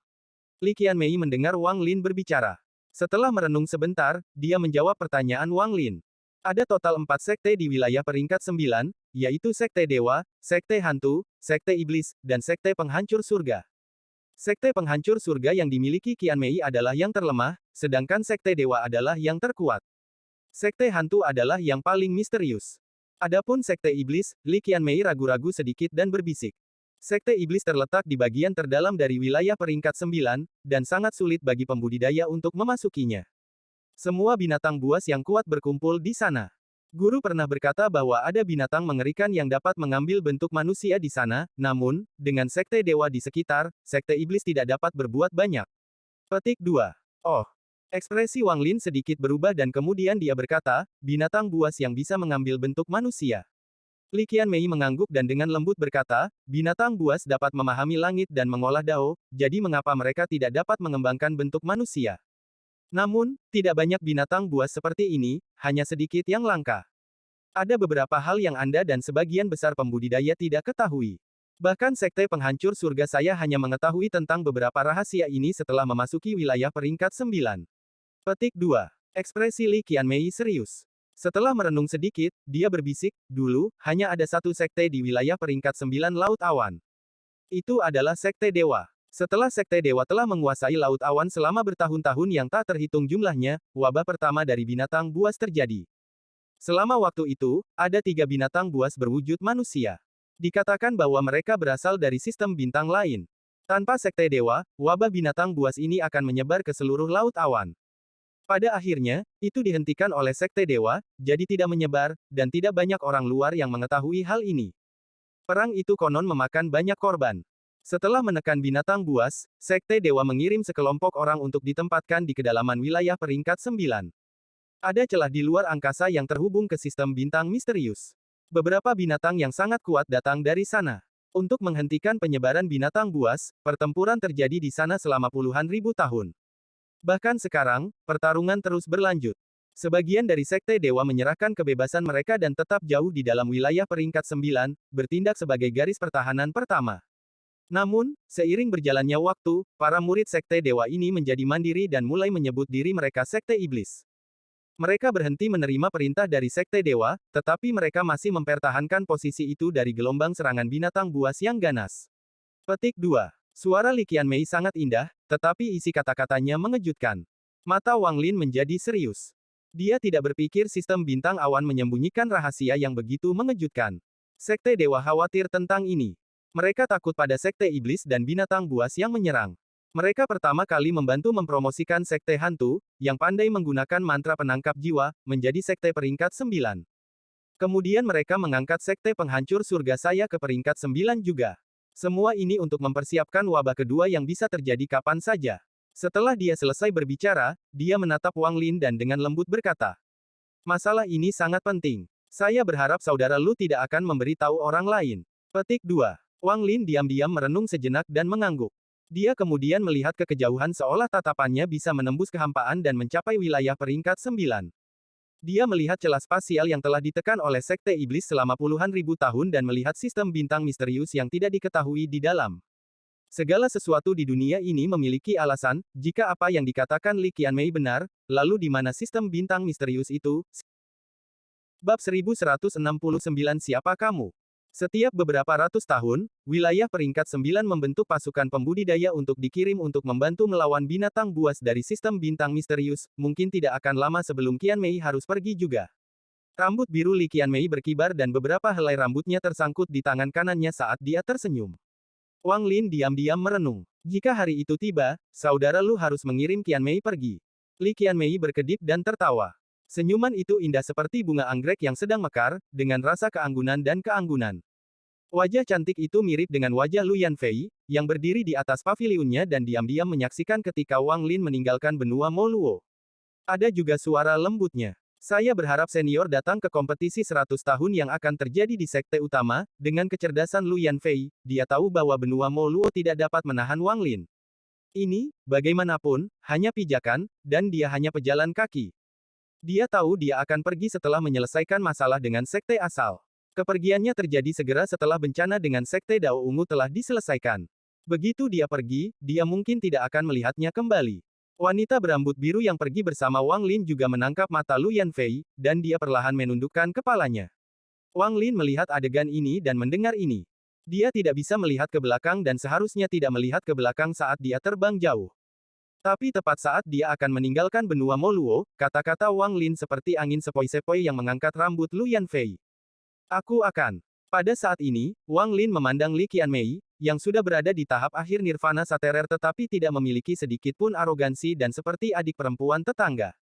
Li Qianmei mendengar Wang Lin berbicara. Setelah merenung sebentar, dia menjawab pertanyaan Wang Lin. Ada total 4 sekte di wilayah peringkat 9, yaitu sekte dewa, sekte hantu, sekte iblis, dan sekte penghancur surga. Sekte penghancur surga yang dimiliki Qianmei adalah yang terlemah, sedangkan sekte dewa adalah yang terkuat. Sekte hantu adalah yang paling misterius. Adapun sekte iblis, Li Qianmei ragu-ragu sedikit dan berbisik. Sekte iblis terletak di bagian terdalam dari wilayah peringkat 9, dan sangat sulit bagi pembudidaya untuk memasukinya. Semua binatang buas yang kuat berkumpul di sana. Guru pernah berkata bahwa ada binatang mengerikan yang dapat mengambil bentuk manusia di sana, namun, dengan sekte dewa di sekitar, sekte iblis tidak dapat berbuat banyak. Petik 2. Oh. Ekspresi Wang Lin sedikit berubah dan kemudian dia berkata, binatang buas yang bisa mengambil bentuk manusia. Li Qianmei mengangguk dan dengan lembut berkata, binatang buas dapat memahami langit dan mengolah dao, jadi mengapa mereka tidak dapat mengembangkan bentuk manusia? Namun, tidak banyak binatang buas seperti ini, hanya sedikit yang langka. Ada beberapa hal yang Anda dan sebagian besar pembudidaya tidak ketahui. Bahkan sekte penghancur surga saya hanya mengetahui tentang beberapa rahasia ini setelah memasuki wilayah peringkat 9. Petik 2. Ekspresi Li Qianmei serius. Setelah merenung sedikit, dia berbisik, dulu, hanya ada satu sekte di wilayah peringkat 9 Laut Awan. Itu adalah sekte dewa. Setelah sekte dewa telah menguasai Laut Awan selama bertahun-tahun yang tak terhitung jumlahnya, wabah pertama dari binatang buas terjadi. Selama waktu itu, ada 3 binatang buas berwujud manusia. Dikatakan bahwa mereka berasal dari sistem bintang lain. Tanpa sekte dewa, wabah binatang buas ini akan menyebar ke seluruh Laut Awan. Pada akhirnya, itu dihentikan oleh sekte dewa, jadi tidak menyebar, dan tidak banyak orang luar yang mengetahui hal ini. Perang itu konon memakan banyak korban. Setelah menekan binatang buas, sekte dewa mengirim sekelompok orang untuk ditempatkan di kedalaman wilayah peringkat 9. Ada celah di luar angkasa yang terhubung ke sistem bintang misterius. Beberapa binatang yang sangat kuat datang dari sana. Untuk menghentikan penyebaran binatang buas, pertempuran terjadi di sana selama puluhan ribu tahun. Bahkan sekarang, pertarungan terus berlanjut. Sebagian dari sekte dewa menyerahkan kebebasan mereka dan tetap jauh di dalam wilayah peringkat 9, bertindak sebagai garis pertahanan pertama. Namun, seiring berjalannya waktu, para murid sekte dewa ini menjadi mandiri dan mulai menyebut diri mereka sekte iblis. Mereka berhenti menerima perintah dari sekte dewa, tetapi mereka masih mempertahankan posisi itu dari gelombang serangan binatang buas yang ganas. Petik 2. Suara Li Qianmei sangat indah, tetapi isi kata-katanya mengejutkan. Mata Wang Lin menjadi serius. Dia tidak berpikir sistem bintang awan menyembunyikan rahasia yang begitu mengejutkan. Sekte dewa khawatir tentang ini. Mereka takut pada sekte iblis dan binatang buas yang menyerang. Mereka pertama kali membantu mempromosikan sekte hantu, yang pandai menggunakan mantra penangkap jiwa, menjadi sekte peringkat 9. Kemudian mereka mengangkat Sekte Penghancur Surga saya ke peringkat 9 juga. Semua ini untuk mempersiapkan wabah kedua yang bisa terjadi kapan saja. Setelah dia selesai berbicara, dia menatap Wang Lin dan dengan lembut berkata, "Masalah ini sangat penting. Saya berharap saudara Lu tidak akan memberitahu orang lain." Petik 2. Wang Lin diam-diam merenung sejenak dan mengangguk. Dia kemudian melihat ke kejauhan seolah tatapannya bisa menembus kehampaan dan mencapai wilayah peringkat 9. Dia melihat celah spasial yang telah ditekan oleh Sekte Iblis selama puluhan ribu tahun dan melihat sistem bintang misterius yang tidak diketahui di dalam. Segala sesuatu di dunia ini memiliki alasan, jika apa yang dikatakan Li Qianmei benar, lalu di mana sistem bintang misterius itu? Bab 1169 Siapa kamu? Setiap beberapa ratus tahun, wilayah peringkat 9 membentuk pasukan pembudidaya untuk dikirim untuk membantu melawan binatang buas dari sistem bintang misterius, mungkin tidak akan lama sebelum Qianmei harus pergi juga. Rambut biru Li Qianmei berkibar dan beberapa helai rambutnya tersangkut di tangan kanannya saat dia tersenyum. Wang Lin diam-diam merenung. Jika hari itu tiba, saudara Lu harus mengirim Qianmei pergi. Li Qianmei berkedip dan tertawa. Senyuman itu indah seperti bunga anggrek yang sedang mekar, dengan rasa keanggunan dan keanggunan. Wajah cantik itu mirip dengan wajah Lu Yanfei, yang berdiri di atas pavilionnya dan diam-diam menyaksikan ketika Wang Lin meninggalkan benua Moluo. Ada juga suara lembutnya. Saya berharap senior datang ke kompetisi 100 tahun yang akan terjadi di sekte utama, dengan kecerdasan Lu Yanfei, dia tahu bahwa benua Moluo tidak dapat menahan Wang Lin. Ini, bagaimanapun, hanya pijakan, dan dia hanya pejalan kaki. Dia tahu dia akan pergi setelah menyelesaikan masalah dengan sekte asal. Kepergiannya terjadi segera setelah bencana dengan sekte Dao Ungu telah diselesaikan. Begitu dia pergi, dia mungkin tidak akan melihatnya kembali. Wanita berambut biru yang pergi bersama Wang Lin juga menangkap mata Lu Yanfei, dan dia perlahan menundukkan kepalanya. Wang Lin melihat adegan ini dan mendengar ini. Dia tidak bisa melihat ke belakang dan seharusnya tidak melihat ke belakang saat dia terbang jauh. Tapi tepat saat dia akan meninggalkan benua Moluo, kata-kata Wang Lin seperti angin sepoi-sepoi yang mengangkat rambut Lu Yanfei. Aku akan. Pada saat ini, Wang Lin memandang Li Qianmei, yang sudah berada di tahap akhir nirvana saterer tetapi tidak memiliki sedikit pun arogansi dan seperti adik perempuan tetangga.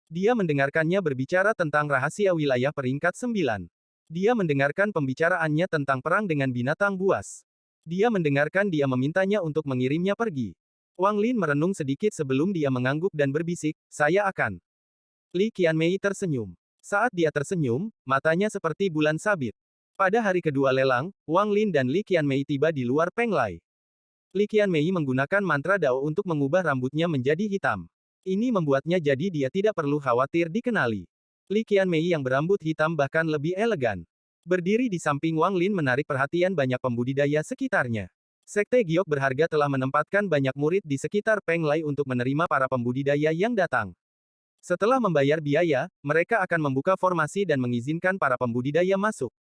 Dia mendengarkannya berbicara tentang rahasia wilayah peringkat 9. Dia mendengarkan pembicaraannya tentang perang dengan binatang buas. Dia mendengarkan dia memintanya untuk mengirimnya pergi. Wang Lin merenung sedikit sebelum dia mengangguk dan berbisik, "Saya akan." Li Qianmei tersenyum. Saat dia tersenyum, matanya seperti bulan sabit. Pada hari kedua lelang, Wang Lin dan Li Qianmei tiba di luar Penglai. Li Qianmei menggunakan mantra Dao untuk mengubah rambutnya menjadi hitam. Ini membuatnya jadi dia tidak perlu khawatir dikenali. Li Qianmei yang berambut hitam bahkan lebih elegan. Berdiri di samping Wang Lin menarik perhatian banyak pembudidaya sekitarnya. Sekte Giok berharga telah menempatkan banyak murid di sekitar Penglai untuk menerima para pembudidaya yang datang. Setelah membayar biaya, mereka akan membuka formasi dan mengizinkan para pembudidaya masuk.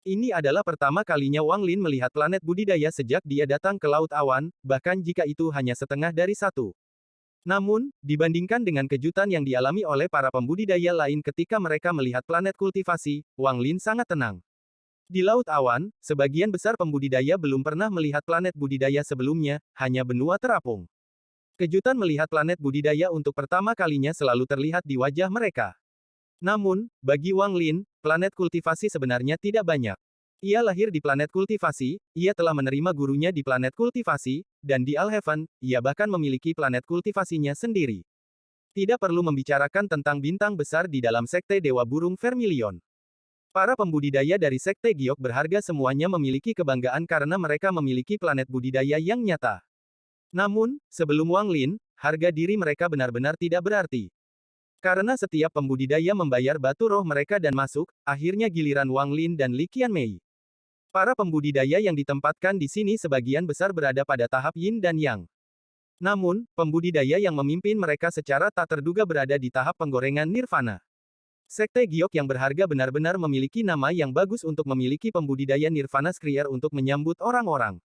Ini adalah pertama kalinya Wang Lin melihat planet budidaya sejak dia datang ke Laut Awan, bahkan jika itu hanya setengah dari satu. Namun, dibandingkan dengan kejutan yang dialami oleh para pembudidaya lain ketika mereka melihat planet kultivasi, Wang Lin sangat tenang. Di Laut Awan, sebagian besar pembudidaya belum pernah melihat planet budidaya sebelumnya, hanya benua terapung. Kejutan melihat planet budidaya untuk pertama kalinya selalu terlihat di wajah mereka. Namun, bagi Wang Lin, planet kultivasi sebenarnya tidak banyak. Ia lahir di planet kultivasi, ia telah menerima gurunya di planet kultivasi, dan di Alheaven, ia bahkan memiliki planet kultivasinya sendiri. Tidak perlu membicarakan tentang bintang besar di dalam sekte Dewa Burung Vermilion. Para pembudidaya dari Sekte Giok berharga semuanya memiliki kebanggaan karena mereka memiliki planet budidaya yang nyata. Namun, sebelum Wang Lin, harga diri mereka benar-benar tidak berarti. Karena setiap pembudidaya membayar batu roh mereka dan masuk, akhirnya giliran Wang Lin dan Li Qianmei. Para pembudidaya yang ditempatkan di sini sebagian besar berada pada tahap Yin dan Yang. Namun, pembudidaya yang memimpin mereka secara tak terduga berada di tahap penggorengan nirvana. Sekte Giok yang berharga benar-benar memiliki nama yang bagus untuk memiliki pembudidaya Nirvana Skrier untuk menyambut orang-orang.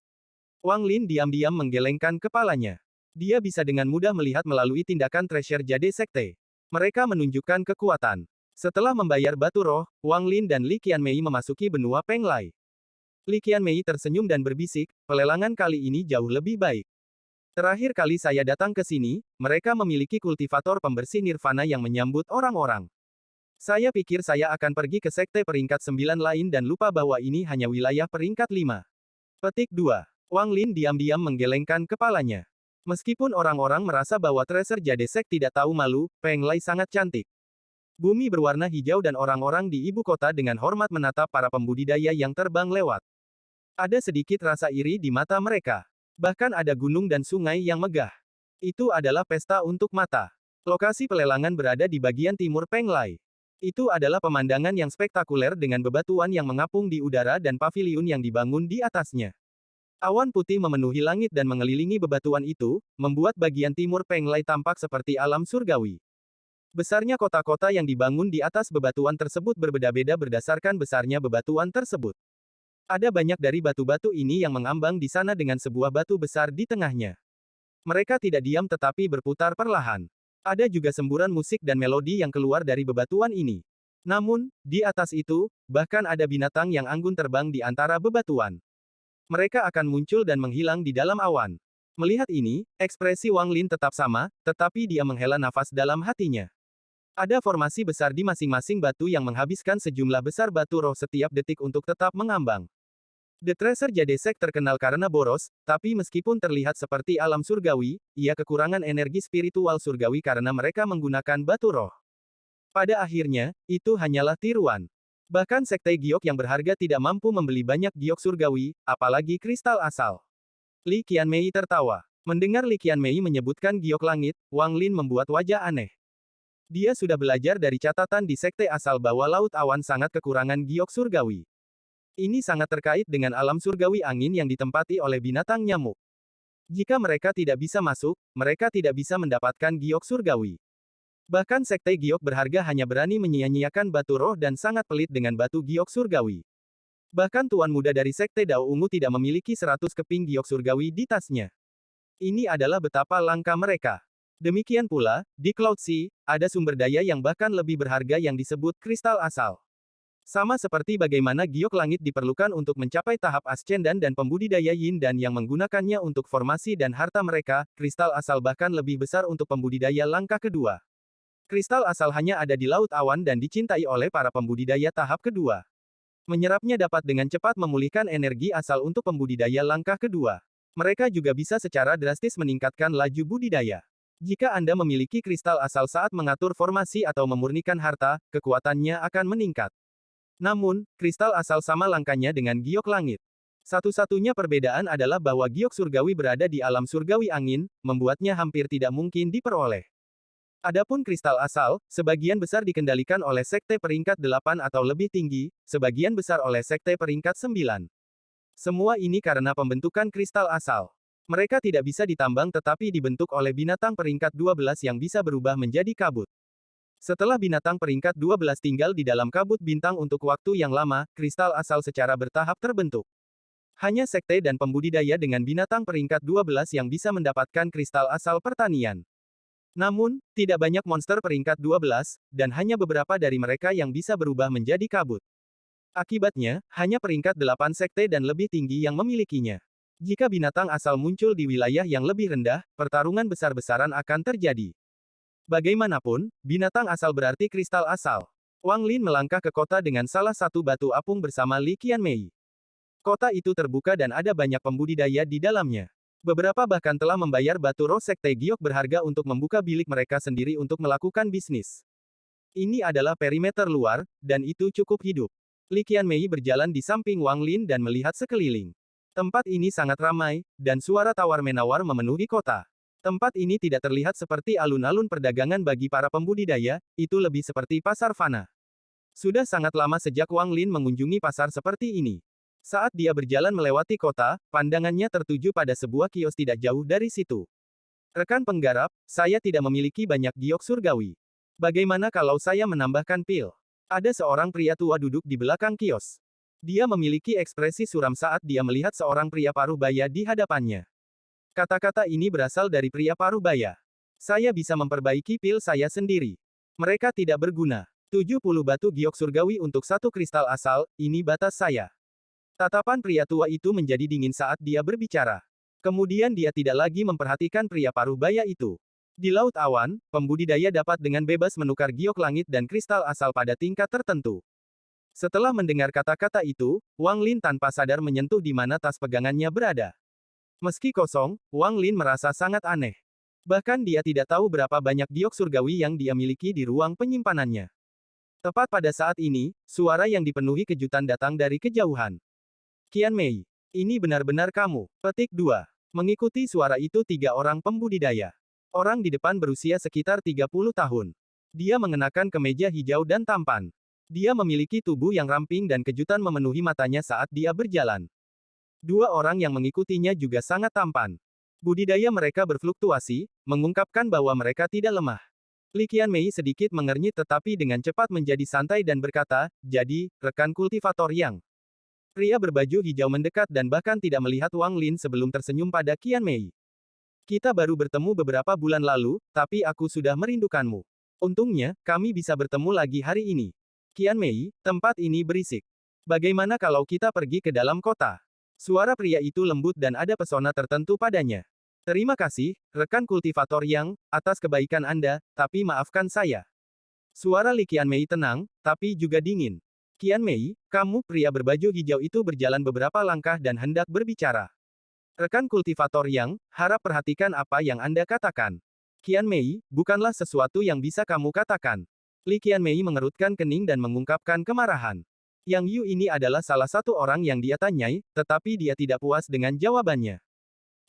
Wang Lin diam-diam menggelengkan kepalanya. Dia bisa dengan mudah melihat melalui tindakan Treasure Jade Sekte. Mereka menunjukkan kekuatan. Setelah membayar batu roh, Wang Lin dan Li Qianmei memasuki benua Penglai. Li Qianmei tersenyum dan berbisik, "Pelelangan kali ini jauh lebih baik. Terakhir kali saya datang ke sini, mereka memiliki kultivator pembersih Nirvana yang menyambut orang-orang. Saya pikir saya akan pergi ke sekte peringkat 9 lain dan lupa bahwa ini hanya wilayah peringkat 5. Petik 2. Wang Lin diam-diam menggelengkan kepalanya. Meskipun orang-orang merasa bahwa Tracer Jadesek tidak tahu malu, Peng Lei sangat cantik. Bumi berwarna hijau dan orang-orang di ibu kota dengan hormat menatap para pembudidaya yang terbang lewat. Ada sedikit rasa iri di mata mereka. Bahkan ada gunung dan sungai yang megah. Itu adalah pesta untuk mata. Lokasi pelelangan berada di bagian timur Peng Lei. Itu adalah pemandangan yang spektakuler dengan bebatuan yang mengapung di udara dan paviliun yang dibangun di atasnya. Awan putih memenuhi langit dan mengelilingi bebatuan itu, membuat bagian timur Peng Lei tampak seperti alam surgawi. Besarnya kota-kota yang dibangun di atas bebatuan tersebut berbeda-beda berdasarkan besarnya bebatuan tersebut. Ada banyak dari batu-batu ini yang mengambang di sana dengan sebuah batu besar di tengahnya. Mereka tidak diam tetapi berputar perlahan. Ada juga semburan musik dan melodi yang keluar dari bebatuan ini. Namun, di atas itu, bahkan ada binatang yang anggun terbang di antara bebatuan. Mereka akan muncul dan menghilang di dalam awan. Melihat ini, ekspresi Wang Lin tetap sama, tetapi dia menghela nafas dalam hatinya. Ada formasi besar di masing-masing batu yang menghabiskan sejumlah besar batu roh setiap detik untuk tetap mengambang. The Tracer Jadesek terkenal karena boros, tapi meskipun terlihat seperti alam surgawi, ia kekurangan energi spiritual surgawi karena mereka menggunakan batu roh. Pada akhirnya, itu hanyalah tiruan. Bahkan sekte giok yang berharga tidak mampu membeli banyak giok surgawi, apalagi kristal asal. Li Qianmei tertawa. Mendengar Li Qianmei menyebutkan giok langit, Wang Lin membuat wajah aneh. Dia sudah belajar dari catatan di sekte asal bahwa Laut Awan sangat kekurangan giok surgawi. Ini sangat terkait dengan alam surgawi angin yang ditempati oleh binatang nyamuk. Jika mereka tidak bisa masuk, mereka tidak bisa mendapatkan giok surgawi. Bahkan sekte giok berharga hanya berani menyia-nyiakan batu roh dan sangat pelit dengan batu giok surgawi. Bahkan tuan muda dari sekte Dao Ungu tidak memiliki 100 keping giok surgawi di tasnya. Ini adalah betapa langka mereka. Demikian pula, di Cloud Sea, ada sumber daya yang bahkan lebih berharga yang disebut kristal asal. Sama seperti bagaimana giok langit diperlukan untuk mencapai tahap ascendan dan pembudidaya yin dan yang menggunakannya untuk formasi dan harta mereka, kristal asal bahkan lebih besar untuk pembudidaya langkah kedua. Kristal asal hanya ada di Laut Awan dan dicintai oleh para pembudidaya tahap kedua. Menyerapnya dapat dengan cepat memulihkan energi asal untuk pembudidaya langkah kedua. Mereka juga bisa secara drastis meningkatkan laju budidaya. Jika Anda memiliki kristal asal saat mengatur formasi atau memurnikan harta, kekuatannya akan meningkat. Namun, kristal asal sama langkanya dengan giok langit. Satu-satunya perbedaan adalah bahwa giok surgawi berada di alam surgawi angin, membuatnya hampir tidak mungkin diperoleh. Adapun kristal asal, sebagian besar dikendalikan oleh sekte peringkat 8 atau lebih tinggi, sebagian besar oleh sekte peringkat 9. Semua ini karena pembentukan kristal asal. Mereka tidak bisa ditambang tetapi dibentuk oleh binatang peringkat 12 yang bisa berubah menjadi kabut. Setelah binatang peringkat 12 tinggal di dalam kabut bintang untuk waktu yang lama, kristal asal secara bertahap terbentuk. Hanya sekte dan pembudidaya dengan binatang peringkat 12 yang bisa mendapatkan kristal asal pertanian. Namun, tidak banyak monster peringkat 12, dan hanya beberapa dari mereka yang bisa berubah menjadi kabut. Akibatnya, hanya peringkat 8 sekte dan lebih tinggi yang memilikinya. Jika binatang asal muncul di wilayah yang lebih rendah, pertarungan besar-besaran akan terjadi. Bagaimanapun, binatang asal berarti kristal asal. Wang Lin melangkah ke kota dengan salah satu batu apung bersama Li Qianmei. Kota itu terbuka dan ada banyak pembudidaya di dalamnya. Beberapa bahkan telah membayar batu roh sekte giok berharga untuk membuka bilik mereka sendiri untuk melakukan bisnis. Ini adalah perimeter luar, dan itu cukup hidup. Li Qianmei berjalan di samping Wang Lin dan melihat sekeliling. Tempat ini sangat ramai, dan suara tawar-menawar memenuhi kota. Tempat ini tidak terlihat seperti alun-alun perdagangan bagi para pembudidaya, itu lebih seperti pasar fana. Sudah sangat lama sejak Wang Lin mengunjungi pasar seperti ini. Saat dia berjalan melewati kota, pandangannya tertuju pada sebuah kios tidak jauh dari situ. Rekan penggarap, saya tidak memiliki banyak giok surgawi. Bagaimana kalau saya menambahkan pil? Ada seorang pria tua duduk di belakang kios. Dia memiliki ekspresi suram saat dia melihat seorang pria paruh baya di hadapannya. Kata-kata ini berasal dari pria paruh baya. Saya bisa memperbaiki pil saya sendiri. Mereka tidak berguna. 70 batu giok surgawi untuk satu kristal asal, ini batas saya. Tatapan pria tua itu menjadi dingin saat dia berbicara. Kemudian dia tidak lagi memperhatikan pria paruh baya itu. Di Laut Awan, pembudidaya dapat dengan bebas menukar giok langit dan kristal asal pada tingkat tertentu. Setelah mendengar kata-kata itu, Wang Lin tanpa sadar menyentuh di mana tas pegangannya berada. Meski kosong, Wang Lin merasa sangat aneh. Bahkan dia tidak tahu berapa banyak giok surgawi yang dia miliki di ruang penyimpanannya. Tepat pada saat ini, suara yang dipenuhi kejutan datang dari kejauhan. Qian Mei. Ini benar-benar kamu. Petik 2. Mengikuti suara itu tiga orang pembudidaya. Orang di depan berusia sekitar 30 tahun. Dia mengenakan kemeja hijau dan tampan. Dia memiliki tubuh yang ramping dan kejutan memenuhi matanya saat dia berjalan. Dua orang yang mengikutinya juga sangat tampan. Budidaya mereka berfluktuasi, mengungkapkan bahwa mereka tidak lemah. Li Qianmei sedikit mengernyit tetapi dengan cepat menjadi santai dan berkata, jadi, rekan kultivator Yang. Pria berbaju hijau mendekat dan bahkan tidak melihat Wang Lin sebelum tersenyum pada Qianmei. Kita baru bertemu beberapa bulan lalu, tapi aku sudah merindukanmu. Untungnya, kami bisa bertemu lagi hari ini. Qianmei, tempat ini berisik. Bagaimana kalau kita pergi ke dalam kota? Suara pria itu lembut dan ada pesona tertentu padanya. Terima kasih, rekan kultivator Yang, atas kebaikan Anda, tapi maafkan saya. Suara Li Qianmei tenang, tapi juga dingin. Qianmei, kamu, pria berbaju hijau itu berjalan beberapa langkah dan hendak berbicara. Rekan kultivator Yang, harap perhatikan apa yang Anda katakan. Qianmei, bukanlah sesuatu yang bisa kamu katakan. Li Qianmei mengerutkan kening dan mengungkapkan kemarahan. Yang Yu ini adalah salah satu orang yang dia tanyai, tetapi dia tidak puas dengan jawabannya.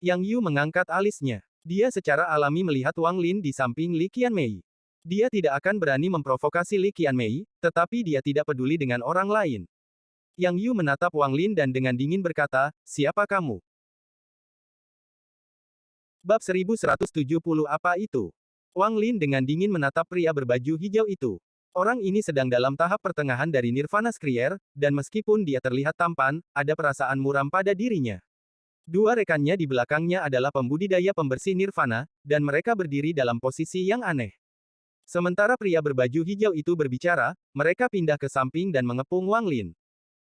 Yang Yu mengangkat alisnya. Dia secara alami melihat Wang Lin di samping Li Qianmei. Dia tidak akan berani memprovokasi Li Qianmei, tetapi dia tidak peduli dengan orang lain. Yang Yu menatap Wang Lin dan dengan dingin berkata, siapa kamu? Bab 1170 apa itu? Wang Lin dengan dingin menatap pria berbaju hijau itu. Orang ini sedang dalam tahap pertengahan dari Nirvana Skrier, dan meskipun dia terlihat tampan, ada perasaan muram pada dirinya. Dua rekannya di belakangnya adalah pembudidaya pembersih Nirvana, dan mereka berdiri dalam posisi yang aneh. Sementara pria berbaju hijau itu berbicara, mereka pindah ke samping dan mengepung Wang Lin.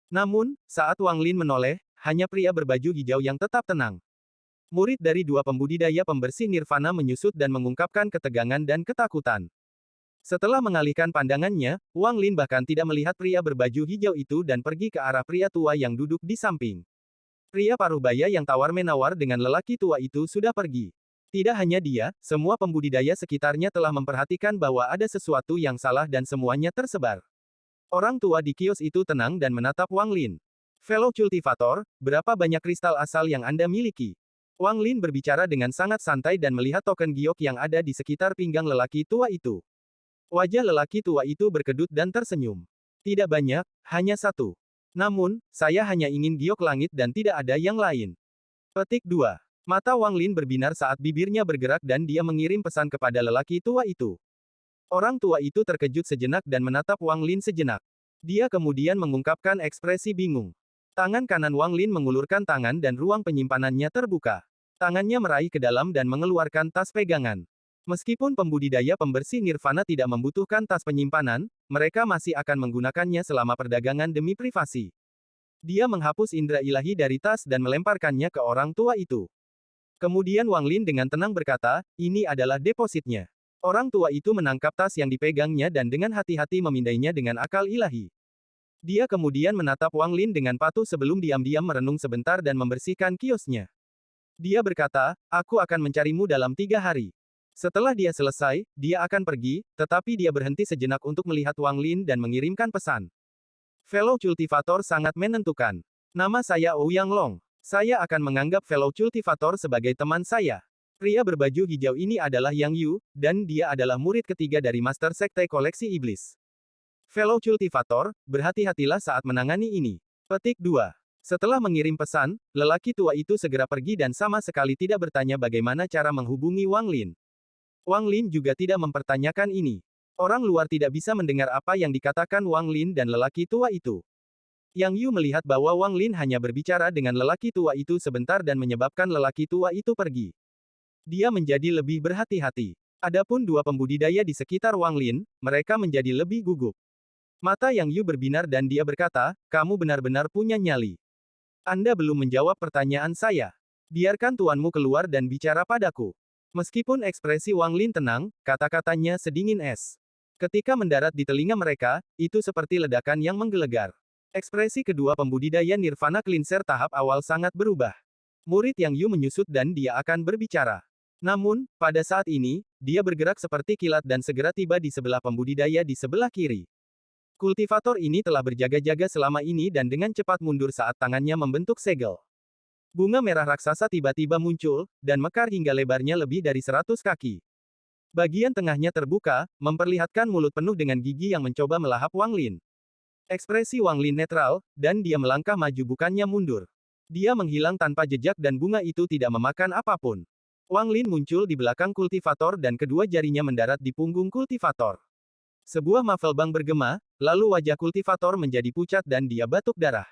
Namun, saat Wang Lin menoleh, hanya pria berbaju hijau yang tetap tenang. Murid dari dua pembudidaya pembersih Nirvana menyusut dan mengungkapkan ketegangan dan ketakutan. Setelah mengalihkan pandangannya, Wang Lin bahkan tidak melihat pria berbaju hijau itu dan pergi ke arah pria tua yang duduk di samping. Pria paruh baya yang tawar-menawar dengan lelaki tua itu sudah pergi. Tidak hanya dia, semua pembudidaya sekitarnya telah memperhatikan bahwa ada sesuatu yang salah dan semuanya tersebar. Orang tua di kios itu tenang dan menatap Wang Lin. Fellow cultivator, berapa banyak kristal asal yang Anda miliki? Wang Lin berbicara dengan sangat santai dan melihat token giok yang ada di sekitar pinggang lelaki tua itu. Wajah lelaki tua itu berkedut dan tersenyum. Tidak banyak, hanya satu. Namun, saya hanya ingin giok langit dan tidak ada yang lain. Petik 2. Mata Wang Lin berbinar saat bibirnya bergerak dan dia mengirim pesan kepada lelaki tua itu. Orang tua itu terkejut sejenak dan menatap Wang Lin sejenak. Dia kemudian mengungkapkan ekspresi bingung. Tangan kanan Wang Lin mengulurkan tangan dan ruang penyimpanannya terbuka. Tangannya meraih ke dalam dan mengeluarkan tas pegangan. Meskipun pembudidaya pembersih Nirvana tidak membutuhkan tas penyimpanan, mereka masih akan menggunakannya selama perdagangan demi privasi. Dia menghapus indera ilahi dari tas dan melemparkannya ke orang tua itu. Kemudian Wang Lin dengan tenang berkata, ini adalah depositnya. Orang tua itu menangkap tas yang dipegangnya dan dengan hati-hati memindainya dengan akal ilahi. Dia kemudian menatap Wang Lin dengan patuh sebelum diam-diam merenung sebentar dan membersihkan kiosnya. Dia berkata, aku akan mencarimu dalam 3 hari. Setelah dia selesai, dia akan pergi, tetapi dia berhenti sejenak untuk melihat Wang Lin dan mengirimkan pesan. Fellow cultivator sangat menentukan. Nama saya Ouyang Long. Saya akan menganggap fellow cultivator sebagai teman saya. Pria berbaju hijau ini adalah Yang Yu, dan dia adalah murid ketiga dari Master Sekte Koleksi Iblis. Fellow cultivator, berhati-hatilah saat menangani ini. Petik 2. Setelah mengirim pesan, lelaki tua itu segera pergi dan sama sekali tidak bertanya bagaimana cara menghubungi Wang Lin. Wang Lin juga tidak mempertanyakan ini. Orang luar tidak bisa mendengar apa yang dikatakan Wang Lin dan lelaki tua itu. Yang Yu melihat bahwa Wang Lin hanya berbicara dengan lelaki tua itu sebentar dan menyebabkan lelaki tua itu pergi. Dia menjadi lebih berhati-hati. Adapun dua pembudidaya di sekitar Wang Lin, mereka menjadi lebih gugup. Mata Yang Yu berbinar dan dia berkata, kamu benar-benar punya nyali. Anda belum menjawab pertanyaan saya. Biarkan tuanmu keluar dan bicara padaku. Meskipun ekspresi Wang Lin tenang, kata-katanya sedingin es. Ketika mendarat di telinga mereka, itu seperti ledakan yang menggelegar. Ekspresi kedua pembudidaya Nirvana Cleanser tahap awal sangat berubah. Murid Yang Yu menyusut dan dia akan berbicara. Namun, pada saat ini, dia bergerak seperti kilat dan segera tiba di sebelah pembudidaya di sebelah kiri. Kultivator ini telah berjaga-jaga selama ini dan dengan cepat mundur saat tangannya membentuk segel. Bunga merah raksasa tiba-tiba muncul, dan mekar hingga lebarnya lebih dari 100 kaki. Bagian tengahnya terbuka, memperlihatkan mulut penuh dengan gigi yang mencoba melahap Wang Lin. Ekspresi Wang Lin netral, dan dia melangkah maju bukannya mundur. Dia menghilang tanpa jejak dan bunga itu tidak memakan apapun. Wang Lin muncul di belakang kultivator dan kedua jarinya mendarat di punggung kultivator. Sebuah Mavelbang bergema, lalu wajah kultivator menjadi pucat dan dia batuk darah.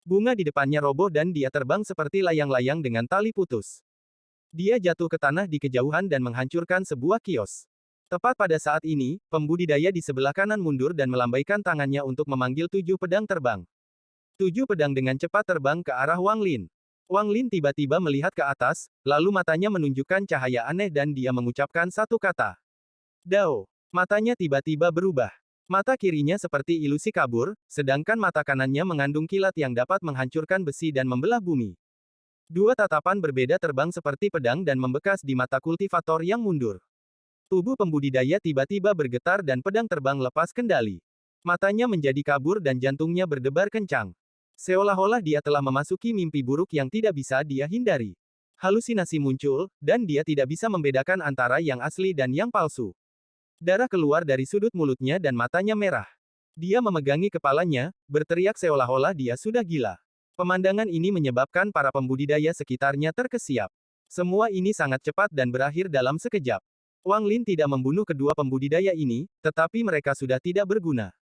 Bunga di depannya roboh dan dia terbang seperti layang-layang dengan tali putus. Dia jatuh ke tanah di kejauhan dan menghancurkan sebuah kios. Tepat pada saat ini, pembudidaya di sebelah kanan mundur dan melambaikan tangannya untuk memanggil 7 pedang terbang. 7 pedang dengan cepat terbang ke arah Wang Lin. Wang Lin tiba-tiba melihat ke atas, lalu matanya menunjukkan cahaya aneh dan dia mengucapkan satu kata. Dao. Matanya tiba-tiba berubah. Mata kirinya seperti ilusi kabur, sedangkan mata kanannya mengandung kilat yang dapat menghancurkan besi dan membelah bumi. Dua tatapan berbeda terbang seperti pedang dan membekas di mata kultivator yang mundur. Tubuh pembudidaya tiba-tiba bergetar dan pedang terbang lepas kendali. Matanya menjadi kabur dan jantungnya berdebar kencang. Seolah-olah dia telah memasuki mimpi buruk yang tidak bisa dia hindari. Halusinasi muncul, dan dia tidak bisa membedakan antara yang asli dan yang palsu. Darah keluar dari sudut mulutnya dan matanya merah. Dia memegangi kepalanya, berteriak seolah-olah dia sudah gila. Pemandangan ini menyebabkan para pembudidaya sekitarnya terkesiap. Semua ini sangat cepat dan berakhir dalam sekejap. Wang Lin tidak membunuh kedua pembudidaya ini, tetapi mereka sudah tidak berguna.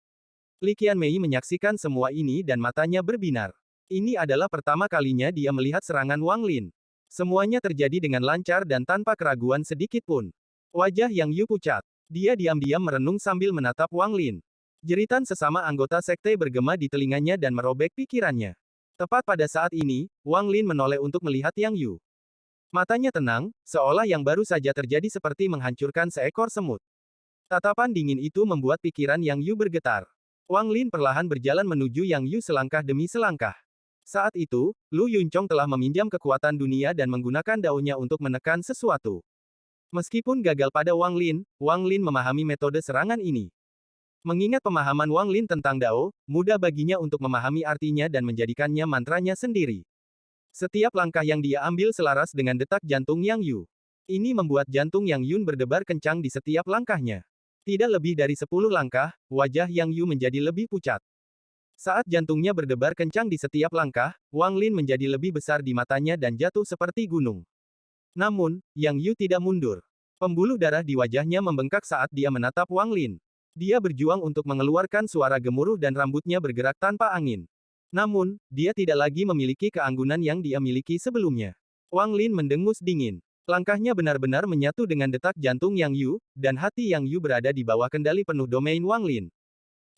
Li Qianmei menyaksikan semua ini dan matanya berbinar. Ini adalah pertama kalinya dia melihat serangan Wang Lin. Semuanya terjadi dengan lancar dan tanpa keraguan sedikit pun. Wajah Yang Yu pucat. Dia diam-diam merenung sambil menatap Wang Lin. Jeritan sesama anggota sekte bergema di telinganya dan merobek pikirannya. Tepat pada saat ini, Wang Lin menoleh untuk melihat Yang Yu. Matanya tenang, seolah yang baru saja terjadi seperti menghancurkan seekor semut. Tatapan dingin itu membuat pikiran Yang Yu bergetar. Wang Lin perlahan berjalan menuju Yang Yu selangkah demi selangkah. Saat itu, Lu Yunchong telah meminjam kekuatan dunia dan menggunakan daunnya untuk menekan sesuatu. Meskipun gagal pada Wang Lin memahami metode serangan ini. Mengingat pemahaman Wang Lin tentang Dao, mudah baginya untuk memahami artinya dan menjadikannya mantranya sendiri. Setiap langkah yang dia ambil selaras dengan detak jantung Yang Yu. Ini membuat jantung Yang Yun berdebar kencang di setiap langkahnya. Tidak lebih dari 10 langkah, wajah Yang Yu menjadi lebih pucat. Saat jantungnya berdebar kencang di setiap langkah, Wang Lin menjadi lebih besar di matanya dan jatuh seperti gunung. Namun, Yang Yu tidak mundur. Pembuluh darah di wajahnya membengkak saat dia menatap Wang Lin. Dia berjuang untuk mengeluarkan suara gemuruh dan rambutnya bergerak tanpa angin. Namun, dia tidak lagi memiliki keanggunan yang dia miliki sebelumnya. Wang Lin mendengus dingin. Langkahnya benar-benar menyatu dengan detak jantung Yang Yu, dan hati Yang Yu berada di bawah kendali penuh domain Wang Lin.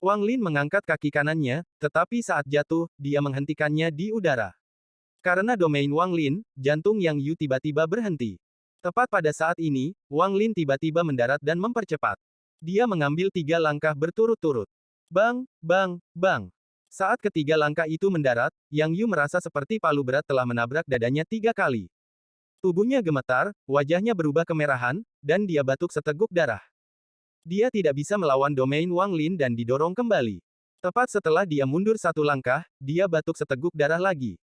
Wang Lin mengangkat kaki kanannya, tetapi saat jatuh, dia menghentikannya di udara. Karena domain Wang Lin, jantung Yang Yu tiba-tiba berhenti. Tepat pada saat ini, Wang Lin tiba-tiba mendarat dan mempercepat. Dia mengambil 3 langkah berturut-turut. Bang, bang, bang. Saat ketiga langkah itu mendarat, Yang Yu merasa seperti palu berat telah menabrak dadanya 3 kali. Tubuhnya gemetar, wajahnya berubah kemerahan, dan dia batuk seteguk darah. Dia tidak bisa melawan domain Wang Lin dan didorong kembali. Tepat setelah dia mundur 1 langkah, dia batuk seteguk darah lagi.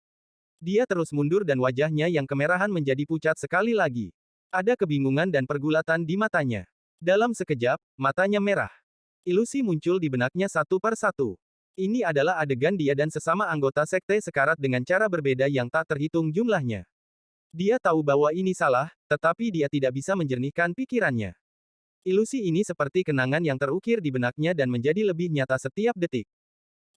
Dia terus mundur dan wajahnya yang kemerahan menjadi pucat sekali lagi. Ada kebingungan dan pergulatan di matanya. Dalam sekejap, matanya merah. Ilusi muncul di benaknya satu per satu. Ini adalah adegan dia dan sesama anggota sekte sekarat dengan cara berbeda yang tak terhitung jumlahnya. Dia tahu bahwa ini salah, tetapi dia tidak bisa menjernihkan pikirannya. Ilusi ini seperti kenangan yang terukir di benaknya dan menjadi lebih nyata setiap detik.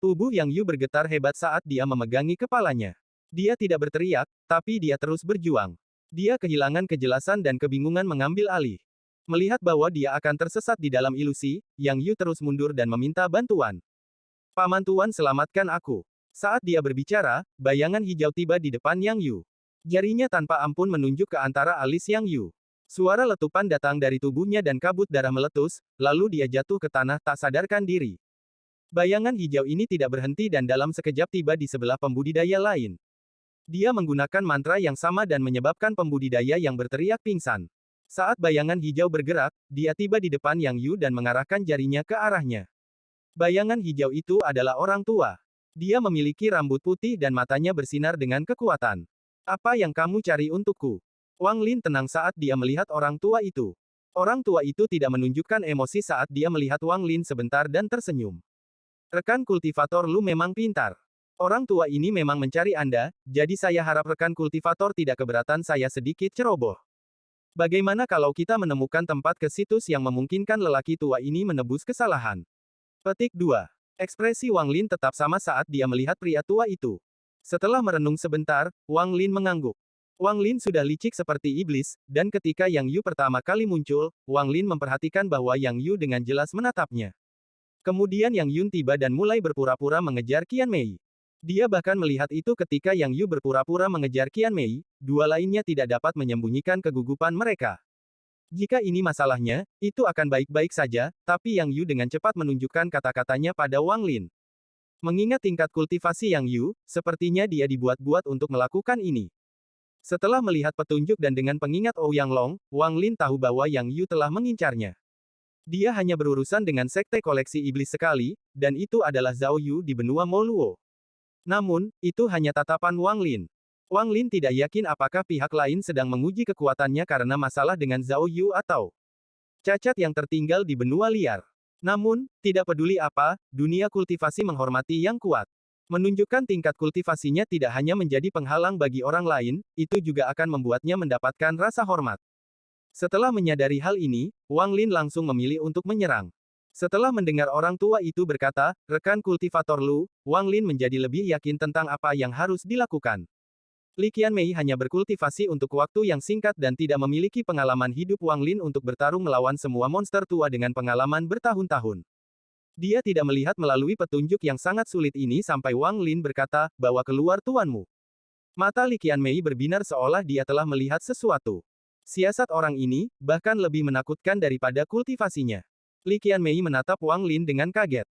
Tubuh Yang Yu bergetar hebat saat dia memegangi kepalanya. Dia tidak berteriak, tapi dia terus berjuang. Dia kehilangan kejelasan dan kebingungan mengambil alih. Melihat bahwa dia akan tersesat di dalam ilusi, Yang Yu terus mundur dan meminta bantuan. Paman Tuan, selamatkan aku. Saat dia berbicara, bayangan hijau tiba di depan Yang Yu. Jarinya tanpa ampun menunjuk ke antara alis Yang Yu. Suara letupan datang dari tubuhnya dan kabut darah meletus, lalu dia jatuh ke tanah tak sadarkan diri. Bayangan hijau ini tidak berhenti dan dalam sekejap tiba di sebelah pembudidaya lain. Dia menggunakan mantra yang sama dan menyebabkan pembudidaya yang berteriak pingsan. Saat bayangan hijau bergerak, dia tiba di depan Yang Yu dan mengarahkan jarinya ke arahnya. Bayangan hijau itu adalah orang tua. Dia memiliki rambut putih dan matanya bersinar dengan kekuatan. Apa yang kamu cari untukku? Wang Lin tenang saat dia melihat orang tua itu. Orang tua itu tidak menunjukkan emosi saat dia melihat Wang Lin sebentar dan tersenyum. Rekan kultivator Lu memang pintar. Orang tua ini memang mencari Anda, jadi saya harap rekan kultivator tidak keberatan saya sedikit ceroboh. Bagaimana kalau kita menemukan tempat ke situs yang memungkinkan lelaki tua ini menebus kesalahan? Petik 2. Ekspresi Wang Lin tetap sama saat dia melihat pria tua itu. Setelah merenung sebentar, Wang Lin mengangguk. Wang Lin sudah licik seperti iblis, dan ketika Yang Yu pertama kali muncul, Wang Lin memperhatikan bahwa Yang Yu dengan jelas menatapnya. Kemudian Yang Yun tiba dan mulai berpura-pura mengejar Qian Mei. Dia bahkan melihat itu ketika Yang Yu berpura-pura mengejar Qian Mei, dua lainnya tidak dapat menyembunyikan kegugupan mereka. Jika ini masalahnya, itu akan baik-baik saja, tapi Yang Yu dengan cepat menunjukkan kata-katanya pada Wang Lin. Mengingat tingkat kultivasi Yang Yu, sepertinya dia dibuat-buat untuk melakukan ini. Setelah melihat petunjuk dan dengan pengingat Ouyang Long, Wang Lin tahu bahwa Yang Yu telah mengincarnya. Dia hanya berurusan dengan sekte koleksi iblis sekali, dan itu adalah Zhao Yu di benua Moluo. Namun, itu hanya tatapan Wang Lin. Wang Lin tidak yakin apakah pihak lain sedang menguji kekuatannya karena masalah dengan Zhao Yu atau cacat yang tertinggal di benua liar. Namun, tidak peduli apa, dunia kultivasi menghormati yang kuat. Menunjukkan tingkat kultivasinya tidak hanya menjadi penghalang bagi orang lain, itu juga akan membuatnya mendapatkan rasa hormat. Setelah menyadari hal ini, Wang Lin langsung memilih untuk menyerang. Setelah mendengar orang tua itu berkata, rekan kultivator Lu, Wang Lin menjadi lebih yakin tentang apa yang harus dilakukan. Li Qianmei hanya berkultivasi untuk waktu yang singkat dan tidak memiliki pengalaman hidup Wang Lin untuk bertarung melawan semua monster tua dengan pengalaman bertahun-tahun. Dia tidak melihat melalui petunjuk yang sangat sulit ini sampai Wang Lin berkata, bawa keluar tuanmu. Mata Li Qianmei berbinar seolah dia telah melihat sesuatu. Siasat orang ini, bahkan lebih menakutkan daripada kultivasinya. Li Qianmei menatap Wang Lin dengan kaget.